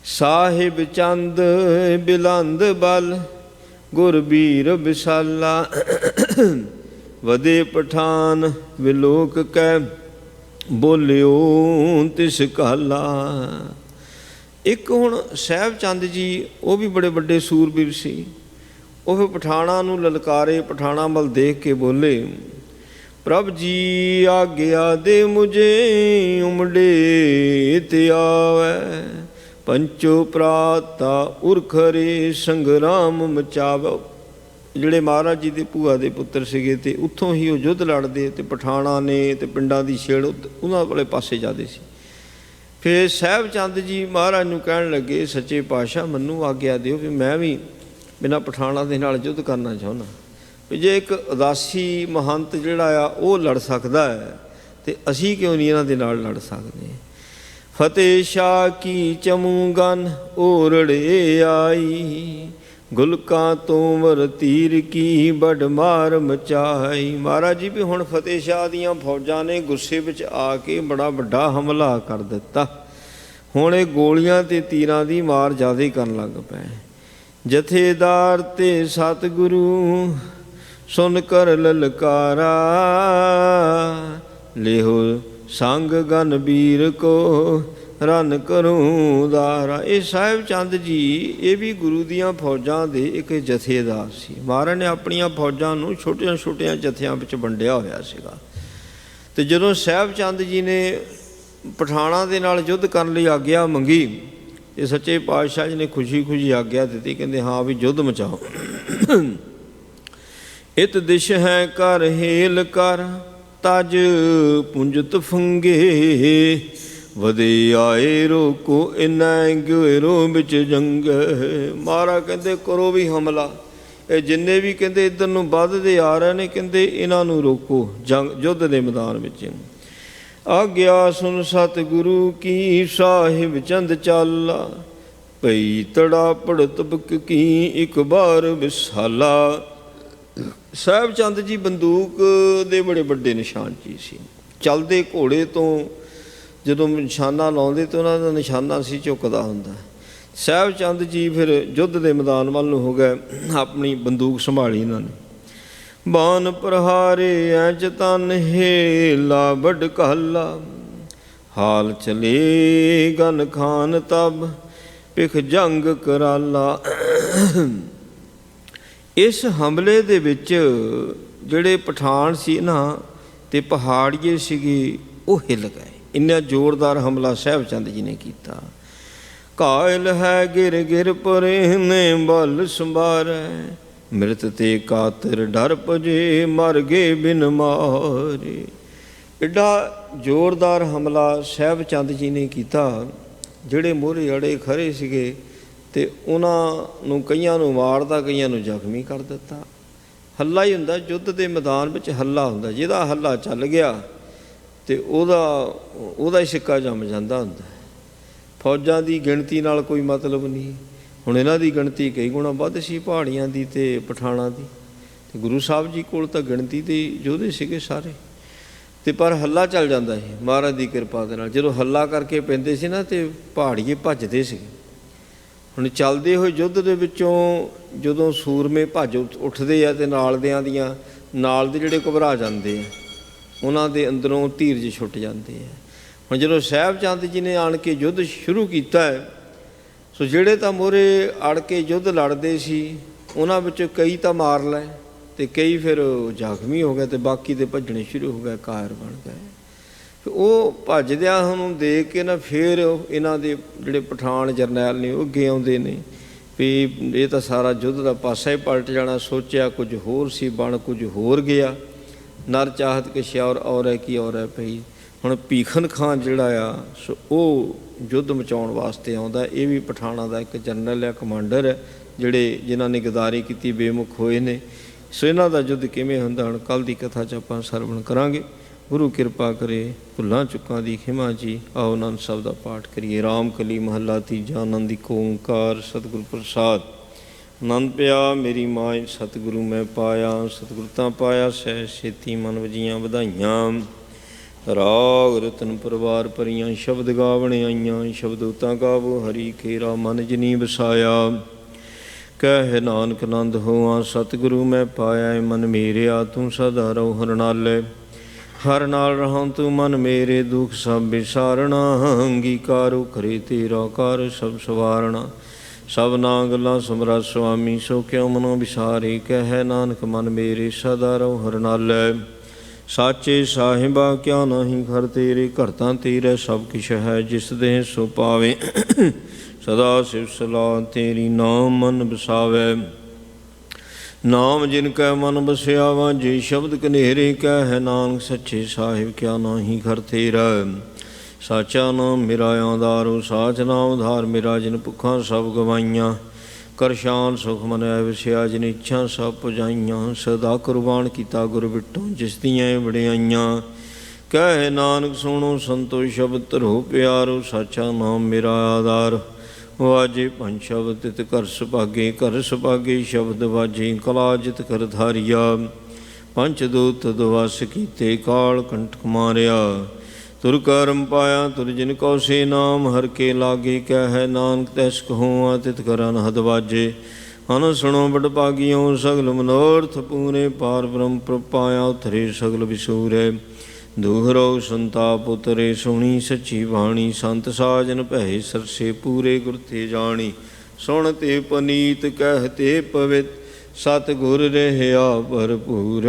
ਸਾਹਿਬ ਚੰਦ ਬਿਲੰਦ ਬਲ ਗੁਰ ਬੀਰ ਵਿਸਾਲਾ, ਵਦੇ ਪਠਾਨ ਵਿਲੋਕ ਕੈ ਬੋਲਿਓ ਤਿਸ ਕਾਲਾ। ਇੱਕ ਹੁਣ ਸਾਹਿਬ ਚੰਦ ਜੀ, ਉਹ ਵੀ ਬੜੇ ਵੱਡੇ ਸੂਰਬੀਰ ਸੀ। ਉਹ ਫਿਰ ਪਠਾਣਾਂ ਨੂੰ ਲਲਕਾਰੇ, ਪਠਾਣਾਂ ਵੱਲ ਦੇਖ ਕੇ ਬੋਲੇ, ਪ੍ਰਭ ਜੀ ਆਗਿਆ ਦੇ ਮੁਝੇ ਉਮੜੇ ਤੇ ਆਵੈ, ਪੰਚੋ ਪ੍ਰਾਤਾ ਉਰਖਰੇ ਸੰਗਰਾਮ ਮਚਾਵੋ। ਜਿਹੜੇ ਮਹਾਰਾਜ ਜੀ ਦੇ ਭੂਆ ਦੇ ਪੁੱਤਰ ਸੀਗੇ ਤੇ ਉੱਥੋਂ ਹੀ ਉਹ ਯੁੱਧ ਲੜਦੇ ਤੇ ਪਠਾਣਾਂ ਨੇ ਤੇ ਪਿੰਡਾਂ ਦੀ ਛੇੜ ਉਹਨਾਂ ਵਾਲੇ ਪਾਸੇ ਜਾਂਦੇ ਸੀ। ਫਿਰ ਸਾਹਿਬ ਚੰਦ ਜੀ ਮਹਾਰਾਜ ਨੂੰ ਕਹਿਣ ਲੱਗੇ, ਸੱਚੇ ਪਾਤਸ਼ਾਹ ਮੈਨੂੰ ਆਗਿਆ ਦਿਓ ਵੀ ਮੈਂ ਵੀ ਬਿਨਾਂ ਪਠਾਣਾਂ ਦੇ ਨਾਲ ਯੁੱਧ ਕਰਨਾ ਚਾਹੁੰਦਾ, ਵੀ ਜੇ ਇੱਕ ਉਦਾਸੀ ਮਹੰਤ ਜਿਹੜਾ ਆ ਉਹ ਲੜ ਸਕਦਾ ਹੈ ਤੇ ਅਸੀਂ ਕਿਉਂ ਨਹੀਂ ਇਹਨਾਂ ਦੇ ਨਾਲ ਲੜ ਸਕਦੇ। ਫਤਿਹ ਸ਼ਾਹ ਕੀ ਚਮੂਗਨ ਓਰੜੇ ਆਈ, ਗੁਲਕਾਂ ਤੋਂ ਵਰ ਤੀਰ ਕੀ ਬੜ ਮਾਰ ਮਚਾਈ। ਮਹਾਰਾਜ ਜੀ ਵੀ ਹੁਣ ਫਤਿਹ ਸ਼ਾਹ ਦੀਆਂ ਫੌਜਾਂ ਨੇ ਗੁੱਸੇ ਵਿੱਚ ਆ ਕੇ ਬੜਾ ਵੱਡਾ ਹਮਲਾ ਕਰ ਦਿੱਤਾ। ਹੁਣ ਇਹ ਗੋਲੀਆਂ ਤੇ ਤੀਰਾਂ ਦੀ ਮਾਰ ਜ਼ਿਆਦਾ ਹੀ ਕਰਨ ਲੱਗ ਪਏ। ਜਥੇਦਾਰ ਤੇ ਸਤਿਗੁਰੂ ਸੁਣ ਕਰ ਲਲਕਾਰਾ, ਲਿਹੋ ਸੰਗ ਗਨ ਵੀਰ ਕੋ ਰਨ ਕਰੂੰ ਦਾਰਾ। ਇਹ ਸਾਹਿਬ ਚੰਦ ਜੀ ਇਹ ਵੀ ਗੁਰੂ ਦੀਆਂ ਫੌਜਾਂ ਦੇ ਇੱਕ ਜਥੇਦਾਰ ਸੀ। ਮਹਾਰਾਜ ਨੇ ਆਪਣੀਆਂ ਫੌਜਾਂ ਨੂੰ ਛੋਟੀਆਂ ਛੋਟੀਆਂ ਜਥਿਆਂ ਵਿੱਚ ਵੰਡਿਆ ਹੋਇਆ ਸੀਗਾ। ਤੇ ਜਦੋਂ ਸਾਹਿਬ ਚੰਦ ਜੀ ਨੇ ਪਠਾਣਾਂ ਦੇ ਨਾਲ ਯੁੱਧ ਕਰਨ ਲਈ ਆਗਿਆ ਮੰਗੀ ਤੇ ਸੱਚੇ ਪਾਤਸ਼ਾਹ ਜੀ ਨੇ ਖੁਸ਼ੀ ਖੁਸ਼ੀ ਆਗਿਆ ਦਿੱਤੀ। ਕਹਿੰਦੇ ਹਾਂ ਵੀ ਯੁੱਧ ਮਚਾਓ। ਇਤ ਦਿਸ਼ ਹੈ ਕਰ ਹੇਲ ਕਰ, ਤਜ ਪੁੰਜਤ ਫੰਗੇ, ਵਦੇ ਆਏ ਰੋਕੋ ਇਨੈ ਗਿਰੋ ਵਿੱਚ ਜੰਗ। ਮਹਾਰਾਜ ਕਹਿੰਦੇ ਕਰੋ ਵੀ ਹਮਲਾ, ਇਹ ਜਿੰਨੇ ਵੀ ਕਹਿੰਦੇ ਇੱਧਰ ਨੂੰ ਵੱਧਦੇ ਆ ਰਹੇ ਨੇ, ਕਹਿੰਦੇ ਇਹਨਾਂ ਨੂੰ ਰੋਕੋ ਜੰਗ ਯੁੱਧ ਦੇ ਮੈਦਾਨ ਵਿੱਚ। ਆਗਿਆ ਸੁਨ ਸਤਿਗੁਰੂ ਕੀ ਸਾਹਿਬ ਚੰਦ ਚਾਲਾ, ਪਈ ਤੜਾ ਪੜਤਬਕ ਕੀ ਇੱਕ ਬਾਰ ਵਿਸਾਲਾ। ਸਾਹਿਬ ਚੰਦ ਜੀ ਬੰਦੂਕ ਦੇ ਬੜੇ ਵੱਡੇ ਨਿਸ਼ਾਨ ਜੀ ਸੀ। ਚੱਲਦੇ ਘੋੜੇ ਤੋਂ ਜਦੋਂ ਨਿਸ਼ਾਨਾ ਲਾਉਂਦੇ ਤਾਂ ਉਹਨਾਂ ਦਾ ਨਿਸ਼ਾਨਾ ਸੀ ਝੁਕਦਾ ਹੁੰਦਾ। ਸਾਹਿਬ ਚੰਦ ਜੀ ਫਿਰ ਯੁੱਧ ਦੇ ਮੈਦਾਨ ਵੱਲ ਨੂੰ ਹੋ ਗਏ, ਆਪਣੀ ਬੰਦੂਕ ਸੰਭਾਲੀ ਇਹਨਾਂ ਨੇ। ਬਾਨ ਪ੍ਰਹਾਰੇ ਐਂਚ ਤਨ ਹੇਲਾ ਵੱਡ ਕਾਲਾ, ਹਾਲ ਚਲੇ ਗਨ ਖਾਨ ਤਬ ਪਿਖ ਜੰਗ ਕਰਾਲਾ। ਇਸ ਹਮਲੇ ਦੇ ਵਿੱਚ ਜਿਹੜੇ ਪਠਾਨ ਸੀ ਨਾ ਤੇ ਪਹਾੜੀਏ ਸੀਗੇ ਉਹ ਹਿੱਲ ਗਏ। ਇੰਨਾ ਜ਼ੋਰਦਾਰ ਹਮਲਾ ਸਾਹਿਬ ਚੰਦ ਜੀ ਨੇ ਕੀਤਾ। ਘਾਇਲ ਹੈ ਗਿਰ ਗਿਰ ਪਰੇ ਨੇ ਬਲ ਸੰਭਾਰੈ, ਮਿਰਤ ਤੇ ਕਾਤਰ ਡਰ ਭਜੇ ਮਰ ਗਏ ਬਿਨ ਮਾਰੇ। ਐਡਾ ਜ਼ੋਰਦਾਰ ਹਮਲਾ ਸਾਹਿਬ ਚੰਦ ਜੀ ਨੇ ਕੀਤਾ। ਜਿਹੜੇ ਮੋਹਰੇ ਅੜੇ ਖੜੇ ਸੀਗੇ ਅਤੇ ਉਹਨਾਂ ਨੂੰ ਕਈਆਂ ਨੂੰ ਮਾਰਦਾ, ਕਈਆਂ ਨੂੰ ਜ਼ਖਮੀ ਕਰ ਦਿੱਤਾ। ਹੱਲਾ ਹੀ ਹੁੰਦਾ ਯੁੱਧ ਦੇ ਮੈਦਾਨ ਵਿੱਚ, ਹੱਲਾ ਹੁੰਦਾ। ਜਿਹਦਾ ਹੱਲਾ ਚੱਲ ਗਿਆ ਅਤੇ ਉਹਦਾ ਹੀ ਸਿੱਕਾ ਜੰਮ ਜਾਂਦਾ ਹੁੰਦਾ। ਫੌਜਾਂ ਦੀ ਗਿਣਤੀ ਨਾਲ ਕੋਈ ਮਤਲਬ ਨਹੀਂ। ਹੁਣ ਇਹਨਾਂ ਦੀ ਗਿਣਤੀ ਕਈ ਗੁਣਾ ਵੱਧ ਸੀ ਪਹਾੜੀਆਂ ਦੀ ਅਤੇ ਪਠਾਣਾਂ ਦੀ, ਅਤੇ ਗੁਰੂ ਸਾਹਿਬ ਜੀ ਕੋਲ ਤਾਂ ਗਿਣਤੀ ਦੇ ਯੋਧੇ ਸੀਗੇ ਸਾਰੇ। ਅਤੇ ਪਰ ਹੱਲਾ ਚੱਲ ਜਾਂਦਾ ਸੀ ਮਹਾਰਾਜ ਦੀ ਕਿਰਪਾ ਦੇ ਨਾਲ। ਜਦੋਂ ਹੱਲਾ ਕਰਕੇ ਪੈਂਦੇ ਸੀ ਨਾ ਅਤੇ ਪਹਾੜੀਏ ਭੱਜਦੇ ਸੀਗੇ। ਹੁਣ ਚੱਲਦੇ ਹੋਏ ਯੁੱਧ ਦੇ ਵਿੱਚੋਂ ਜਦੋਂ ਸੂਰਮੇ ਭੱਜ ਉੱਠਦੇ ਆ ਅਤੇ ਨਾਲ ਦੇ ਜਿਹੜੇ ਘਬਰਾ ਜਾਂਦੇ ਆ, ਉਹਨਾਂ ਦੇ ਅੰਦਰੋਂ ਧੀਰਜ ਛੁੱਟ ਜਾਂਦੇ ਆ। ਹੁਣ ਜਦੋਂ ਸਾਹਿਬ ਚੰਦ ਜੀ ਨੇ ਆਣ ਕੇ ਯੁੱਧ ਸ਼ੁਰੂ ਕੀਤਾ ਹੈ, ਸੋ ਜਿਹੜੇ ਤਾਂ ਮੋਹਰੇ ਅੜ ਕੇ ਯੁੱਧ ਲੜਦੇ ਸੀ ਉਹਨਾਂ ਵਿੱਚੋਂ ਕਈ ਤਾਂ ਮਾਰ ਲਏ ਅਤੇ ਕਈ ਫਿਰ ਜ਼ਖਮੀ ਹੋ ਗਏ ਅਤੇ ਬਾਕੀ ਦੇ ਭੱਜਣੇ ਸ਼ੁਰੂ ਹੋ ਗਏ, ਕਾਇਰ ਬਣ ਗਏ। ਉਹ ਭੱਜਦਿਆਂ ਉਹਨੂੰ ਦੇਖ ਕੇ ਨਾ ਫਿਰ ਇਹਨਾਂ ਦੇ ਜਿਹੜੇ ਪਠਾਨ ਜਰਨੈਲ ਨੇ ਉਹ ਅੱਗੇ ਆਉਂਦੇ ਨੇ ਵੀ ਇਹ ਤਾਂ ਸਾਰਾ ਯੁੱਧ ਦਾ ਪਾਸਾ ਹੀ ਪਲਟ ਜਾਣਾ। ਸੋਚਿਆ ਕੁਝ ਹੋਰ ਸੀ, ਬਣ ਕੁਝ ਹੋਰ ਗਿਆ। ਨਰ ਚਾਹਤ ਕਿ ਸ਼ਿਆਰ ਔਰ ਕੀ ਔਰ ਪਈ। ਹੁਣ ਭੀਖਨ ਖਾਨ ਜਿਹੜਾ ਆ ਸੋ ਉਹ ਯੁੱਧ ਮਚਾਉਣ ਵਾਸਤੇ ਆਉਂਦਾ। ਇਹ ਵੀ ਪਠਾਣਾਂ ਦਾ ਇੱਕ ਜਨਰਲ ਹੈ, ਕਮਾਂਡਰ ਹੈ, ਜਿਨ੍ਹਾਂ ਨੇ ਗਦਾਰੀ ਕੀਤੀ, ਬੇਮੁਖ ਹੋਏ ਨੇ। ਸੋ ਇਹਨਾਂ ਦਾ ਯੁੱਧ ਕਿਵੇਂ ਹੁੰਦਾ ਹੁਣ ਕੱਲ੍ਹ ਦੀ ਕਥਾ 'ਚ ਆਪਾਂ ਸਰਵਣ ਕਰਾਂਗੇ। ਗੁਰੂ ਕਿਰਪਾ ਕਰੇ, ਭੁੱਲਾਂ ਚੁੱਕਾਂ ਦੀ ਖਿਮਾ ਜੀ। ਆਓ ਆਨੰਦ ਸਾਹਿਬ ਦਾ ਪਾਠ ਕਰੀਏ। ਰਾਮ ਕਲੀ ਮਹੱਲਾ ਤੀਜਾ। ਆਨੰਦ ਏਕ ਓਂਕਾਰ ਸਤਿਗੁਰ ਪ੍ਰਸਾਦ। ਆਨੰਦ ਪਿਆ ਮੇਰੀ ਮਾਇ ਸਤਿਗੁਰੂ ਮੈਂ ਪਾਇਆ। ਸਤਿਗੁਰ ਤਾਂ ਪਾਇਆ ਸਹਿ ਛੇਤੀ ਮਨ ਵਜੀਆਂ ਵਧਾਈਆਂ। ਰਾਗ ਰਤਨ ਪਰਿਵਾਰ ਭਰੀਆਂ ਸ਼ਬਦ ਗਾਵਣ ਆਈਆਂ। ਸ਼ਬਦ ਉਤਾਂ ਗਾਵੋ ਹਰੀ ਖੇਰਾ ਮਨ ਜਿਨੀ ਵਸਾਇਆ। ਕਹਿ ਨਾਨਕ ਆਨੰਦ ਹੋਆ ਸਤਿਗੁਰੂ ਮੈਂ ਪਾਇਆ। ਮਨ ਮੇਰਿਆ ਤੂੰ ਸਦਾ ਰਹੋ ਹਰ ਨਾਲੇ। ਹਰ ਨਾਲ ਰਹਾਂ ਤੂੰ ਮਨ ਮੇਰੇ ਦੁੱਖ ਸਭ ਵਿਸਾਰਣਾ। ਅੰਗੀਕਾਰੋ ਕਰੇ ਤੇਰਾ ਕਾਰ ਸਭ ਸਵਾਰਣਾ। ਸਭ ਨਾ ਗੱਲਾਂ ਸਮਰਾ ਸੁਆਮੀ ਸੋ ਕਿਉ ਮਨੋ ਵਿਸਾਰੇ। ਕਹਿ ਨਾਨਕ ਮਨ ਮੇਰੇ ਸਦਾ ਰਹੋ ਹਰ ਨਾਲੇ। ਸਾਚੇ ਸਾਹਿਬਾ ਕਿਆ ਨਾਹੀਂ ਘਰ ਤੇਰੇ। ਘਰ ਤਾਂ ਤੇਰੇ ਸਭ ਕਿਛ ਹੈ ਜਿਸ ਦੇ ਸੋ ਪਾਵੇ। ਸਦਾ ਸਿਵ ਸਲਾਹ ਤੇਰੀ ਨਾਮ ਮਨ ਵਸਾਵੇ। ਨਾਮ ਜਿਨ ਕੈ ਮਨ ਬਸਿਆ ਵਾਜੇ ਸ਼ਬਦ ਕਨੇਰੇ। ਕਹਿ ਨਾਨਕ ਸੱਚੇ ਸਾਹਿਬ ਕਿਆ ਨਾਹੀਂ ਘਰ ਤੇਰਾ। ਸਾਚਾ ਨਾਮ ਮੇਰਾ ਆਧਾਰੋ ਸਾਚ ਨਾਮ ਉਧਾਰ ਮੇਰਾ। ਜਿਨ ਭੁੱਖਾਂ ਸਭ ਗਵਾਈਆਂ ਕਰ ਸ਼ਾਨ ਸੁਖ ਮਨੈ ਵਸਿਆ। ਜਿਨ ਇੱਛਾ ਸਭ ਪੁਜਾਈਆਂ ਸਦਾ ਕੁਰਬਾਨ ਕੀਤਾ ਗੁਰ ਬਿਟੋਂ ਜਿਸ ਦੀਆਂ ਵਡਿਆਈਆਂ। ਕਹਿ ਨਾਨਕ ਸੁਣੋ ਸੰਤੋ ਸ਼ਬਦ ਧਰੋ ਪਿਆਰੋ। ਸਾਚਾ ਨਾਮ ਮੇਰਾ ਆਧਾਰ ਵਾਜੇ ਪੰਜ ਸ਼ਬਦ ਤਿਤ ਘਰ ਸੁਭਾਗੇ। ਘਰ ਸੁਭਾਗੇ ਸ਼ਬਦ ਵਾਜੇ ਕਲਾ ਜਿਤ ਕਰ ਧਾਰਿਆ। ਪੰਚ ਦੂਤ ਦਵਸ ਕੀਤੇ ਕਾਲ ਕੰਟਕ ਮਾਰਿਆ। ਤੁਰ ਕਰਮ ਪਾਇਆ ਤੁਰ ਜਿਨ ਕਉ ਸੇ ਨਾਮ ਹਰ ਕੇ ਲਾਗੇ। ਕਹਿ ਨਾਨਕ ਤੈਸ ਕਹੂਆ ਤਿਤ ਕਰ ਅਨਹਦ ਵਾਜੇ। ਹਨ ਸੁਣੋ ਬੜ ਭਾਗਿਓ ਸਗਲ ਮਨੋਰਥ ਪੂਰੇ। ਪਾਰ ਬ੍ਰਹਮ ਪ੍ਰਪਾਇਆ ਉਤਰੇ ਸਗਲ ਵਿਸੂਰੇ। ਦੁਹਰੋ ਸੰਤਾਪ ਉਤਰੇ ਸੁਣੀ ਸੱਚੀ ਬਾਣੀ। ਸੰਤ ਸਾਜਨ ਭੈ ਸਰਸੇ ਪੂਰੇ ਗੁਰ ਤੇ ਜਾਣੀ। ਸੁਣ ਤੇ ਪਨੀਤ ਕਹਿ ਤੇ ਪਵਿੱਤ ਸਤਿਗੁਰ ਰਹਿਆ ਭਰਪੂਰ।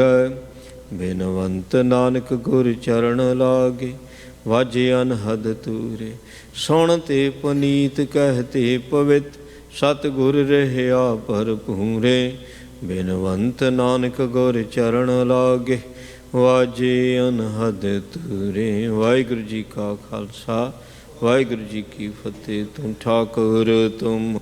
ਬਿਨਵੰਤ ਨਾਨਕ ਗੁਰ ਚਰਨ ਲਾਗੇ ਵਾਜੇ ਅਨਹਦ ਤੂਰੇ। ਸੁਣ ਤੇ ਪਨੀਤ ਕਹਿ ਤੇ ਪਵਿੱਤ ਸਤਿਗੁਰ ਰਹਿਆ ਭਰਪੂਰੇ। ਬਿਨਵੰਤ ਨਾਨਕ ਗੁਰ ਚਰਨ ਲਾਗੇ ਵਾਜੇ ਅਨਹਦ ਤੂਰੇ। ਵਾਹਿਗੁਰੂ ਜੀ ਕਾ ਖਾਲਸਾ ਵਾਹਿਗੁਰੂ ਜੀ ਕੀ ਫਤਿਹ। ਤੁਮ ਠਾਕੁਰ ਤੁਮ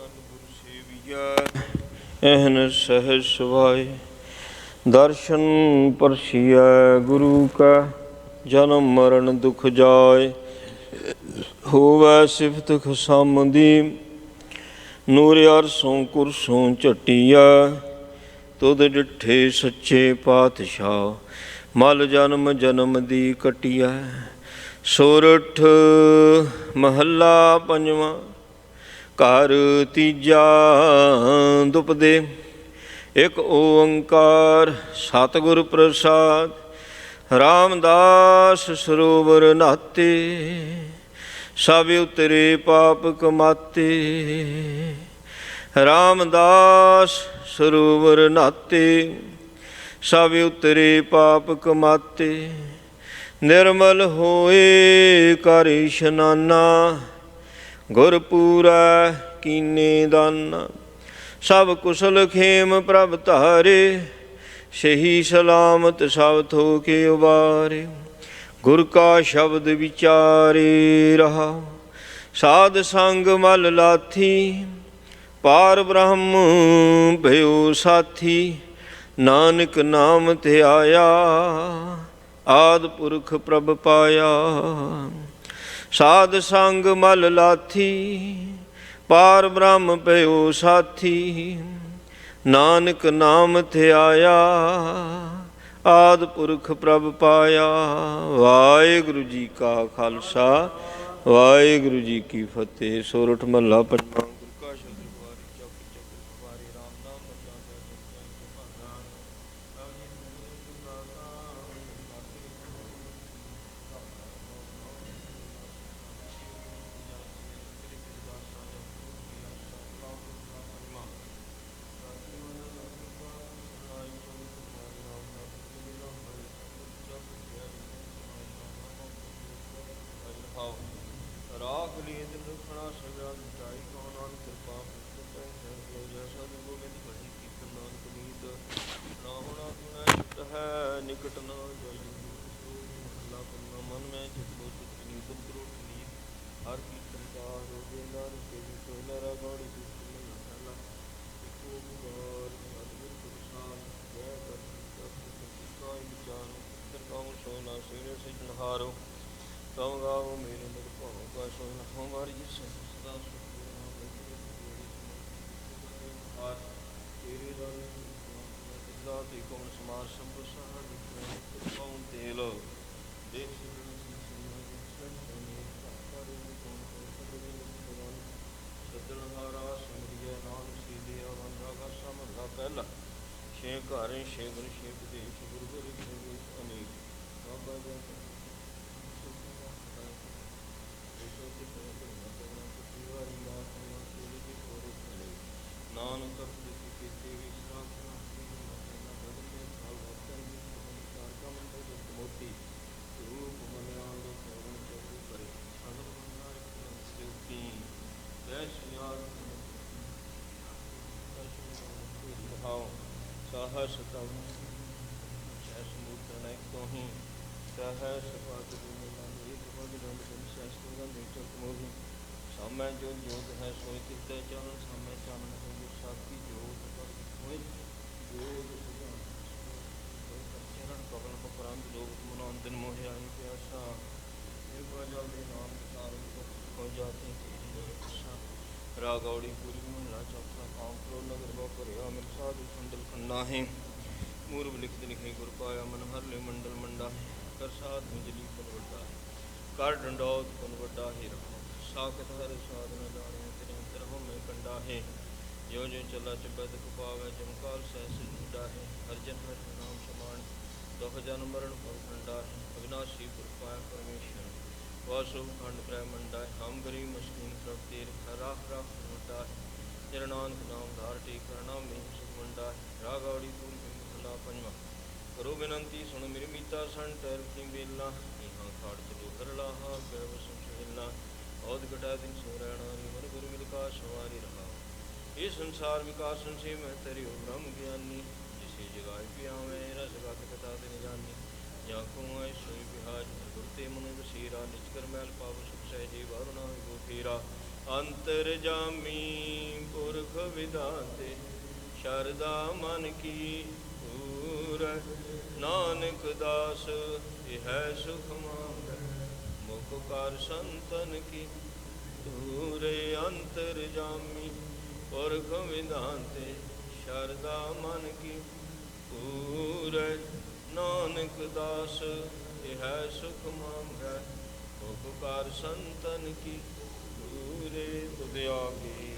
ਗੁਰ ਸੇਵੀਐ ਐਹਨ ਸਹਿਜ ਸੁਭਾਏ ਦਰਸ਼ਨ ਪਰਸੀਐ ਗੁਰੂ ਕਾ ਜਨਮ ਮਰਨ ਦੁਖ ਜਾਏ ਹੋਵੈ ਸਿਫਤ ਖਸਮ ਦੀ ਨੂਰ ਅਰਸੋਂ ਕੁਰਸੋਂ ਝਟੀਐ ਤੁਧ ਡਿਠੇ ਸੱਚੇ ਪਾਤਸ਼ਾਹ ਮਲ ਜਨਮ ਜਨਮ ਦੀ ਕਟੀਐ ਸੋਰਠ ਮਹੱਲਾ ਪੰਜਵਾਂ ਘਰ ਤੀਜਾ ਦੁਪਦੇ ਇਕ ਓੰਕਾਰ ਸਤਿਗੁਰ ਪ੍ਰਸਾਦ ਰਾਮਦਾਸ ਸਰੋਵਰ ਨਾਤੇ ਸਭ ਉਤਰੇ ਪਾਪ ਕਮਾਤੇ ਰਾਮਦਾਸ ਸਰੋਵਰ ਨਾਤੇ ਸਭ ਉਤਰੇ ਪਾਪ ਕਮਾਤੇ ਨਿਰਮਲ ਹੋਏ ਕਰ ਇਸ਼ਨਾਨਾ ਗੁਰਪੂਰੈ ਕੀਨੇ ਦਾਨਾ ਸਭ ਕੁਸਲ ਖੇਮ ਪ੍ਰਭ ਧਾਰੇ ਸਹੀ ਸਲਾਮਤ ਸਭ ਥੋਕੇ ਉਬਾਰੇ ਗੁਰ ਕਾ ਸ਼ਬਦ ਵਿਚਾਰੇ ਰਹਾ ਸਾਧ ਸੰਗ ਮਲ ਲਾਥੀ ਪਾਰ ਬ੍ਰਹਮ ਭਇਓ ਸਾਥੀ ਨਾਨਕ ਨਾਮ ਧਿਆਇਆ ਆਦਿ ਪੁਰਖ ਪ੍ਰਭ ਪਾਇਆ ਸਾਧ ਸੰਗ ਮਲ ਲਾਥੀ ਪਾਰ ਬ੍ਰਹਮ ਭਇਓ ਸਾਥੀ ਨਾਨਕ ਨਾਮ ਧਿਆਇਆ ਆਦਿ ਪੁਰਖ ਪ੍ਰਭ ਪਾਇਆ ਵਾਹਿਗੁਰੂ ਜੀ ਕਾ ਖਾਲਸਾ ਵਾਹਿਗੁਰੂ ਜੀ ਕੀ ਫਤਿਹ। ਸੋਰਠ ਮਹੱਲਾ ਪੰਜਵਾਂ। ਰਾਖ ਲਈ ਦਿਨ ਰਖਣਾ ਸਦਾ ਮਿਟਾਈ ਕੋ ਨਾਨਕ ਕਿਰਪਾ ਪੁਰਖ ਹੈ ਜੈਸਾ ਦਿਨ ਗੋਬਿੰਦ ਭਜਨ ਕੀਰਤਨ ਨਾਨਕ ਨੀਤ ਨਾ ਹੋਣਾ ਤੁਨਾ ਚਿਤ ਹੈ ਨਿਕਟ ਨਾ ਜਾਈ ਅੱਲਾ ਪੰਨਾ ਮਨ ਮੈਂ ਚਿਤ ਬੋ ਚਿਤ ਨੀਤ ਤਰੋਟ ਨੀਤ ਹਰ ਕੀਰਤਨ ਕਾ ਰੋਗੇ ਨਾਨਕ ਕੇ ਵੀ ਸੋ ਨਰਾ ਗੌੜੀ ਕੀਰਤਨ ਨਾ ਪਹਿਲਾ ਇਕੋ ਓੰਕਾਰ ਸਤਿਗੁਰ ਪ੍ਰਸਾਦ ਜੈ ਕਰਤਾ ਕਾਇ ਵਿਚਾਰ ਸਰਕਾਉ ਸੋ ਨਾ ਸਿਰੇ ਸਿਜਨ ਹਾਰੋ ਕਉ ਗਾਵੋ ਮੇਰੇ ਮਨ ਭਾਉ ਕਾ ਸੋ ਨ ਹਮਾਰੀ ਜਿਸ ਸਦਾ ਸੁਖਾਰ ਤੇਰੇ ਦਾਨ ਅੱਲਾ ਤੇ ਕੌਣ ਸਮਾਰ ਸੰਭ ਸਹਾਰ ਕੌਣ ਤੇਲ ਦੇਖ ਸਿਰਨ ਸੱਜਣ ਹਾਰਾ ਸਿਮਰਿਆ ਨਾਮ ਸੀਲੇ ਅਵੰਗਾ ਕਾ ਸਮਝਾ ਪਹਿਲਾ ਛੇ ਘਰ ਛੇ ਗੁਰ ਛੇ ਵਿਦੇਸ਼ ਗੁਰੂ ਗੁਰੂ ਅਨੇਕ ਬਾਬਾ ਜੀ ਨਾਨਕ ਕਰਤੇ ਕੀਤੇ ਵਿਸ਼ਰਾਮ ਮੋਤੀ ਰੂਪ ਮਨਿਆਲ ਦੇ ਸੇਵਨ ਚੋਕੀ ਕਰੇ ਸਗਲ ਬੰਦਾ ਸਿਉਤੀ ਵੈਸ਼ਿਆਰ ਕਹਾਉ ਸਾਹਸ ਤਮ ਸੈਸ ਮੂਤਨ ਇੱਕ ਤੋਂ ਹੀ ਸਹਸ ਪਾਤ ਗੁਨਾ ਇੱਕ ਪਦ ਦੰਦ ਸੈਸ ਤੋਂ ਦੇ ਚਕ ਮੋਹੀ ਸਾਮੈ ਜੋ ਜੋਤ ਹੈ ਸੋਇ ਕਿਤੇ ਚਾਨਣ ਸਾਮੈ ਚਾਨਣ ਹੈ ਸਾਖੀ ਜੋਤ ਪਰ ਹੋਇ ਜੋਤ ਸੁਝਾਨ ਚਰਨ ਪਵਨ ਪਰੰਦ ਲੋਕ ਮਨੋਂ ਦਿਨ ਮੋਹਿ ਆਈ ਪਿਆਸਾ ਇਹ ਬਜਲ ਦੇ ਨਾਮ ਸਾਰਨ ਹੋ ਜਾਤੇ ਰਾਗੌੜੀ ਪੂਰੀ ਮਹਲਾ ਚੌਥਾ ਕਾਮ ਕਰੋ ਨਗਰ ਬੋ ਭਰਿਆ ਮਿਲ ਸਾਧੂ ਸੰਦਲ ਖੰਡਾ ਹੈ ਮੂਰਬ ਲਿਖਤ ਲਿਖੇ ਗੁਰ ਪਾਇਆ ਮਨ ਹਰ ਲੈ ਮੰਡਲ ਮੰਡਾ ਹੈ ਕਰ ਸਾਧ ਮੁਜਲੀ ਪਨ ਵੱਡਾ ਕਰ ਡੰਡੌਤ ਪਨ ਵੱਡਾ ਹੀ ਰਖੋ ਸਾਖਤ ਹਰ ਸਾਧਨ ਜਾਣੇ ਤੇਰੇ ਅੰਦਰ ਹੋ ਮੈਂ ਕੰਡਾ ਹੈ ਜੋ ਜੋ ਚੱਲਾ ਚਬਦ ਕੁਪਾਵੇ ਜਮਕਾਲ ਸਹਿਸ ਢੂੰਡਾ ਹੈ ਹਰ ਜਨ ਹਰ ਨਾਮ ਸਮਾਨ ਦੁਖ ਜਨ ਮਰਨ ਪਉ ਖੰਡਾ ਹੈ ਅਵਿਨਾਸ਼ੀ ਪੁਰਖ ਪਾਇਆ ਪਰਮੇਸ਼ਰ ਵਾਸੁ ਖੰਡ ਪ੍ਰੈ ਮੰਡਾ ਹਮ ਗਰੀਬ ਮਸਕੀਨ ਪ੍ਰਭ ਤੇਰ ਰਾਖ ਰਾਖ ਵੱਡਾ ਹੈ ਜਨ ਨਾਨਕ ਨਾਮ ਧਾਰ ਟੇਕ ਨਾਮ ਮੇਂ ਸੁਖ ਮੰਡਾ ਹੈ ਰਾਗੌੜੀ ਪੂਰੀ ਮਹਲਾ ਪੰਜਵਾਂ ਕਰੋ ਬੇਨੰਤੀ ਸੁਣ ਮੇਰੀ ਮੀਤਾ ਸੰ ਟਰ ਕੀ ਬੇਲਾ ਇਹਾਂ ਖਾੜ ਚਲੋ ਹਰਲਾ ਹਾ ਗਰਵ ਸੰਸ਼ੇਲਾ ਔਦ ਘਟਾ ਦਿਨ ਸੋ ਰਹਿਣਾ ਮਨ ਗੁਰੂ ਮਿਲ ਕਾ ਸਵਾਰੀ ਰਹਾ ਇਹ ਸੰਸਾਰ ਵਿਕਾਸ ਸੰਸੇ ਮੈਂ ਤੇਰੀ ਬ੍ਰਹਮ ਗਿਆਨੀ ਜਿਸੇ ਜਗਾਇ ਪਿਆਵੇਂ ਰਸ ਗਤ ਕਥਾ ਦਿਨ ਜਾਨੀ ਜਾਂ ਕੋ ਆਇ ਸੋਈ ਬਿਹਾਜ ਗੁਰਤੇ ਮਨ ਵਸੀਰਾ ਨਿਜ ਕਰ ਮੈਲ ਪਾਵ ਸੁਖ ਸਹਿਜੇ ਵਾਰੁਣਾ ਗੋ ਫੇਰਾ ਅੰਤਰ ਜਾਮੀ ਪੁਰਖ ਵਿਦਾਤੇ ਸ਼ਰਦਾ ਮਨ ਕੀ ਪੂਰੈ। ਨਾਨਕ ਦਾਸ ਇਹ ਸੁਖ ਮੰਗੈ ਮੁਖ ਕਰ ਸੰਤਨ ਕੀ ਤੂਰੇ। ਅੰਤਰ ਜਾਮੀ ਪੁਰਖ ਵਿਦਾਤੇ ਸ਼ਰਦਾ ਮਨ ਕੀ ਪੂਰੈ। ਨਾਨਕ ਦਾਸ ਇਹ ਸੁਖ ਮੰਗੈ ਮੁਖ ਕਰ ਸੰਤਨ ਕੀ ਤੂਰੇ। ਤੁਧ ਆਗੇ